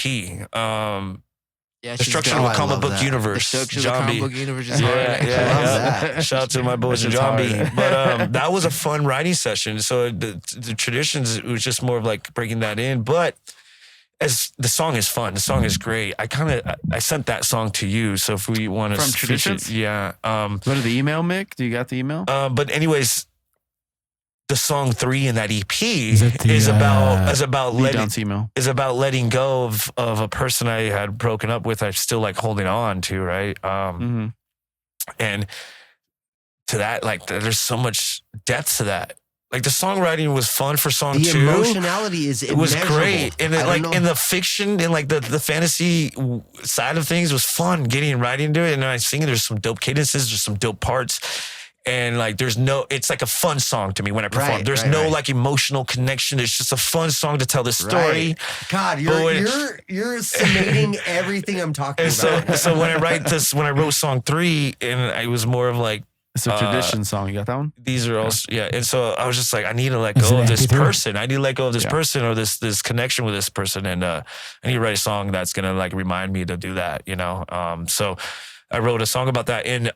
Destruction of the Comic Book Universe. Destruction of the Comic Book Universe is hard. Yeah. Shout out to my boys in Zombie. But that was a fun writing session. So the Traditions, it was just more of like breaking that in. But as the song is fun, the song is great. I sent that song to you. So if we want to from Traditions, go to the email, Mick. Do you got the email? But anyways, the song 3 in that EP is about letting go of a person I had broken up with. I'm still like holding on to, right? And to that, like, there's so much depth to that. Like the songwriting was fun for song 2. The emotionality is it was great, and in the fiction and like the fantasy side of things was fun. Getting and writing to it, and I sing it. There's some dope cadences. There's some dope parts. And like, it's like a fun song to me when I perform. There's no like emotional connection. It's just a fun song to tell the story. Right. God, you're summating everything I'm talking about. So when I wrote song 3, and it was more of like, it's a tradition song. You got that one? These are also, And so I was just like, I need to let go of this person. I need to let go of this person or this connection with this person. And I need to write a song that's going to like remind me to do that, you know? So I wrote a song about that. And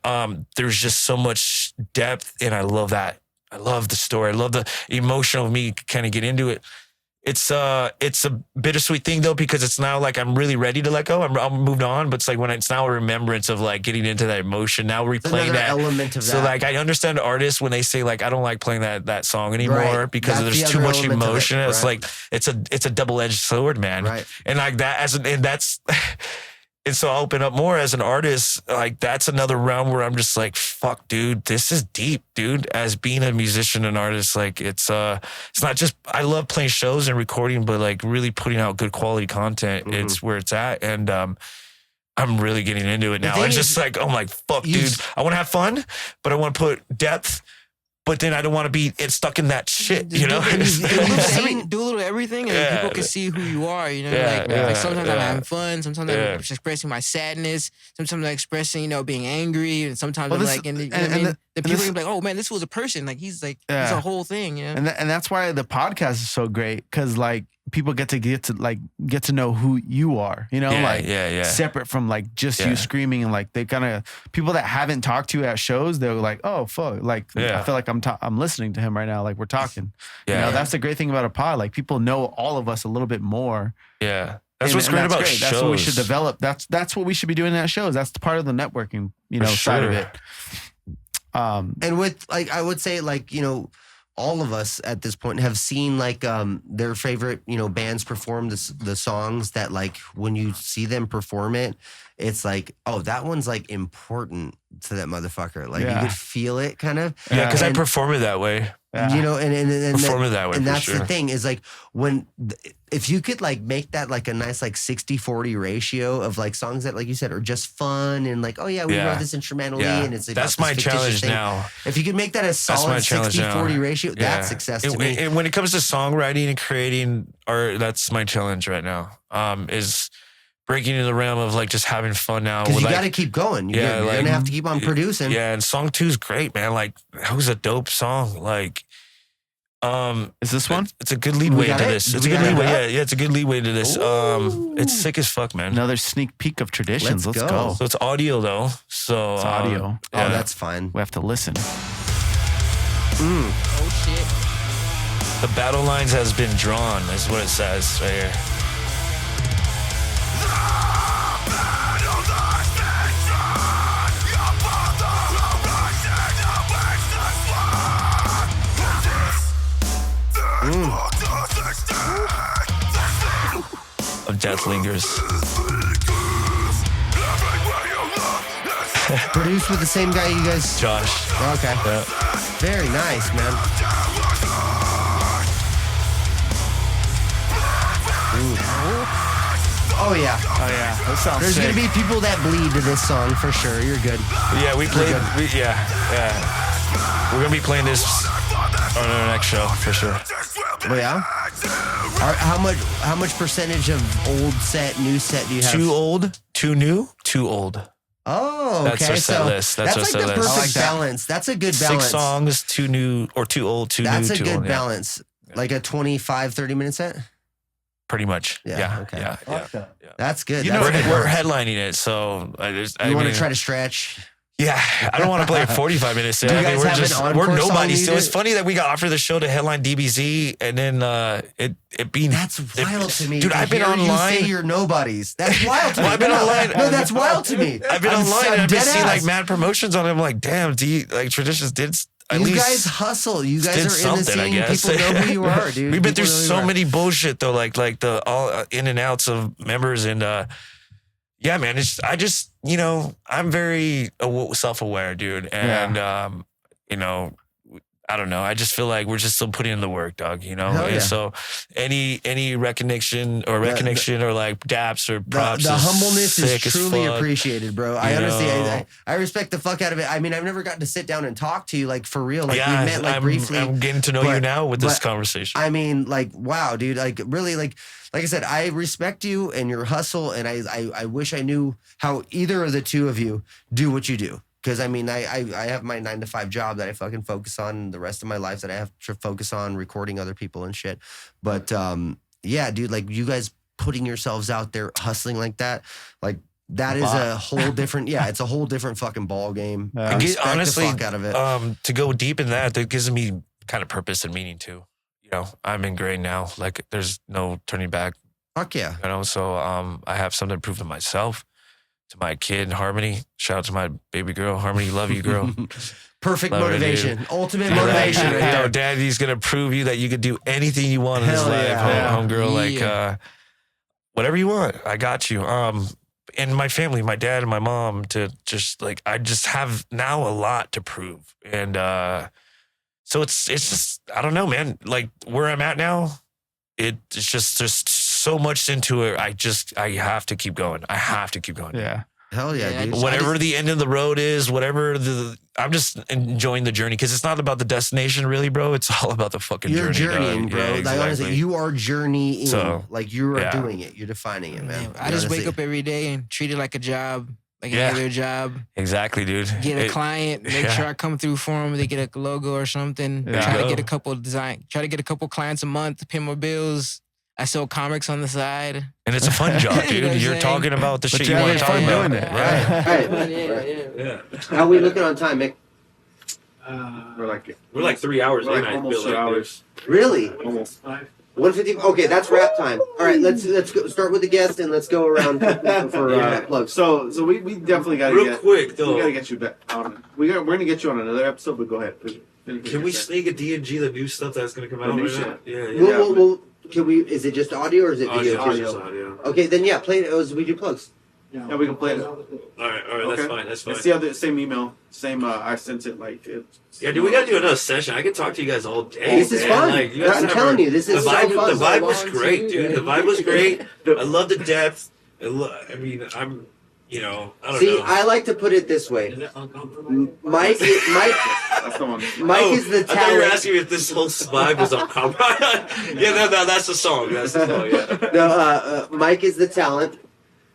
there's just so much depth. And I love that. I love the story. I love the emotion of me kind of get into it. It's a bittersweet thing though, because it's now like I'm really ready to let go. I'm moved on, but it's like when it's now a remembrance of like getting into that emotion. Now replaying that element of that. So like I understand artists when they say like I don't like playing that song anymore because there's too much emotion. It's like it's a double-edged sword, man. Right. And like that and so I open up more as an artist. Like that's another realm where I'm just like, fuck, dude, this is deep, dude. As being a musician and artist, like it's not just, I love playing shows and recording, but like really putting out good quality content. Mm-hmm. It's where it's at. And I'm really getting into it now. It's just like, I'm like, fuck, dude, I want to have fun, but I want to put depth. But then I don't want to be stuck in that shit, you know? Do a little everything, and people can see who you are. You know, like sometimes I'm having fun, sometimes I'm just expressing my sadness, sometimes I'm expressing, you know, being angry, and sometimes I'm like, the people are like, oh man, this was a person, like he's like he's a whole thing, you know. And that's why the podcast is so great, because like people get to know who you are, you know, separate from like just you screaming, and like they kind of people that haven't talked to you at shows, they're like, oh fuck, like I feel like I'm listening to him right now, like we're talking. You know, that's the great thing about a pod, like people know all of us a little bit more. That's what's great about shows. That's what we should develop. That's what we should be doing at shows. That's part of the networking, you know, side of it. And with like, I would say like, you know, all of us at this point have seen like their favorite, you know, bands perform the songs that like when you see them perform it, it's like, oh, that one's like important to that motherfucker. Like you could feel it kind of. Yeah, because I perform it that way. You know, and perform it that way. And that's sure. the thing is like if you could like make that like a nice like 60-40 ratio of like songs that like you said are just fun and like, oh yeah, we wrote this instrumentally and it's like that's my challenge thing. Now. If you could make that a solid 60-40 ratio, that's success to me. And when it comes to songwriting and creating art, that's my challenge right now. Is breaking into the realm of like just having fun now. Because you got to keep going. You're going to have to keep on producing. Yeah, and song 2 is great, man. Like, that was a dope song. Like, is this one? It's a good lead way into this. It's a good lead way. Yeah, it's a good lead way into this. It's sick as fuck, man. Another sneak peek of traditions. Let's go. So it's audio though. So it's audio. Oh, that's fine. We have to listen. Oh shit. The battle lines has been drawn, is what it says right here. Of Death Lingers. Produced with the same guy you guys? Josh. Okay. Yeah. Very nice, man. Oh yeah. Oh yeah. That sounds There's sick. gonna be people that bleed to this song for sure. You're good. Yeah, we played. We're gonna be playing this on our next show for sure. Oh yeah. How much percentage of old set, new set do you have? Too old, too new, too old. Oh, okay. That's our set list. That's our like set the list. perfect balance. That's a good balance. 6 songs, too new or too old, too new, too old. That's a good balance. Like a 25, 30-minute set? Pretty much. Yeah. Okay. Yeah. That's good. You know, we're headlining it, so you want to try to stretch? Yeah, I don't want to play a 45-minute set. Do you guys have we're nobody still. It's funny that we got offered the show to headline DBZ, and then it being that's wild to me. Dude, I've been online. You say you're nobodies. That's wild to me. I've been online. No, that's wild to me. I've been online and I've been seeing like mad promotions on it. I'm like, damn, like Traditions did. You guys hustle. You guys are in the scene. People know who you are, dude. We've been through so many bullshit though, like the all in and outs of members and. Yeah, man. I just, you know, I'm very self-aware, dude. And, you know, I don't know. I just feel like we're just still putting in the work, dog, you know? And so any recognition or like daps or props. The humbleness is truly appreciated, bro. I honestly, I respect the fuck out of it. I mean, I've never gotten to sit down and talk to you like for real. Like we met like briefly. I'm getting to know you now with this conversation. I mean, like, wow, dude. Like really like I said, I respect you and your hustle. And I wish I knew how either of the two of you do what you do. Because I mean, I have my 9-to-5 job that I fucking focus on the rest of my life that I have to focus on recording other people and shit. But yeah, dude, like you guys putting yourselves out there hustling like that, like that is a whole different, it's a whole different fucking ball game. Honestly, the fuck out of it. To go deep in that gives me kind of purpose and meaning too. You know, I'm ingrained now. Like there's no turning back. Fuck yeah. You know, so I have something to prove to myself. To my kid, Harmony. Shout out to my baby girl, Harmony. Love you, girl. Perfect motivation. Ultimate motivation. Right there. Daddy's going to prove you that you could do anything you want in this life, homegirl. Like, whatever you want, I got you. And my family, my dad and my mom, to just like, I just have now a lot to prove. And so it's just, I don't know, man. Like, where I'm at now, it's just so much into it. I have to keep going. I have to keep going. Yeah. Hell yeah, dude. Whatever the end of the road is, I'm just enjoying the journey because it's not about the destination, really, bro. It's all about the fucking You're journey. journeying, bro. Yeah, Like, exactly. honestly, you are journeying. So, like you are doing it. You're defining it, man. I just wake up every day and treat it like a job. Like any other job. Exactly, dude. Get a client, make sure I come through for them. They get a logo or something. Try to get a couple clients a month, pay my bills. I sell comics on the side. And it's a fun job, dude. You know what I'm You're saying? talking about the shit you you're want to talk having fun about. doing it. Right. Yeah. How are we looking on time, Mick? We're like 3 hours in. I almost feel 2 hours. Really? Almost 5. 150. Okay, that's wrap time. All right, let's go, start with the guest and let's go around for plugs. So we definitely got to Real quick, though. We got to get you back on. We're gonna get you on another episode, but go ahead. Can we sneak a DNG, the new stuff that's going to come out? The new right shit? now? Yeah. Well, can we? Is it just audio or is it video? Audio. Okay, then yeah, play it as we do plugs. Yeah, we can play it. All right, that's fine. It's the same email, same. I sent it like it. Yeah, dude, we gotta do another session. I can talk to you guys all day. This is fun. Like, you guys I'm telling you, this is the vibe. so fun. The vibe was great, dude. The vibe was great. I love the depth. I mean, I'm, I don't See, know. I like to put it this way. Is it uncomfortable? Mike, That's the one. Mike is the I thought you were talent. asking me if this whole vibe was uncomfortable. Yeah, no, that's the song. That's the song. Yeah. No, Mike is the talent.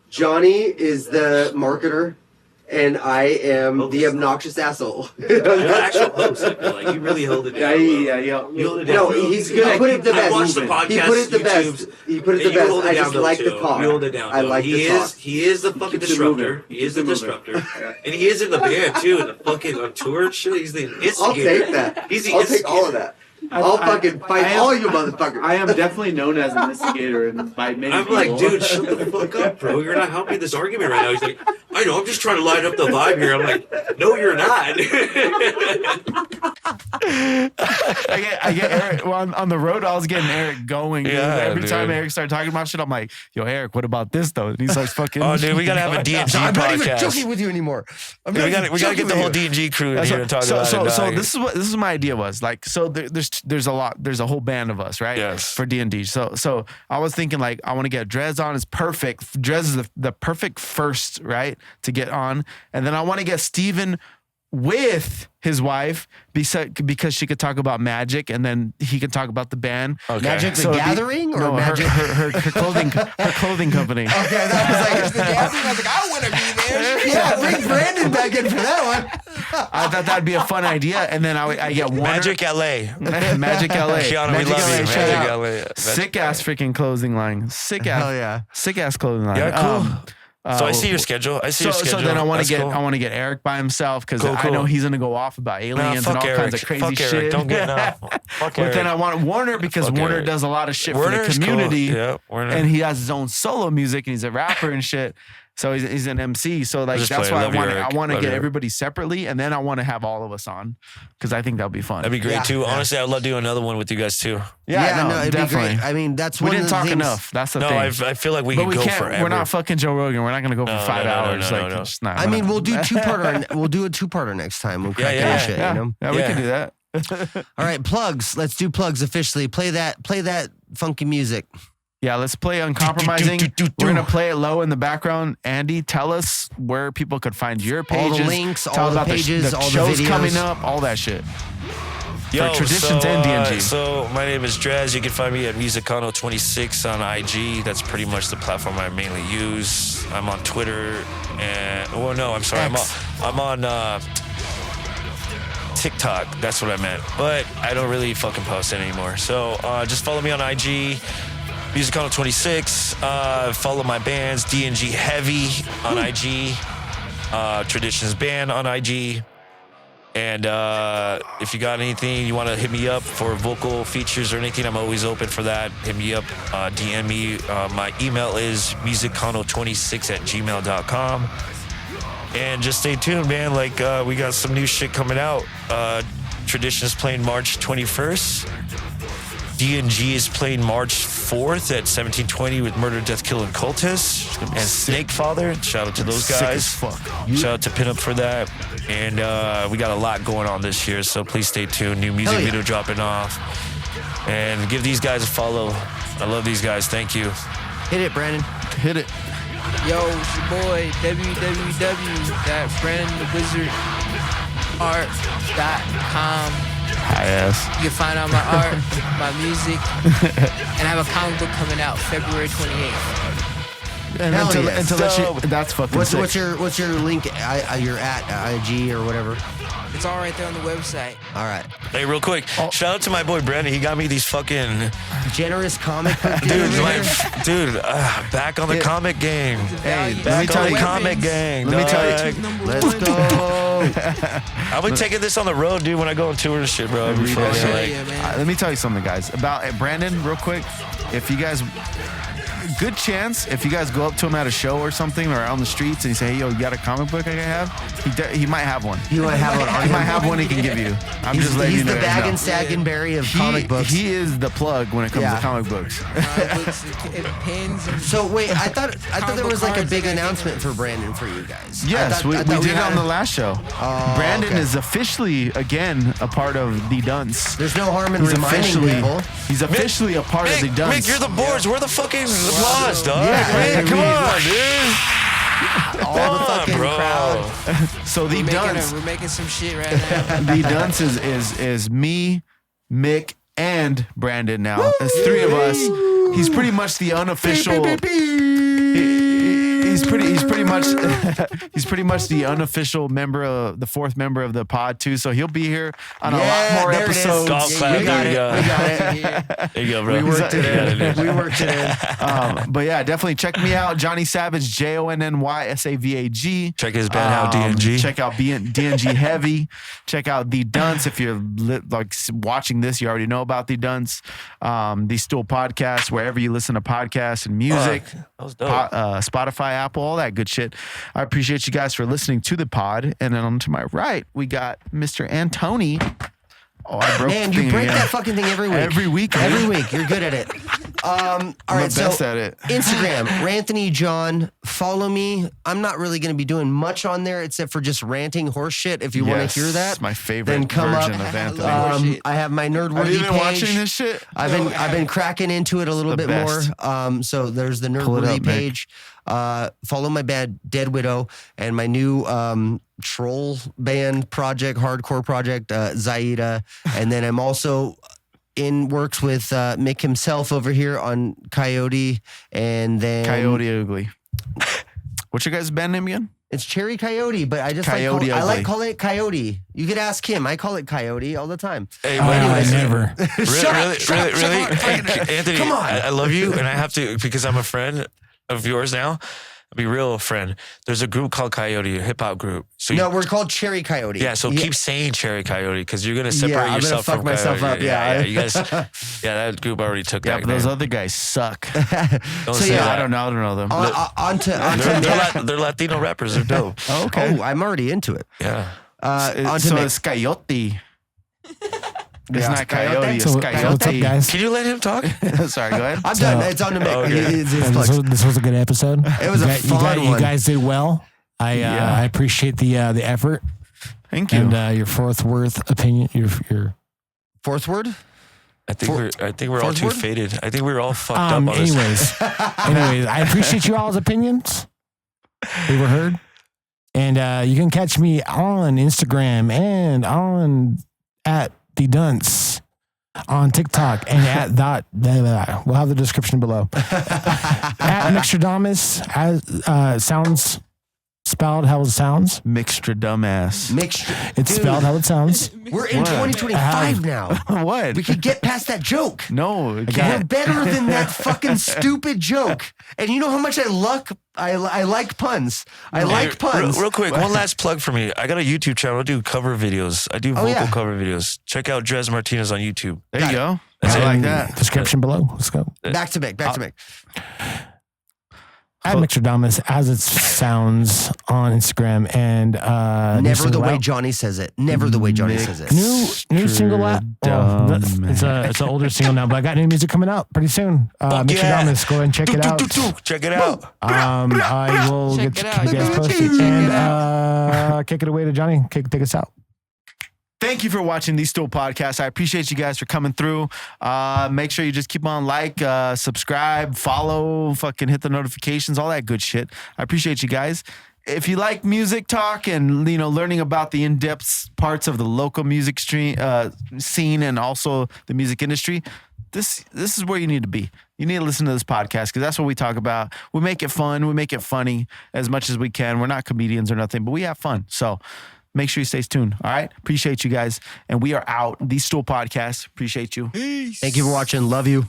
Johnny is the marketer. And I am the obnoxious asshole. You're the actual host. I feel like you really held it down. Yeah. You held it No, down. he's gonna put it the I best. watched the podcast. He put it the best. He put it the And you best. hold it I down, just though, like too. the talk. You hold it down. I though. like he the is. talk. He is the fucking Keeps it disruptor. moving. He is the Keeps it moving. disruptor, and he is in the band too. And the fucking on tour and shit. He's the instigator. I'll take that. He's the I'll take all of instigator. that. I'll fucking fight all you motherfuckers. I am definitely known as an instigator and by many I'm people. like, dude, shut the fuck up, bro. You're not helping this argument right now. He's like, I know, I'm just trying to light up the vibe here. I'm like, no, you're not. I get Eric on the road. I was getting Eric going. Dude. Yeah, Every dude. time Eric started talking about shit, I'm like, "Yo, Eric, what about this though?" And he starts fucking. Oh, dude, we gotta have a DNG I'm not even podcast. joking with you anymore. We gotta get the whole DNG crew in here and talk about it. So dog. this is my idea was like there's a whole band of us, right? Yes. For D&D. So I was thinking like I want to get Drez on. It's perfect. Drez is the perfect first, right, to get on, and then I want to get Steven with his wife because she could talk about magic and then he can talk about the band. Okay. Magic the So it'd be- Gathering or no, Magic? her clothing company. Okay, that was like, The gathering, I was like, I want to be there. yeah, bring Brandon back in for that one. I thought that'd be a fun idea, and then I get Warner. Magic LA. Magic LA. Kiana, we Magic love LA, you. shout Magic out. LA. Sick ass freaking clothing line. Sick Hell yeah. ass clothing line. Yeah, cool. So I see your schedule. So then I want to get Eric by himself because Cool, I cool. know he's gonna go off about aliens and all kinds of crazy Fuck shit. Eric. Don't get enough. Fuck But Eric. then I want Warner because Fuck Warner Eric. does a lot of shit Warner's for the community. Cool. Yeah, Warner. And he has his own solo music and he's a rapper and shit. So he's an MC. So like Just that's play. why Love you, I Eric. want to Love get you. everybody separately, and then I want to have all of us on because I think that'll be fun. That'd be great Yeah. too. Honestly, I'd love to do another one with you guys too. Yeah, no, it'd definitely. be great. I mean, that's We one didn't of the talk things. enough. That's the No, thing. I feel like we But could we go can't. forever. We're not fucking Joe Rogan. We're not going to go for No, 5 no, hours. no, like, no. it's just not. I mean, we'll do two-parter. We'll do a two-parter next time. We'll crack yeah, that shit, yeah, you know? yeah, we Yeah. can do that. All right, plugs. Let's do plugs officially. Play that funky music. Yeah, let's play Uncompromising. We're going to play it low in the background. Andy, tell us where people could find your All pages. the links, Tell all the about pages, the all the shows videos. coming up, all that shit. Yo, for Traditions and DNG. So my name is Drez. You can find me at Musicano26 on IG. That's pretty much the platform I mainly use. I'm on Twitter and I'm sorry. X. I'm on TikTok. That's what I meant. But I don't really fucking post it anymore. So just follow me on IG. Musicano26. Follow my bands, DNG Heavy on IG. Traditions Band on IG. And if you got anything you want to hit me up for vocal features or anything, I'm always open for that. Hit me up, DM me. My email is musicano26@gmail.com. And just stay tuned, man. Like, we got some new shit coming out. Traditions playing March 21st. DNG is playing March 4th at 1720 with Murder, Death, Kill, and Cultists. And Snake Father. Shout out to those Sick guys. as fuck. Shout out to Pinup for that. And we got a lot going on this year, so please stay tuned. New music video dropping off. And give these guys a follow. I love these guys. Thank you. Hit it, Brandon. Hit it. Yo, it's your boy, www.brandonthewizardart.com. Hi, ass. You can find out my art, my music, and I have a comic book coming out February 28th. And Hell until, yeah. until that shit, that's fucking sick. What's your link? You're at IG or whatever. It's all right there on the website. All right. Hey, real quick, shout out to my boy Brandon. He got me these fucking generous comic book back on the comic game. Hey, back on the comic game. Let me tell you. Let's go. I'll be taking this on the road, dude. When I go on tour and shit, bro. Let me tell you something, guys. About Brandon, real quick. If you guys. Good chance if you guys go up to him at a show or something or out on the streets and you say, hey, yo, you got a comic book I can have? He might have one. He might have one. He might have one he can give you. I'm just letting you know. He's the bag and sag and berry of comic books. He is the plug when it comes to comic books. Pins and so wait, I thought there was like a big announcement for Brandon for you guys. Yes, we did it on the last show. Brandon is officially, again, a part of the Dunce. There's no harm in reminding people. He's officially a part of the Dunce. Mick, you're the boards. We're the fucking applause, dog. Yeah, come on, dude. All the fucking crowd. So the Dunce. We're making some shit right now. The Dunce is me, Mick, and Brandon now. There's three of us. He's pretty much the unofficial. He's pretty much the unofficial member, the fourth member of the pod too. So he'll be here on a lot more episodes. We got it. There you go, bro. We worked it in. But yeah, definitely check me out, JonnySavag, JonnySavag. Check his band out, DNG. Check out DNG Heavy. Check out The Dunce. If you're watching this, you already know about The Dunce. Thee Stool Podcast, wherever you listen to podcasts and music. That was dope. Spotify, Apple, all that good shit. I appreciate you guys for listening to the pod. And then on to my right, we got Mr. Antony. Oh, I broke Man, you break that fucking thing every week. Every week. Every week. You're good at it. All right, the best at it. Instagram, Ranthony John. Follow me. I'm not really going to be doing much on there except for just ranting horse shit. If you want to hear that, it's my favorite then come version up. of Anthony. I have my Nerdworthy Have you been page. watching this shit? I've been cracking into it a little bit best. more. So there's the Nerdworthy page. Follow my band DeadWidow and my new troll band project, hardcore project, Zaida. And then I'm also in works with Mick himself over here on Coyote. And then Coyote Ugly. What's your guys' band name again? It's Cherry Coyote, but I just Coyote I like calling it Coyote. You could ask him. I call it Coyote all the time. Hey, I never. Really? Anthony, Come on. I love you, and I have to, because I'm a friend of yours now. I'll be real friend. There's a group called Coyote, a hip hop group. So No, we're called Cherry Coyote. Yeah, so keep saying Cherry Coyote because you're gonna separate yourself I'm from gonna fuck myself Coyote. up. Yeah, you guys. That group already took Yeah, that. but those other guys suck. Don't So say yeah, that. I don't know them. They're Latino rappers. They're dope. Okay. Oh, I'm already into it. Yeah. It's Coyote. It's not Coyote. It's So, Coyote. what's up, guys? Can you let him talk? Sorry, go ahead. I'm done. It's on the Mick. Okay. This was a good episode. It was a fun one. You guys did well. I appreciate the effort. Thank you. And your forthworth opinion. Your Fourth word? I think we're all too word? faded. I think we were all fucked up on this. anyways, I appreciate you all's opinions. They were heard. And you can catch me on Instagram and at The Dunce on TikTok and at that. We'll have the description below. At Mickstradamus, as sounds spelled how it sounds. Mickstradamus. It's spelled how it sounds. We're in 2025 now. What? We could get past that joke. No. We're better than that fucking stupid joke. And you know how much I like puns. I like puns. Real quick, one last plug for me. I got a YouTube channel. I do cover videos. I do vocal cover videos. Check out Drez Martinez on YouTube. There you go. That's I it. like that. Description below. Let's go. Back to Mick. At Mickstradamus, as it sounds on Instagram, and Never the way Jonny says it. Never the way Jonny says it. New single out. Well, it's an older single now, but I got new music coming out pretty soon. Mickstradamus, go ahead and check it out. Check it out. I will Check get it out. you guys posted and kick it away to Jonny. Take us out. Thank you for watching Thee Stool Podcast. I appreciate you guys for coming through. Make sure you just keep on subscribe, follow, fucking hit the notifications, all that good shit. I appreciate you guys. If you like music talk and learning about the in-depth parts of the local music scene and also the music industry, this is where you need to be. You need to listen to this podcast because that's what we talk about. We make it fun. We make it funny as much as we can. We're not comedians or nothing, but we have fun. So make sure you stay tuned. All right? Appreciate you guys. And we are out. Thee Stool Podcast. Appreciate you. Peace. Thank you for watching. Love you.